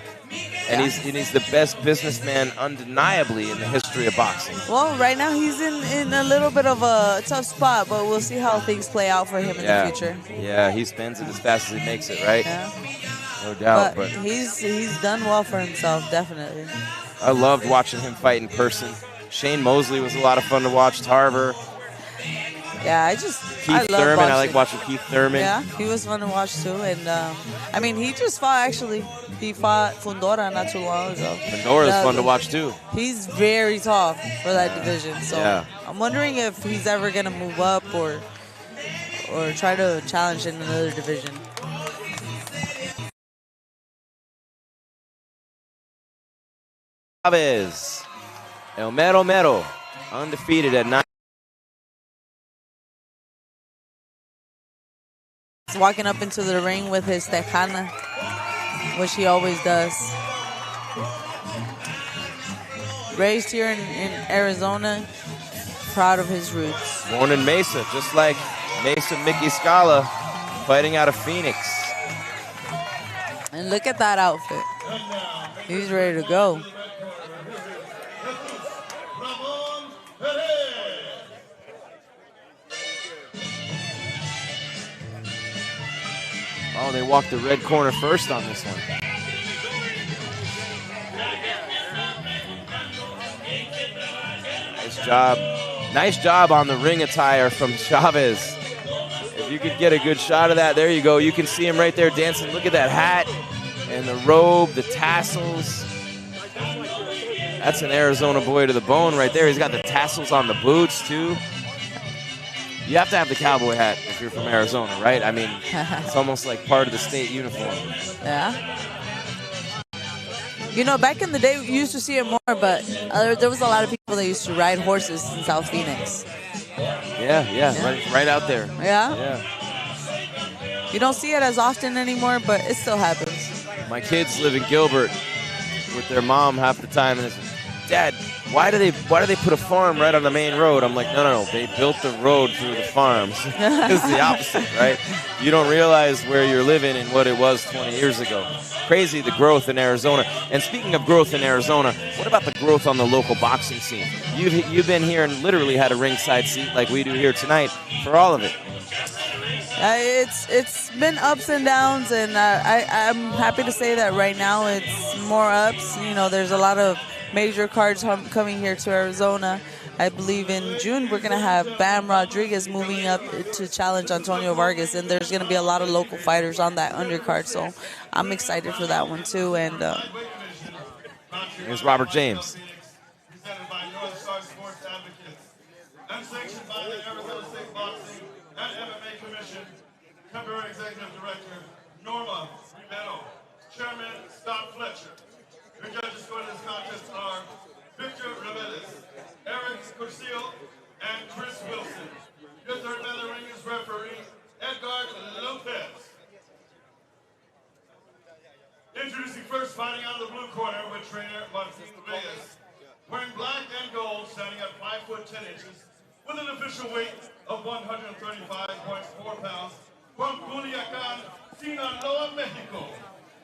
And he's the best businessman undeniably in the history of boxing. Well, right now he's in a little bit of a tough spot, but we'll see how things play out for him in the future. Yeah, he spends it as fast as he makes it, right? Yeah. No doubt. But he's done well for himself, definitely. I loved watching him fight in person. Shane Mosley was a lot of fun to watch. Tarver. Yeah, Keith Thurman. I like watching Keith Thurman. Yeah, he was fun to watch too. And he just fought actually. He fought Fundora not too long ago. Fundora's fun to watch too. He's very tough for that division. So I'm wondering if he's ever gonna move up or try to challenge in another division. Chavez, El Mero Mero, undefeated at 9. He's walking up into the ring with his tejana, which he always does. Raised here in Arizona, proud of his roots. Born in Mesa, just like Mesa Mickey Scala, fighting out of Phoenix. And look at that outfit. He's ready to go. Oh, they walked the red corner first on this one. Nice job. Nice job on the ring attire from Chavez. If you could get a good shot of that, there you go. You can see him right there dancing. Look at that hat and the robe, the tassels. That's an Arizona boy to the bone right there. He's got the tassels on the boots, too. You have to have the cowboy hat if you're from Arizona, right? I mean, it's almost like part of the state uniform. Yeah. You know, back in the day, you used to see it more, but there was a lot of people that used to ride horses in South Phoenix. Yeah. Right out there. Yeah? You don't see it as often anymore, but it still happens. My kids live in Gilbert with their mom half the time, and it's, Dad, why do they put a farm right on the main road? I'm like, no. They built the road through the farms. It's the opposite, right? You don't realize where you're living and what it was 20 years ago. Crazy, the growth in Arizona. And speaking of growth in Arizona, what about the growth on the local boxing scene? You've been here and literally had a ringside seat like we do here tonight for all of it. It's been ups and downs, and I'm happy to say that right now it's more ups. You know, there's a lot of major cards coming here to Arizona. I believe in June we're going to have Bam Rodriguez moving up to challenge Antonio Vargas, and there's going to be a lot of local fighters on that undercard, so I'm excited for that one too. And here's Robert James. Unsanctioned by the Arizona State Boxing and MMA Commission, temporary executive director Norma Rivero, chairman Scott Fletcher. Your judges for this contest are Victor Mendes, Eric Curcio, and Chris Wilson. Your third man in the ring is referee Edgar Lopez. Introducing first, fighting out of the blue corner with trainer Martin Reyes. Wearing black and gold, standing at 5 foot 10 inches, with an official weight of 135.4 pounds, from Culiacan, Sinaloa, Mexico.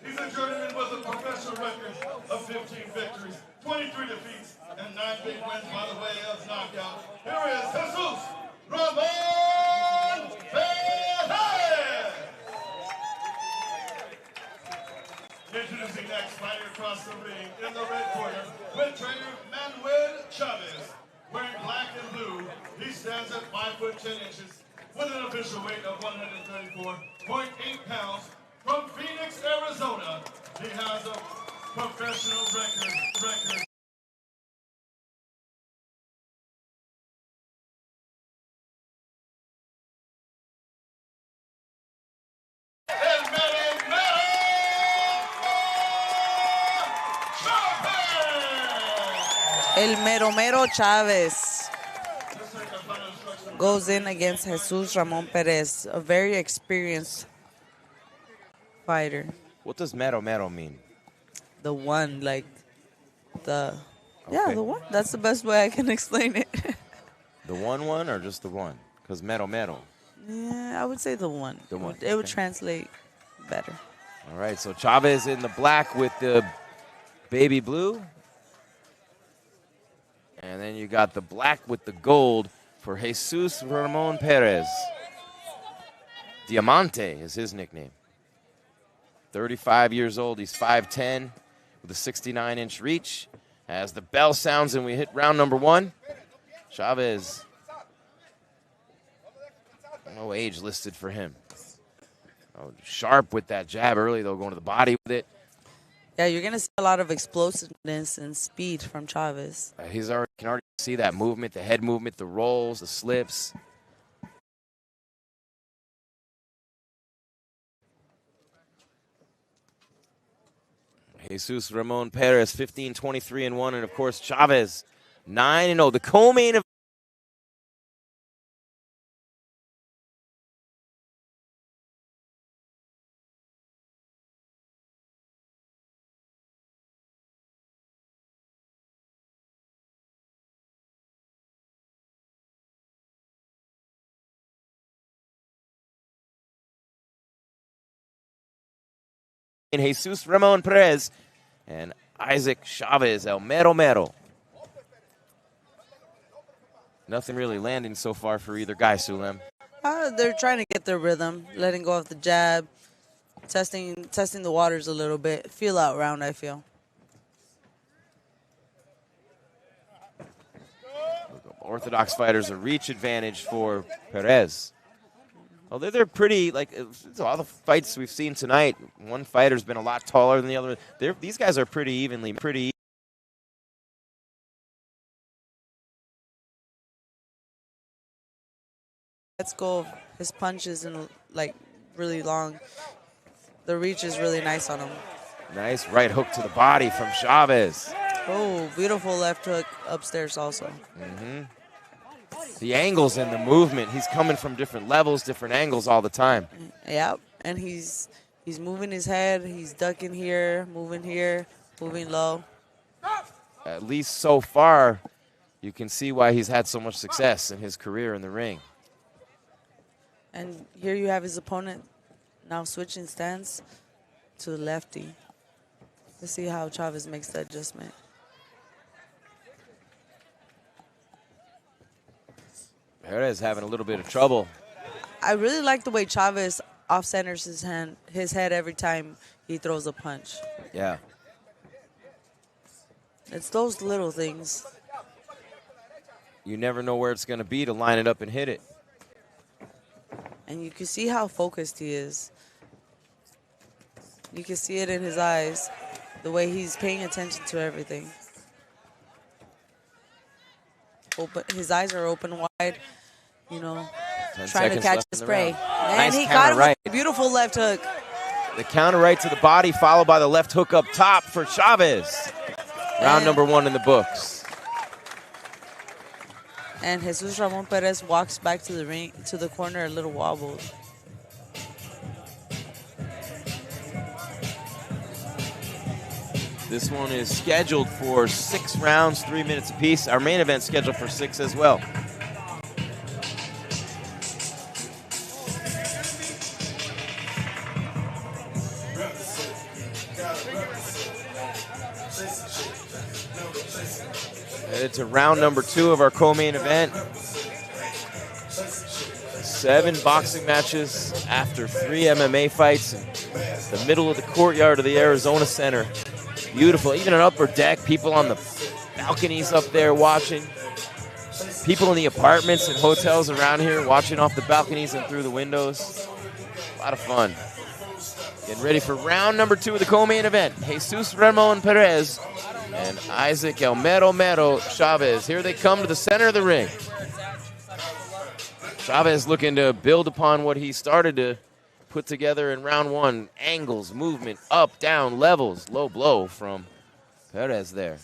He's a journeyman with a professional record of 15 victories, 23 defeats, and 9 big wins by the way of knockout. Here is Jesus Ramon Perez! Introducing next, fighting across the ring in the red corner with trainer Manuel Chavez. Wearing black and blue, he stands at 5 foot 10 inches with an official weight of 134.8 pounds. From Phoenix, Arizona, he has a professional record. El Mero Mero Chavez goes in against Jesus Ramon Perez, a very experienced fighter. What does Mero Mero mean? The one, like the... Okay. Yeah, the one. That's the best way I can explain it. The one or just the one? Because Mero Mero. Yeah, I would say the one. The one. It would translate better. All right, so Chavez in the black with the baby blue. And then you got the black with the gold for Jesus Ramon Perez. Diamante is his nickname. 35 years old. He's 5'10", with a 69-inch reach. As the bell sounds and we hit round number 1, Chavez, no age listed for him. Oh, sharp with that jab early, though, going to the body with it. Yeah, you're going to see a lot of explosiveness and speed from Chavez. Can already see that movement, the head movement, the rolls, the slips. Jesus Ramon Perez, 15-23-1, and of course Chavez, 9-0. The co-main event. In Jesus Ramon Perez and Isaac Chavez, El Mero Mero. Nothing really landing so far for either guy, Sulem. They're trying to get their rhythm, letting go of the jab, testing the waters a little bit. Feel out round, I feel. Orthodox fighters, a reach advantage for Perez. Although they're pretty, like all the fights we've seen tonight, one fighter's been a lot taller than the other. These guys are pretty evenly. lets go of his punches and like really long. The reach is really nice on him. Nice right hook to the body from Chavez. Oh, beautiful left hook upstairs also. The angles and the movement, he's coming from different levels, different angles all the time. Yep, and he's moving his head, he's ducking here, moving low. At least so far, you can see why he's had so much success in his career in the ring. And here you have his opponent now switching stance to the lefty. Let's see how Chavez makes the adjustment. Perez having a little bit of trouble. I really like the way Chavez off-centers his head every time he throws a punch. Yeah. It's those little things. You never know where it's going to be to line it up and hit it. And you can see how focused he is. You can see it in his eyes, the way he's paying attention to everything. His eyes are open wide, you know, trying to catch his prey. And nice he caught him right. with a beautiful left hook. The counter right to the body, followed by the left hook up top for Chavez. Round number 1 in the books. And Jesus Ramon Perez walks back to the ring, to the corner, a little wobbled. This one is scheduled for 6 rounds, 3 minutes apiece. Our main event scheduled for 6 as well. Headed to round number 2 of our co-main event. 7 boxing matches after 3 MMA fights in the middle of the courtyard of the Arizona Center. Beautiful, even an upper deck, people on the balconies up there watching. People in the apartments and hotels around here watching off the balconies and through the windows. A lot of fun. Getting ready for round number 2 of the co-main event. Jesus Ramon Perez and Isaac El Mero Mero Chavez. Here they come to the center of the ring. Chavez looking to build upon what he started to put together in round 1. Angles, movement, up, down, levels, low blow from Perez there.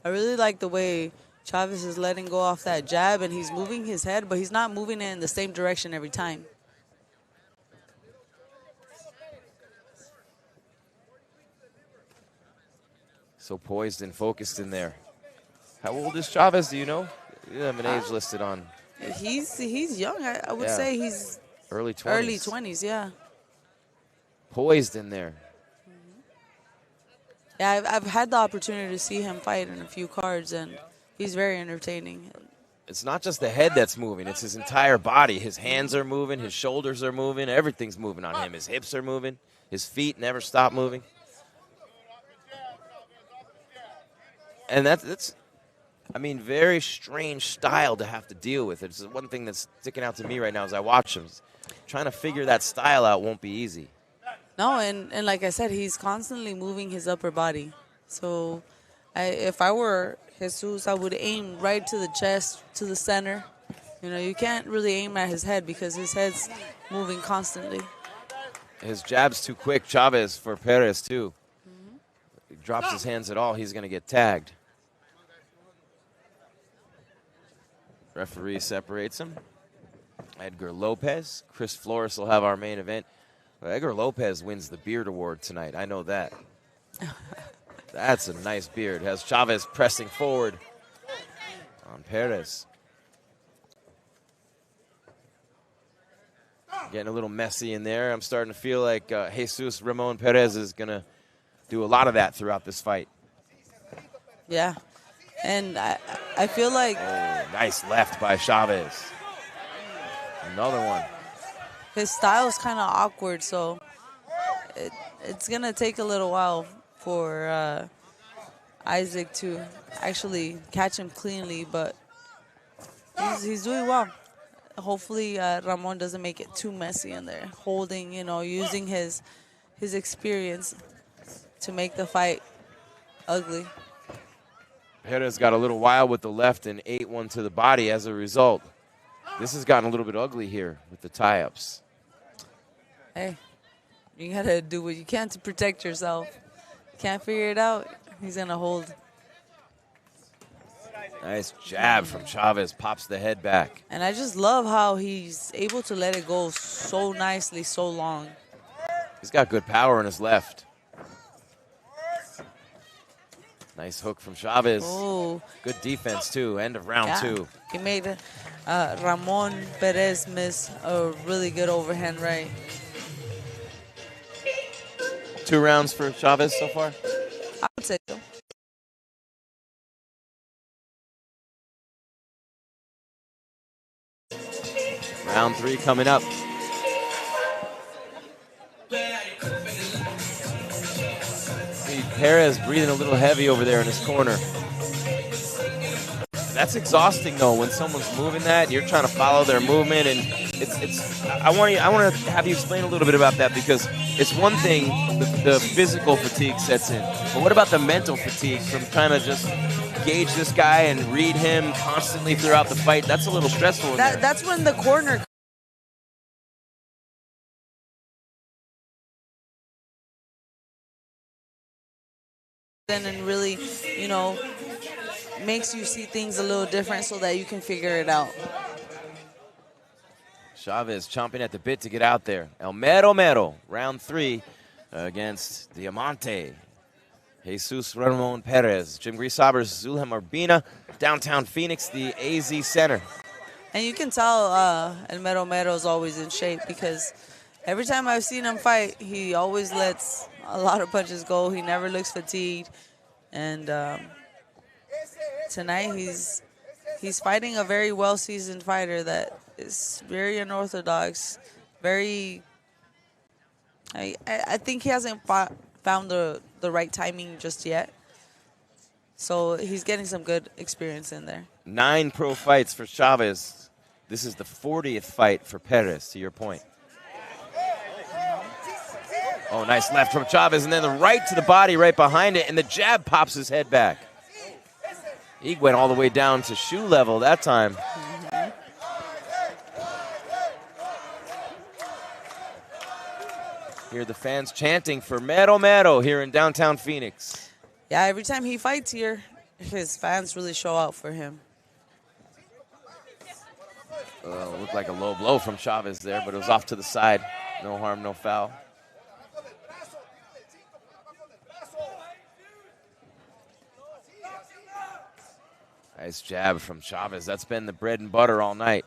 I really like the way Chavez is letting go off that jab, and he's moving his head, but he's not moving it in the same direction every time. So poised and focused in there. How old is Chavez, do you know? You don't have an age listed on. He's young. I would say he's early 20s. Early 20s, yeah. Poised in there. Yeah, I've had the opportunity to see him fight in a few cards, and he's very entertaining. It's not just the head that's moving. It's his entire body. His hands are moving. His shoulders are moving. Everything's moving on him. His hips are moving. His feet never stop moving. And that's I mean, very strange style to have to deal with. It's one thing that's sticking out to me right now as I watch him. Trying to figure that style out won't be easy. No, and like I said, he's constantly moving his upper body. So if I were Jesus, I would aim right to the chest, to the center. You know, you can't really aim at his head because his head's moving constantly. His jab's too quick, Chavez, for Perez, too. If he drops his hands at all, he's going to get tagged. Referee separates him. Edgar Lopez. Chris Flores will have our main event. Well, Edgar Lopez wins the beard award tonight. I know that. That's a nice beard. Has Chavez pressing forward on Perez. Getting a little messy in there. I'm starting to feel like Jesus Ramon Perez is going to do a lot of that throughout this fight. Yeah. And I feel like... Oh, nice left by Chavez. Another one. His style is kind of awkward, so it's going to take a little while for Isaac to actually catch him cleanly, but he's doing well. Hopefully Ramon doesn't make it too messy in there, holding, you know, using his experience to make the fight ugly. Perez got a little wild with the left and ate one to the body as a result. This has gotten a little bit ugly here with the tie-ups. Hey, you got to do what you can to protect yourself. Can't figure it out, he's going to hold. Nice jab from Chavez, pops the head back. And I just love how he's able to let it go so nicely, so long. He's got good power in his left. Nice hook from Chavez. Oh. Good defense, too. End of round 2. He made Ramon Perez miss a really good overhand right. 2 rounds for Chavez so far? I would say so. Round 3 coming up. See Perez breathing a little heavy over there in his corner. That's exhausting though when someone's moving that. You're trying to follow their movement, and it's. I want to have you explain a little bit about that, because it's one thing the physical fatigue sets in, but what about the mental fatigue from trying to just gauge this guy and read him constantly throughout the fight? That's a little stressful. That's when the corner. And really, makes you see things a little different so that you can figure it out. Chavez chomping at the bit to get out there. El Mero, round 3 against Diamante. Jesus Ramon Perez. Jim Greaseobbers, Zulem Urbina, downtown Phoenix, the AZ Center. And you can tell El Mero is always in shape, because every time I've seen him fight, he always lets a lot of punches go. He never looks fatigued. And tonight he's fighting a very well-seasoned fighter that is very unorthodox. I think he hasn't found the right timing just yet. So he's getting some good experience in there. 9 pro fights for Chavez. This is the 40th fight for Perez, to your point. Oh, nice left from Chavez, and then the right to the body right behind it, and the jab pops his head back. He went all the way down to shoe level that time. Hear the fans chanting for Mero here in downtown Phoenix. Yeah, every time he fights here, his fans really show out for him. Looked like a low blow from Chavez there, but it was off to the side. No harm, no foul. Nice jab from Chavez. That's been the bread and butter all night.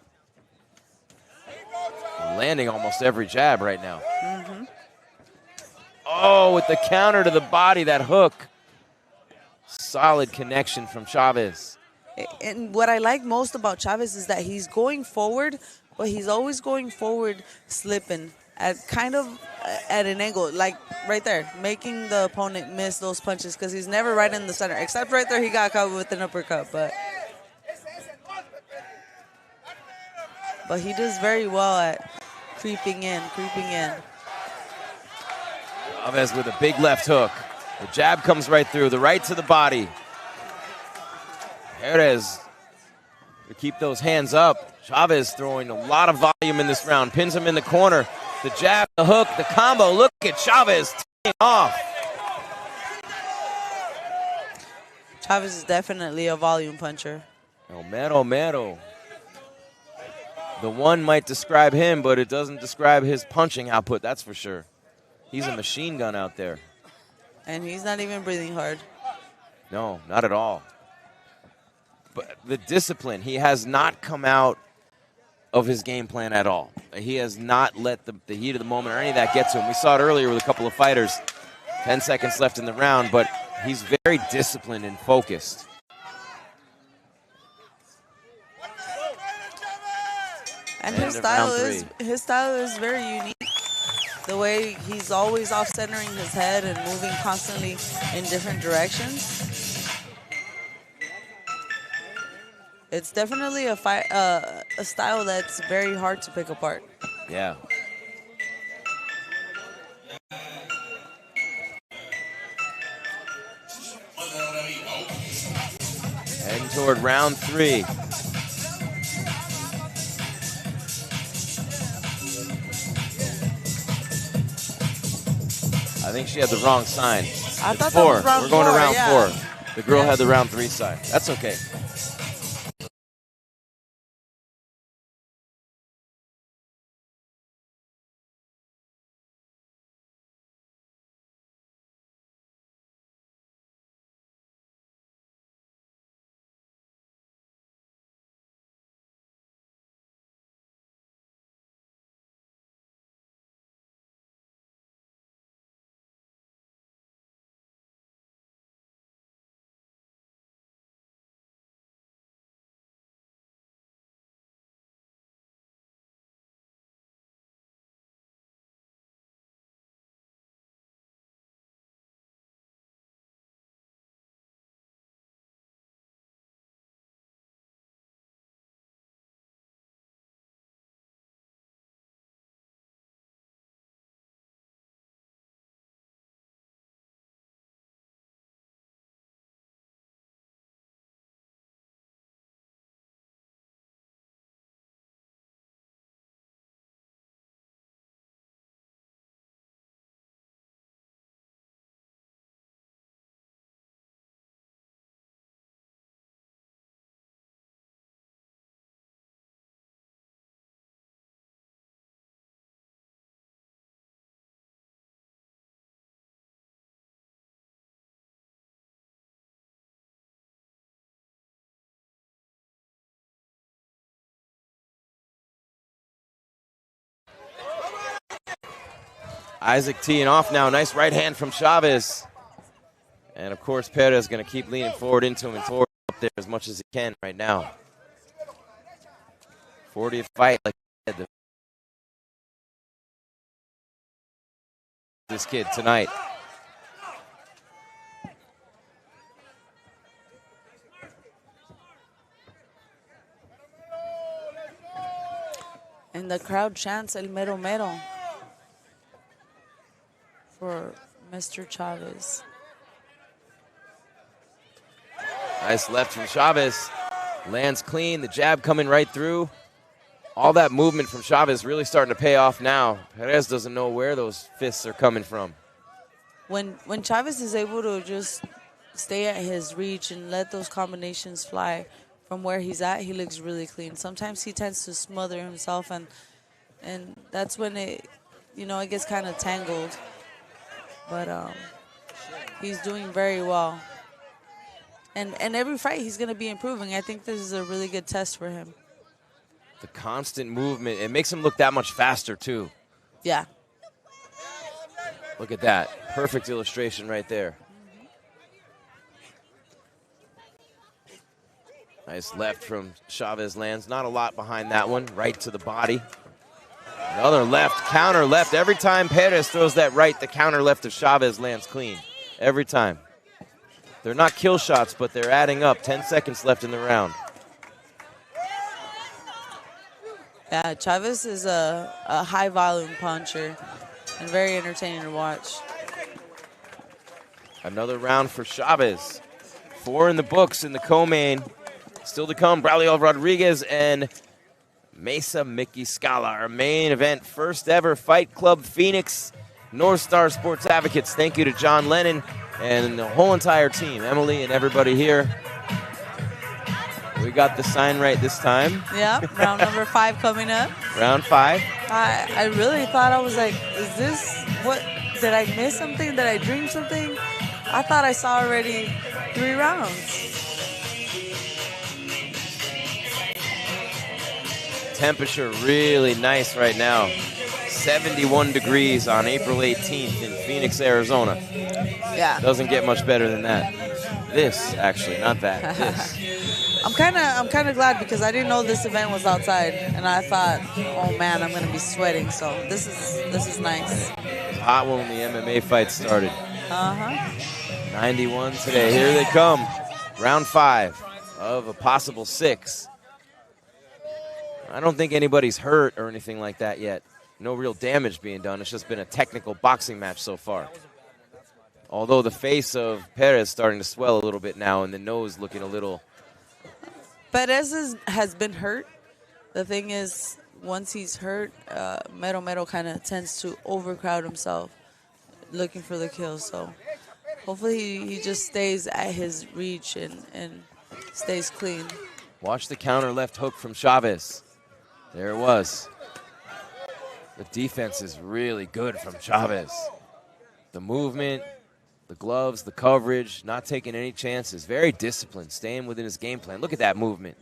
Landing almost every jab right now. Mm-hmm. Oh, with the counter to the body, that hook. Solid connection from Chavez. And what I like most about Chavez is that he's going forward, but he's always going forward slipping at an angle, like right there, making the opponent miss those punches, because he's never right in the center, except right there he got caught with an uppercut, but he does very well at creeping in. Chavez with a big left hook. The jab comes right through, the right to the body. Perez to keep those hands up. Chavez throwing a lot of volume in this round, pins him in the corner. The jab, the hook, the combo. Look at Chavez taking off. Chavez is definitely a volume puncher. El Mero. The one might describe him, but it doesn't describe his punching output, that's for sure. He's a machine gun out there. And he's not even breathing hard. No, not at all. But the discipline, he has not come out of his game plan at all. He has not let the heat of the moment or any of that get to him. We saw it earlier with a couple of fighters. 10 seconds left in the round, but he's very disciplined and focused. And his style is very unique. The way he's always off-centering his head and moving constantly in different directions. It's definitely a style that's very hard to pick apart. Yeah. Heading toward round 3. think she had the wrong sign. I thought four. that was round We're going to round yeah. 4. The girl had the round 3 sign. That's okay. Isaac teeing off now. Nice right hand from Chavez. And, of course, Perez is going to keep leaning forward into him and forward up there as much as he can right now. 40th fight, like I said, this kid tonight. And the crowd chants El Mero Mero for Mr. Chavez. Nice left from Chavez. Lands clean, the jab coming right through. All that movement from Chavez really starting to pay off now. Perez doesn't know where those fists are coming from. When Chavez is able to just stay at his reach and let those combinations fly from where he's at, he looks really clean. Sometimes he tends to smother himself, and that's when it gets kind of tangled. But he's doing very well. And every fight he's going to be improving. I think this is a really good test for him. The constant movement, it makes him look that much faster too. Yeah. Look at that. Perfect illustration right there. Nice left from Chavez lands. Not a lot behind that one. Right to the body. Another left, counter left. Every time Perez throws that right, the counter left of Chavez lands clean. Every time. They're not kill shots, but they're adding up. 10 seconds left in the round. Yeah, Chavez is a high-volume puncher and very entertaining to watch. Another round for Chavez. 4 in the books in the co-main. Still to come, Braulio Rodriguez and Mesa Mickey Scala. Our main event, first ever Fight Club Phoenix North Star Sports Advocates. Thank you to John Lennon and the whole entire team, Emily and everybody here. We got the sign right this time. Yeah, round number 5 coming up. Round 5. I really thought, I was like, is this, what, did I miss something? Did I dream something? I thought I saw already 3 rounds. Temperature really nice right now. 71 degrees on April 18th in Phoenix, Arizona. Yeah. Doesn't get much better than that. This, actually, not that. This. I'm kind of glad because I didn't know this event was outside, and I thought, oh man, I'm gonna be sweating. So this is nice. Hot when the MMA fight started. 91 today. Here they come. Round 5 of a possible 6. I don't think anybody's hurt or anything like that yet. No real damage being done. It's just been a technical boxing match so far. Although the face of Perez is starting to swell a little bit now and the nose looking a little... Perez has been hurt. The thing is, once he's hurt, Mero kind of tends to overcrowd himself. looking for the kill. So hopefully he just stays at his reach and stays clean. Watch the counter left hook from Chavez. There it was. The defense is really good from Chavez. The movement, the gloves, the coverage, not taking any chances. Very disciplined, staying within his game plan. Look at that movement.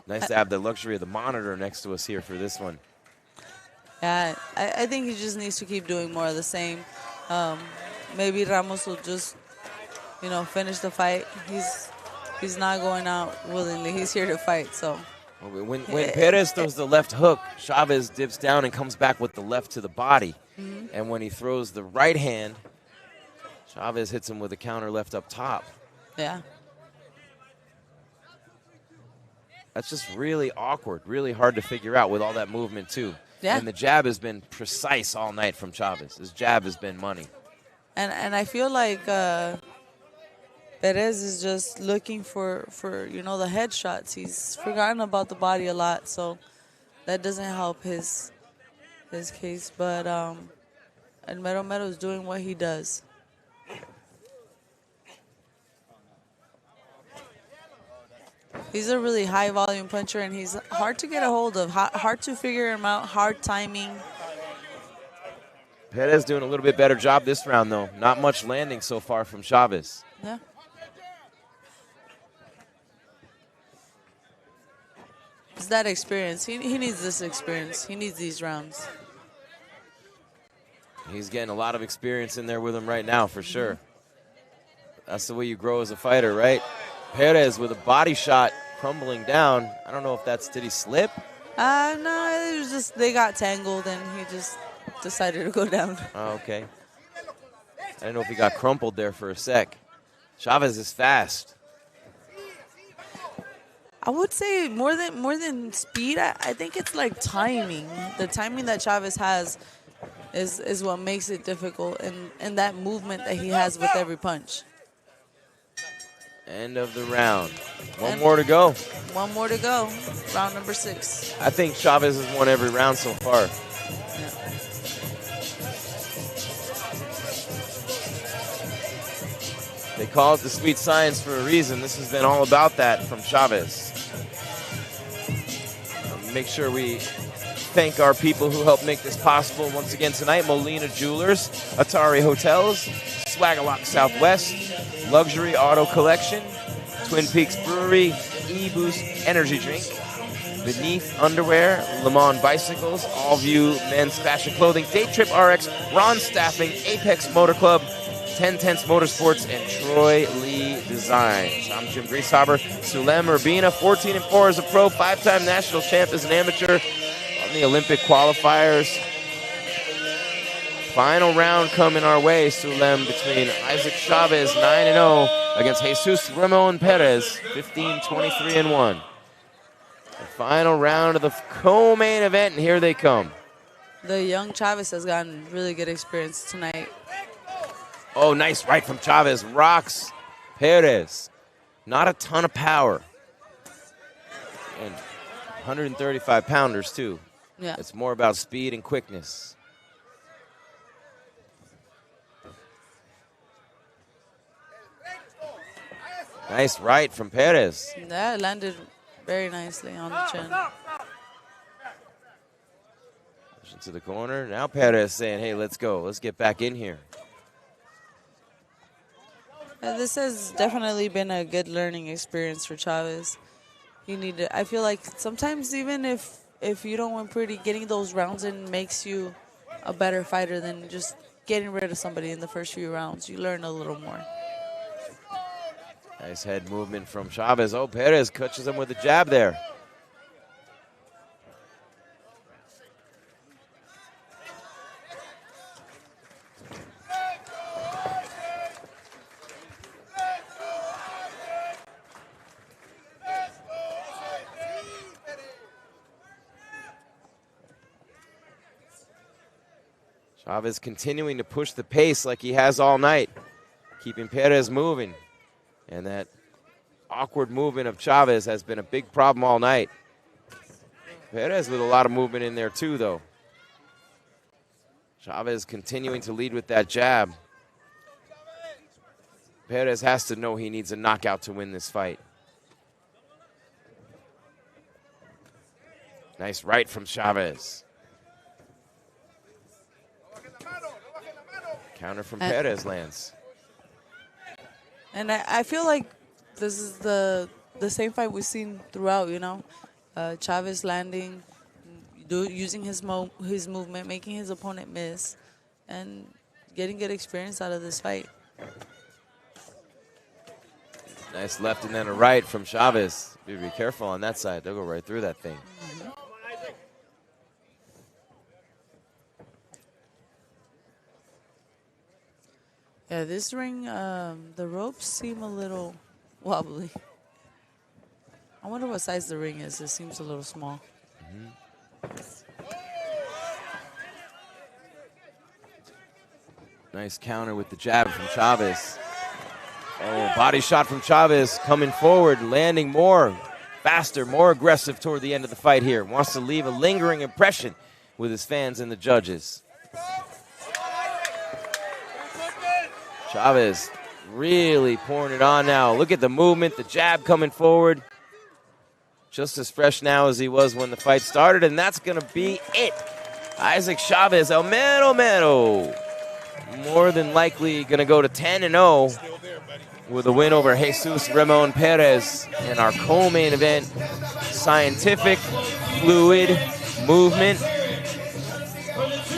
Nice to have the luxury of the monitor next to us here for this one. Yeah, I think he just needs to keep doing more of the same. Maybe Ramos will just, finish the fight. He's not going out willingly. He's here to fight. So when Perez throws the left hook, Chavez dips down and comes back with the left to the body. Mhm. And when he throws the right hand, Chavez hits him with a counter left up top. Yeah. That's just really awkward, really hard to figure out with all that movement, too. Yeah. And the jab has been precise all night from Chavez. His jab has been money. And I feel like Perez is just looking for the headshots. He's forgotten about the body a lot, so that doesn't help his case. But and Mero is doing what he does. He's a really high volume puncher, and he's hard to get a hold of, hard to figure him out, hard timing. Perez doing a little bit better job this round, though. Not much landing so far from Chavez. Yeah. It's that experience. He needs this experience. He needs these rounds. He's getting a lot of experience in there with him right now, for sure. That's the way you grow as a fighter, right? Perez with a body shot crumbling down. I don't know if did he slip? No, it was just they got tangled and he just decided to go down. Oh, okay. I didn't know if he got crumpled there for a sec. Chavez is fast. I would say more than speed, I think it's like timing. The timing that Chavez has is what makes it difficult, and that movement that he has with every punch. End of the round. One more to go. One more to go. Round number 6. I think Chavez has won every round so far. They call it the sweet science for a reason. This has been all about that from Chavez. Make sure we thank our people who helped make this possible. Once again tonight, Molina Jewelers, Atari Hotels, Swagalock Southwest, Luxury Auto Collection, Twin Peaks Brewery, E-Boost Energy Drink, Beneath Underwear, Le Mans Bicycles, Allview Men's Fashion Clothing, Day Trip RX, Ron Staffing, Apex Motor Club, 10 Tenths Motorsports, and Troy Lee Designs. I'm Jim Grieshaber. Sulem Urbina, 14-4 as a pro, 5-time national champ as an amateur on the Olympic qualifiers. Final round coming our way, Sulem, between Isaac Chavez, 9-0, against Jesus Ramon Perez, 15-23-1. The final round of the co-main event, and here they come. The young Chavez has gotten really good experience tonight. Oh, nice right from Chavez. Rocks Perez. Not a ton of power. And 135 pounders, too. Yeah. It's more about speed and quickness. Nice right from Perez. That landed very nicely on the chin. Push into the corner. Now Perez saying, hey, let's go. Let's get back in here. This has definitely been a good learning experience for Chavez. I feel like sometimes even if you don't win pretty, getting those rounds in makes you a better fighter than just getting rid of somebody in the first few rounds. You learn a little more. Nice head movement from Chavez. Oh, Perez catches him with a jab there. Chavez continuing to push the pace like he has all night, keeping Perez moving. And that awkward movement of Chavez has been a big problem all night. Perez with a lot of movement in there too, though. Chavez continuing to lead with that jab. Perez has to know he needs a knockout to win this fight. Nice right from Chavez. Counter from Perez lands. And I feel like this is the same fight we've seen throughout, you know. Chavez landing, using his movement, making his opponent miss, and getting good experience out of this fight. Nice left and then a right from Chavez. Be careful on that side. They'll go right through that thing. Yeah, this ring, the ropes seem a little wobbly. I wonder what size the ring is. It seems a little small. Nice counter with the jab from Chavez. Oh, body shot from Chavez coming forward, landing more, faster, more aggressive toward the end of the fight here. Wants to leave a lingering impression with his fans and the judges. Chavez really pouring it on now. Look at the movement, the jab coming forward. Just as fresh now as he was when the fight started, and that's going to be it. Isaac Chavez, El Mero Mero. More than likely going to go to 10-0 with a win over Jesus Ramon Perez in our co-main event. Scientific, fluid movement.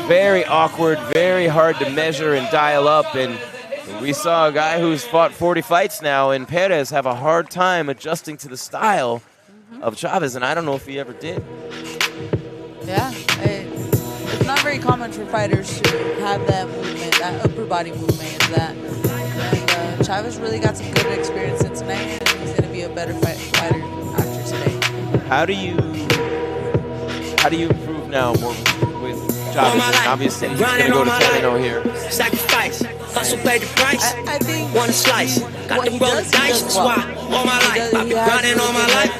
Very awkward, very hard to measure and dial up, and we saw a guy who's fought 40 fights now in Perez have a hard time adjusting to the style of Chavez, and I don't know if he ever did. Yeah, it's not very common for fighters to have that movement, that upper body movement, and Chavez really got some good experience in tonight, and he's going to be a better fighter after today. How do you improve now more with Chavez? Obviously, he's going to go to 10-0 here. Sacrifice, hustle, pay the price. I think one slice, got to roll the dice. That's why all my life I've been grinding all my life.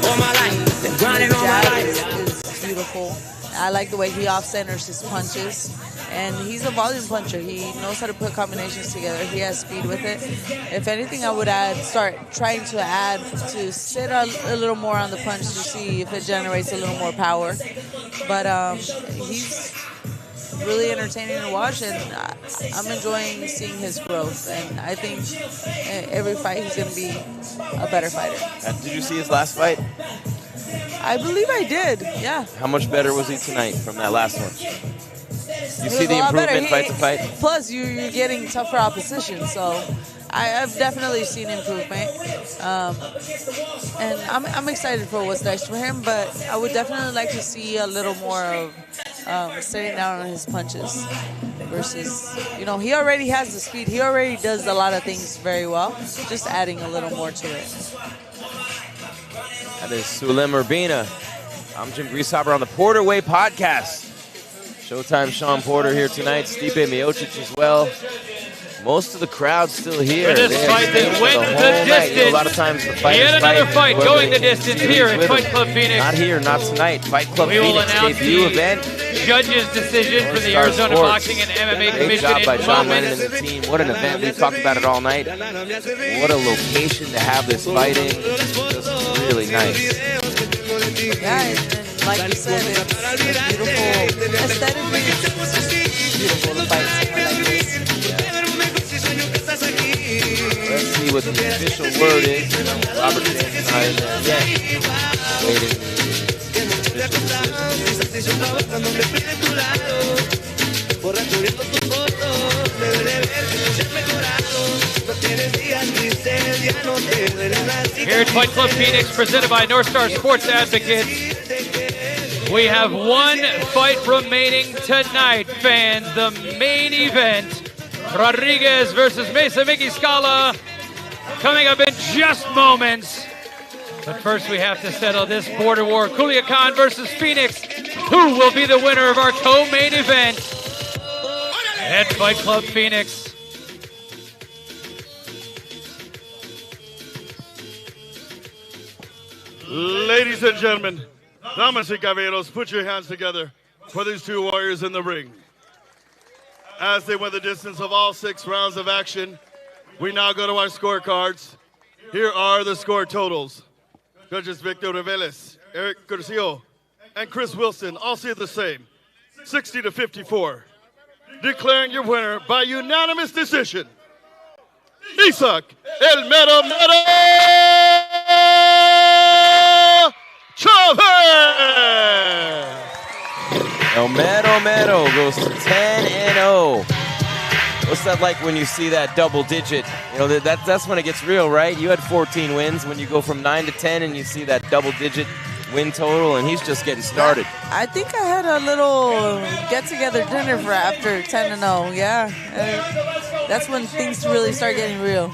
All my life, been grinding all my life. Is beautiful. I like the way he off-centers his punches. And he's a volume puncher. He knows how to put combinations together. He has speed with it. If anything, I would start trying to sit a little more on the punch to see if it generates a little more power. But he's really entertaining to watch, and I'm enjoying seeing his growth. And I think every fight he's going to be a better fighter. Did you see his last fight? I believe I did, yeah. How much better was he tonight from that last one? You see the improvement fight to fight? Plus, you're getting tougher opposition, so I've definitely seen improvement. And I'm excited for what's next for him, but I would definitely like to see a little more of sitting down on his punches versus, he already has the speed. He already does a lot of things very well, just adding a little more to it. That is Sulem Urbina. I'm Jim Grieshaber on the PorterWay Podcast. Showtime Shawn Porter here tonight. Stipe Miocic as well. Most of the crowd still here. For this fight that went the distance. A lot of times the fight Yet another fight going the distance here at Fight Club Phoenix. Not here, not tonight. Fight Club Phoenix debut event. Judges' decision for the Arizona Boxing and MMA Commission. Great job by John Lennon and the team. What an event. We've talked about it all night. What a location to have this fight in. Just really nice. Yeah, and like you said, it's beautiful. Aesthetically, it's beautiful to fight somewhere like this. Let's see what the official word is. Robert James not in there yet. Waiting. Here at Fight Club Phoenix, presented by North Star Sports Advocates, we have one fight remaining tonight, fans. The main event, Rodriguez versus Mesa Mickey Scala, coming up in just moments. But first we have to settle this border war. Culiacan versus Phoenix. Who will be the winner of our co-main event? at Fight Club Phoenix. Ladies and gentlemen, damas y caballeros, put your hands together for these two warriors in the ring. As they went the distance of all 6 rounds of action, we now go to our scorecards. Here are the score totals. Judges Victor Reveles, Eric Curcio, and Chris Wilson all see it the same, 60-54. Declaring your winner by unanimous decision, Isaac El Mero Mero Chavez! El Mero Mero goes to 10-0. What's that like when you see that double digit? You know, that's when it gets real, right? You had 14 wins. When you go from 9 to 10 and you see that double digit win total, and he's just getting started. I think I had a little get-together dinner for after 10-0. Yeah, that's when things really start getting real.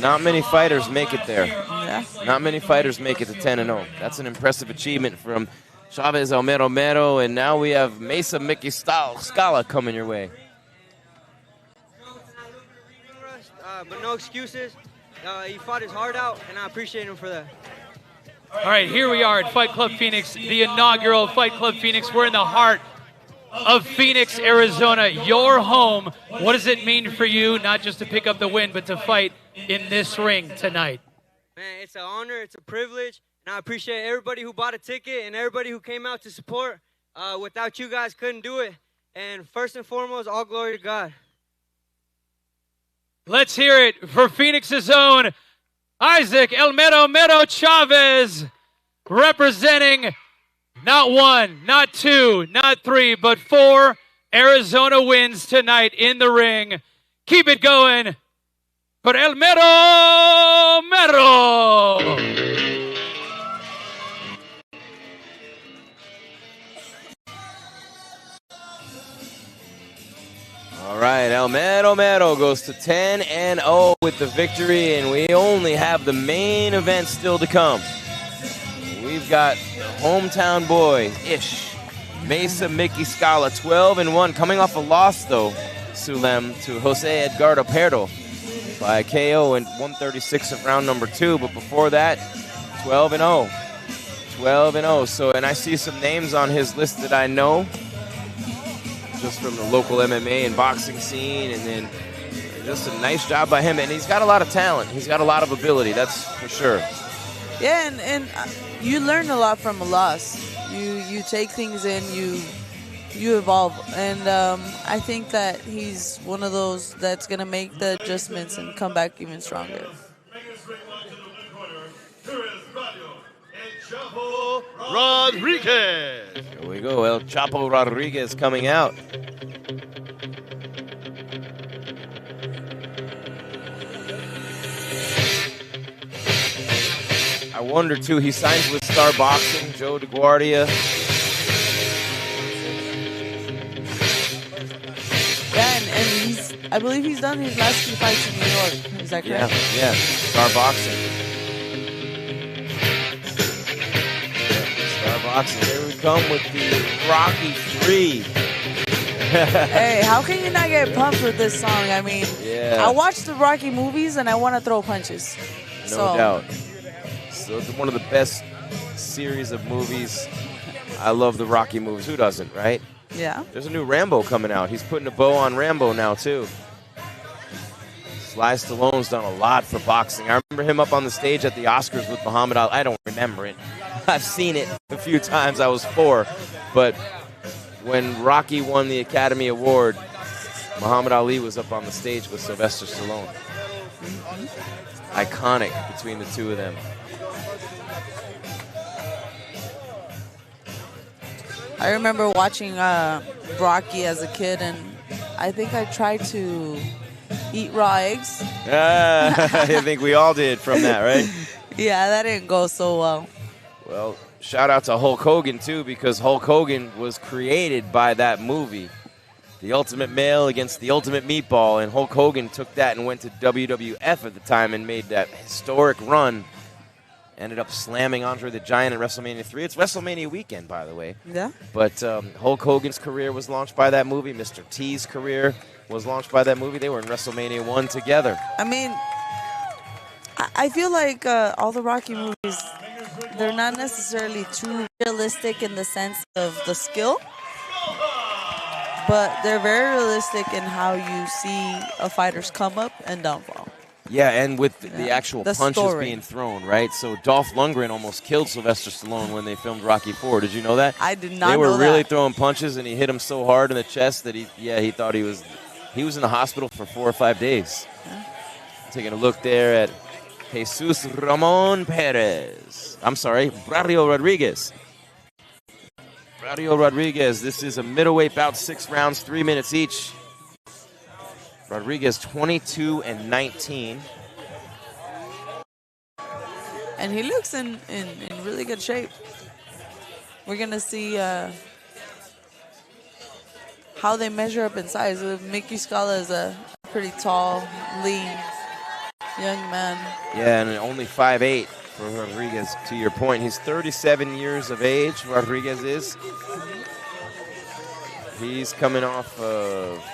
Not many fighters make it there. Yeah. Not many fighters make it to 10-0. That's an impressive achievement from Chavez El Mero Mero, and now we have Mesa Mickey Scala coming your way. But no excuses. He fought his heart out, and I appreciate him for that. All right, here we are at Fight Club Phoenix, the inaugural Fight Club Phoenix. We're in the heart of Phoenix, Arizona, your home. What does it mean for you, not just to pick up the win, but to fight in this ring tonight? Man, it's an honor, it's a privilege, and I appreciate everybody who bought a ticket and everybody who came out to support. Without you guys, couldn't do it. And first and foremost, all glory to God. Let's hear it for Phoenix's own Isaac El Mero Mero Chavez, representing not 1, not 2, not 3, but 4 Arizona wins tonight in the ring. Keep it going for El Mero Mero. All right, El Mero Mero goes to 10-0 with the victory, and we only have the main event still to come. We've got the hometown boy-ish, Mesa Mickey Scala, 12-1, coming off a loss, though, Sulem, to Jose Edgardo Perdo by KO in 136 of round number 2, but before that, 12-0. 12-0, so, and I see some names on his list that I know, just from the local MMA and boxing scene, and then just a nice job by him. And he's got a lot of talent. He's got a lot of ability, that's for sure. Yeah, and you learn a lot from a loss. You take things in, you evolve. And I think that he's one of those that's going to make the adjustments and come back even stronger. Rodriguez. Here we go, El Chapo Rodriguez coming out. I wonder, too, he signs with Star Boxing, Joe DeGuardia. Yeah, and I believe he's done his last 2 fights in New York. Is that correct? Yeah, Star Boxing. Here we come with the Rocky 3. Hey, how can you not get pumped with this song? I mean, yeah. I watched the Rocky movies and I want to throw punches. No doubt. So it's one of the best series of movies. I love the Rocky movies. Who doesn't, right? Yeah. There's a new Rambo coming out. He's putting a bow on Rambo now, too. Sly Stallone's done a lot for boxing. I remember him up on the stage at the Oscars with Muhammad Ali. I don't remember it. I've seen it a few times. I was 4. But when Rocky won the Academy Award, Muhammad Ali was up on the stage with Sylvester Stallone. Iconic between the two of them. I remember watching Rocky as a kid, and I think I tried to eat raw eggs. I think we all did from that, right? Yeah, that didn't go so well. Well, shout out to Hulk Hogan, too, because Hulk Hogan was created by that movie. The Ultimate Male against the Ultimate Meatball, and Hulk Hogan took that and went to WWF at the time and made that historic run ended up slamming Andre the Giant at WrestleMania 3. It's WrestleMania weekend, by the way. Yeah. But Hulk Hogan's career was launched by that movie. Mr. T's career was launched by that movie. They were in WrestleMania 1 together. I mean, I feel like all the Rocky movies, they're not necessarily too realistic in the sense of the skill, but they're very realistic in how you see a fighter's come up and downfall. Yeah, and with the actual The punches story. being thrown, right? So Dolph Lundgren almost killed Sylvester Stallone when they filmed Rocky IV. Did you know that? I did not They were know really that. throwing punches, and he hit him so hard in the chest that he thought he was in the hospital for 4 or 5 days. Taking a look there at Jesus Ramon Perez. I'm sorry, Braulio Rodriguez. Braulio Rodriguez. This is a middleweight bout, 6 rounds, 3 minutes each. Rodriguez 22-19. And he looks in really good shape. We're going to see how they measure up in size. Mickey Scala is a pretty tall, lean young man. Yeah, and only 5'8" for Rodriguez, to your point. He's 37 years of age, Rodriguez is. He's coming off of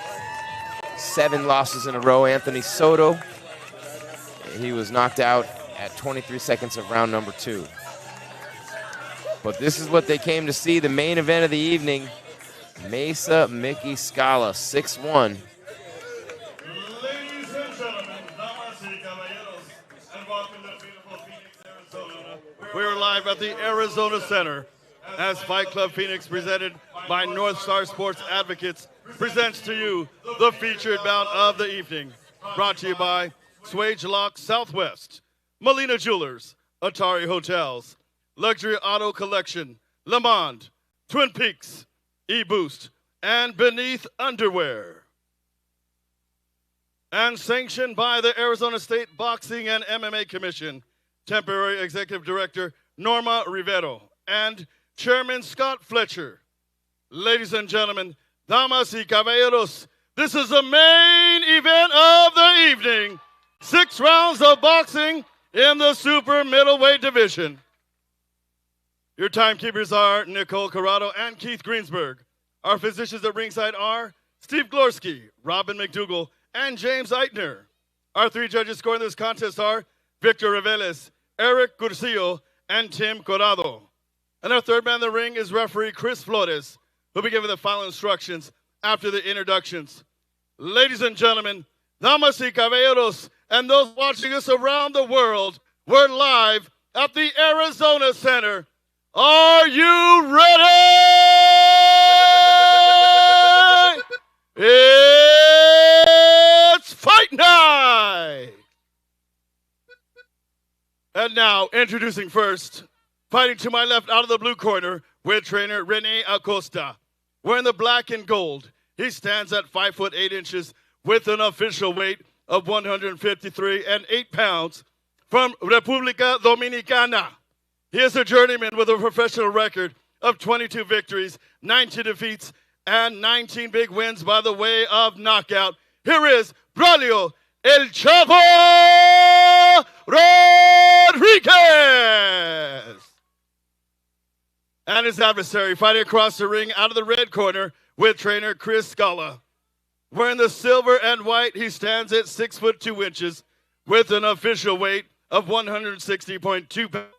7 losses in a row. Anthony Soto, he was knocked out at 23 seconds of round number 2. But this is what they came to see, the main event of the evening. Mesa Mickey Scala, 6'1". Ladies and gentlemen, damas y caballeros, and welcome to beautiful Phoenix, Arizona. We're live at the Arizona Center as Fight Club Phoenix, presented by North Star Sports Advocates, presents to you the featured bout of the evening. Brought to you by Swage Lock Southwest, Molina Jewelers, Atari Hotels, Luxury Auto Collection, Le Monde, Twin Peaks, E-Boost, and Beneath Underwear. And sanctioned by the Arizona State Boxing and MMA Commission, Temporary Executive Director Norma Rivero, and Chairman Scott Fletcher. Ladies and gentlemen, damas y caballeros, this is the main event of the evening. 6 rounds of boxing in the super middleweight division. Your timekeepers are Nicole Corrado and Keith Greensberg. Our physicians at ringside are Steve Glorsky, Robin McDougall, and James Eitner. Our 3 judges scoring this contest are Victor Reveles, Eric Cursillo, and Tim Corrado. And our 3rd man in the ring is referee Chris Flores, who'll be giving the final instructions after the introductions. Ladies and gentlemen, damas y caballeros, and those watching us around the world, we're live at the Arizona Center. Are you ready? It's fight night! And now, introducing first, fighting to my left out of the blue corner with trainer Rene Acosta. Wearing the black and gold, he stands at 5 foot 8 inches with an official weight of 153 and 8 pounds from República Dominicana. He is a journeyman with a professional record of 22 victories, 19 defeats, and 19 big wins by the way of knockout. Here is Braulio El Chavo Rodriguez. And his adversary fighting across the ring out of the red corner with trainer Chris Scala. Wearing the silver and white, he stands at 6 foot 2 inches with an official weight of 160.2 pounds.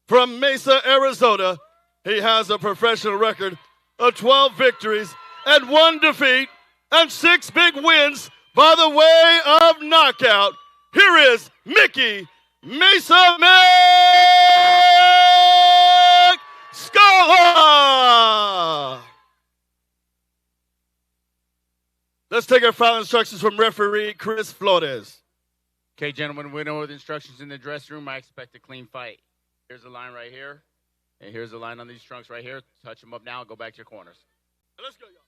From Mesa, Arizona, he has a professional record of 12 victories and 1 defeat and 6 big wins by the way of knockout. Here is Mickey Mesa Scala. Let's take our final instructions from referee Chris Flores. Okay, gentlemen, we know the instructions in the dressing room. I expect a clean fight. Here's the line right here, and here's the line on these trunks right here. Touch them up now and go back to your corners. Let's go, y'all.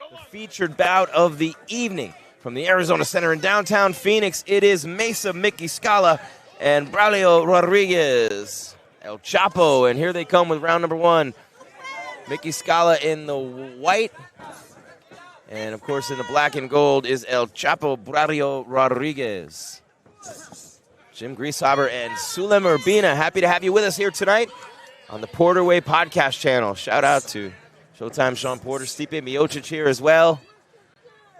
The featured bout of the evening from the Arizona Center in downtown Phoenix. It is Mesa Mickey Scala and Braulio Rodriguez, El Chapo. And here they come with round number 1. Mickey Scala in the white. And, of course, in the black and gold is El Chapo Brario Rodriguez. Jim Grieshaber and Sulem Urbina, happy to have you with us here tonight on the PorterWay Podcast channel. Shout out to Showtime Shawn Porter, Stipe Miocic here as well.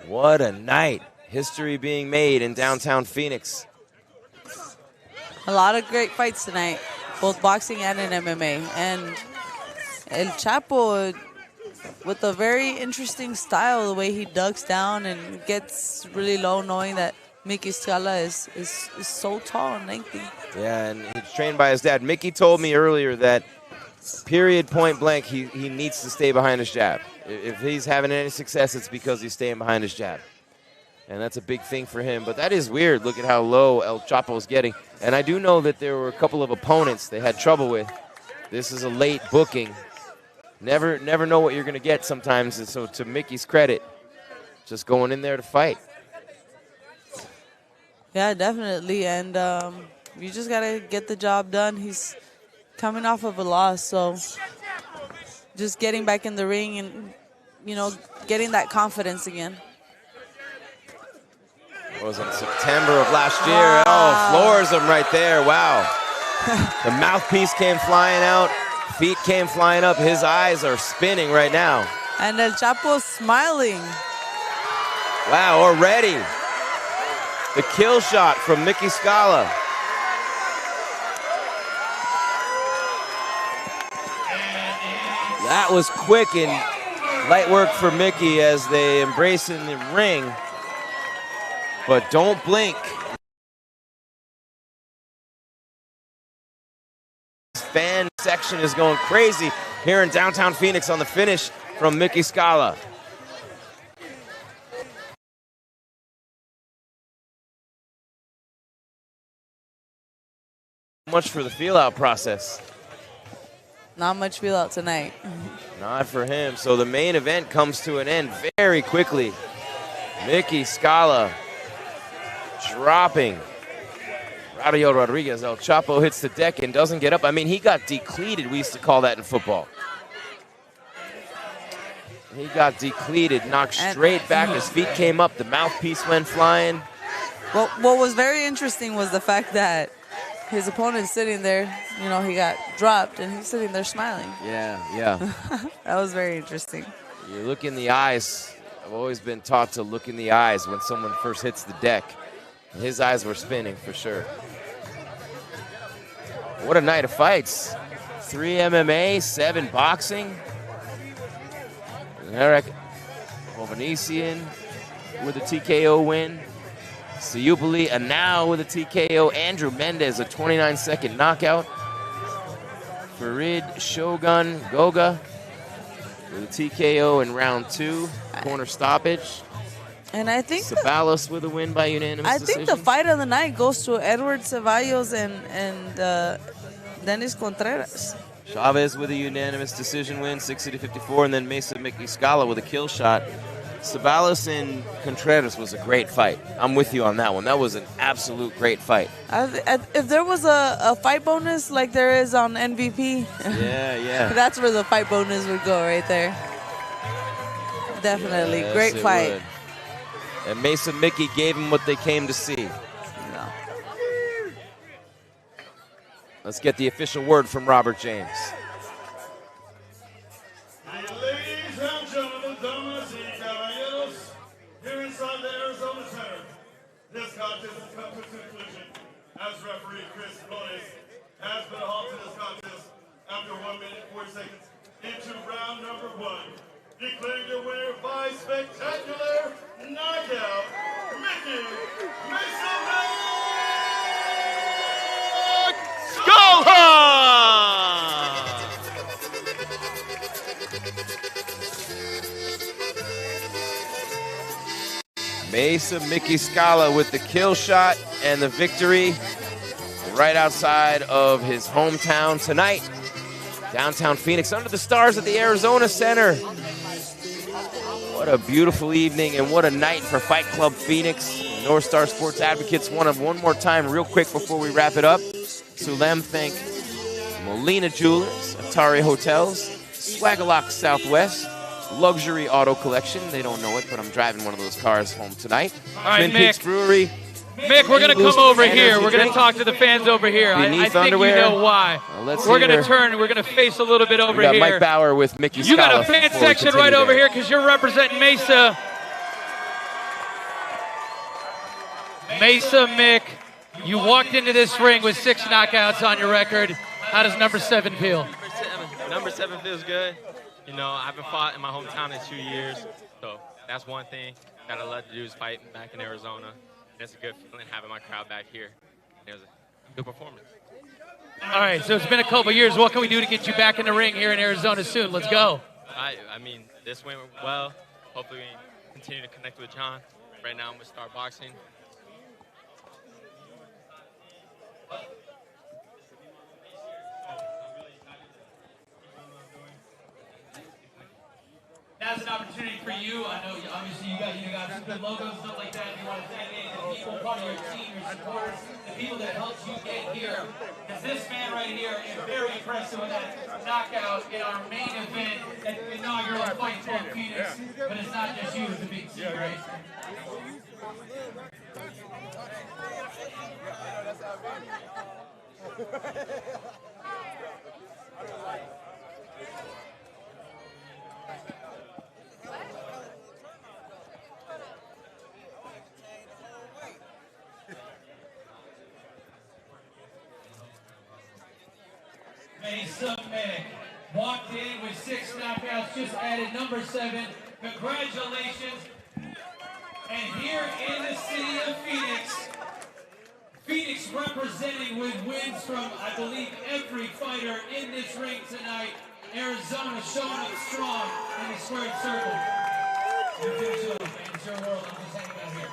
What a night. History being made in downtown Phoenix. A lot of great fights tonight, both boxing and in MMA. And El Chapo, with a very interesting style, the way he ducks down and gets really low, knowing that Mickey Scala is so tall and lengthy. Yeah, and he's trained by his dad. Mickey told me earlier that, period, point blank, he needs to stay behind his jab. If he's having any success, it's because he's staying behind his jab. And that's a big thing for him. But that is weird. Look at how low El Chapo's getting. And I do know that there were a couple of opponents they had trouble with. This is a late booking. Never know what you're going to get sometimes. And so to Mickey's credit, just going in there to fight. Yeah, definitely. And you just got to get the job done. He's coming off of a loss. So just getting back in the ring and, getting that confidence again. It was in September of last year. Wow. Oh, floors him right there. Wow. The mouthpiece came flying out. Feet came flying up. His eyes are spinning right now. And El Chapo's smiling. Wow, already. The kill shot from Mickey Scala. That was quick and light work for Mickey as they embrace in the ring. But don't blink. Fan section is going crazy here in downtown Phoenix on the finish from Mickey Scala. Much for the feel-out process. Not much feel-out tonight. Not for him. So the main event comes to an end very quickly. Mickey Scala dropping. Radio Rodriguez. El Chapo hits the deck and doesn't get up. I mean, he got decleated. We used to call that in football. He got decleated, knocked straight back. His feet came up. The mouthpiece went flying. Well, what was very interesting was the fact that his opponent's sitting there. He got dropped, and he's sitting there smiling. Yeah. That was very interesting. You look in the eyes. I've always been taught to look in the eyes when someone first hits the deck. And his eyes were spinning for sure. What a night of fights. 3 MMA, 7 boxing. Eric Hovanian with a TKO win. Siupoli Anau with a TKO. Andrew Mendes, a 29-second knockout. Farid Shogun Goga with a TKO in round 2. Corner stoppage. And I think Sabalos with a win by unanimous decision. I think the fight of the night goes to Edward Ceballos and Dennis Contrarus. Chavez with a unanimous decision win, 60-54, and then Mickey Scala with a kill shot. Sabalos and Contrarus was a great fight. I'm with you on that one. That was an absolute great fight. If there was a fight bonus like there is on MVP, yeah, that's where the fight bonus would go right there. Definitely, yes, great fight. Would. And Mickey gave him what they came to see. No. Let's get the official word from Robert James. Ladies and gentlemen, damas y caballeros, here inside the Arizona Center, this contest has come to conclusion as referee Chris Flores has been halted this contest after 1 minute 40 seconds into round number 1. Declaring the winner by spectacular knockout, Mickey Scala! Mesa Mickey Scala with the kill shot and the victory right outside of his hometown tonight. Downtown Phoenix, under the stars at the Arizona Center. What a beautiful evening and what a night for Fight Club Phoenix. North Star Sports Advocates one more time real quick before we wrap it up. Sulem thank Molina Jewelers, Atari Hotels, Swagalock Southwest luxury auto collection. They don't know it, but I'm driving one of those cars home tonight. All right, Twin Peaks Brewery. Mick, we're going to come over here. We're going to talk to the fans over here. I think underwear. You know why. We're going to turn. We're going to face a little bit over we got here. Mike Bauer with Mickey You Scala got a fan section right over here because you're representing Mesa. Mesa, Mick, you walked into this ring with 6 knockouts on your record. How does number 7 feel? Number 7 feels good. You know, I haven't fought in my hometown in 2 years, so that's one thing that I love to do is fight back in Arizona. And it's a good feeling having my crowd back here. It was a good performance. All right, so it's been a couple years. What can we do to get you back in the ring here in Arizona soon? Let's go. I mean, this went well. Hopefully we continue to connect with John. Right now I'm with Star Boxing. Now's an opportunity for you. I know obviously you got some good logos and stuff like that. You want to thank the people, part of your team, your supporters, the people that helped you get here. Because this man right here is very impressive with that knockout in our main event at the inaugural Fight Club Phoenix. But it's not just you, it's a big team, right? Mesa Mick walked in with 6 knockouts, just added number 7. Congratulations. And here in the city of Phoenix, Phoenix representing with wins from, I believe, every fighter in this ring tonight. Arizona showing up strong in the squared circle. You do so, man. It's your world. I'm just hanging out here.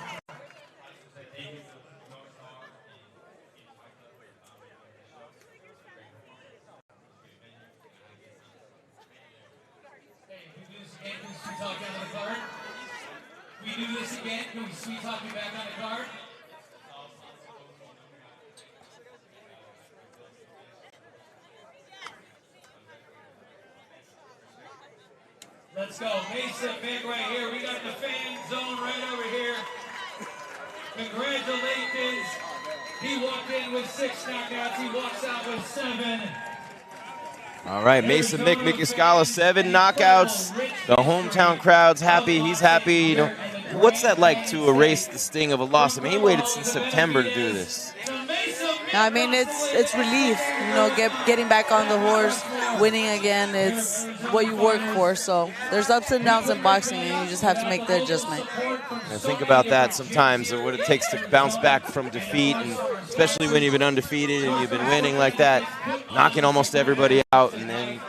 We do this again. Can we sweet talk you back on the card? Let's go. Mesa Mick right here. We got the fan zone right over here. Congratulations. He walked in with 6 knockouts. He walks out with 7. All right, Mesa Mick, Mickey Scala, 7 knockouts. The hometown crowd's happy. He's happy. You know, what's that like to erase the sting of a loss? I mean, he waited since September to do this. I mean, it's relief. You know, getting back on the horse, winning again. It's what you work for. So there's ups and downs in boxing, and you just have to make the adjustment. And think about that sometimes, what it takes to bounce back from defeat, and especially when you've been undefeated and you've been winning like that, knocking almost everybody out, and then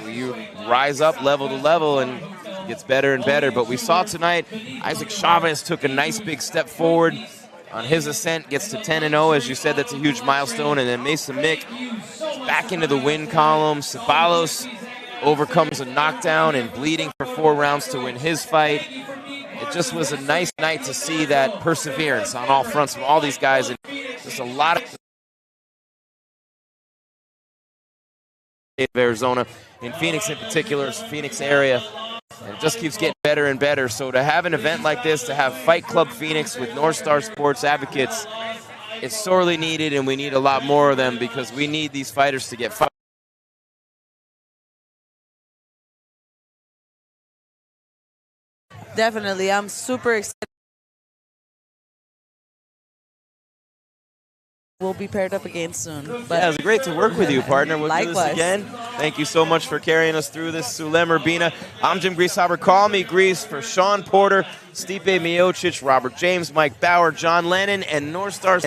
you rise up level to level, and it gets better and better. But we saw tonight, Isaac Chavez took a nice big step forward on his ascent, gets to 10-0. As you said, that's a huge milestone. And then Mesa Mick back into the win column. Sabalos overcomes a knockdown and bleeding for 4 rounds to win his fight. It just was a nice night to see that perseverance on all fronts from all these guys. And just a lot of Arizona, in Phoenix in particular, Phoenix area. And it just keeps getting better and better. So to have an event like this, to have Fight Club Phoenix with North Star Sports advocates, it's sorely needed, and we need a lot more of them because we need these fighters to get fight. Definitely. I'm super excited. We'll be paired up again soon. But yeah, it was great to work with you, partner. We'll do this again. Thank you so much for carrying us through this. Sulem Urbina. I'm Jim Grieshaber. Call me Grease for Shawn Porter, Stipe Miocic, Robert James, Mike Bauer, John Lennon, and North Stars.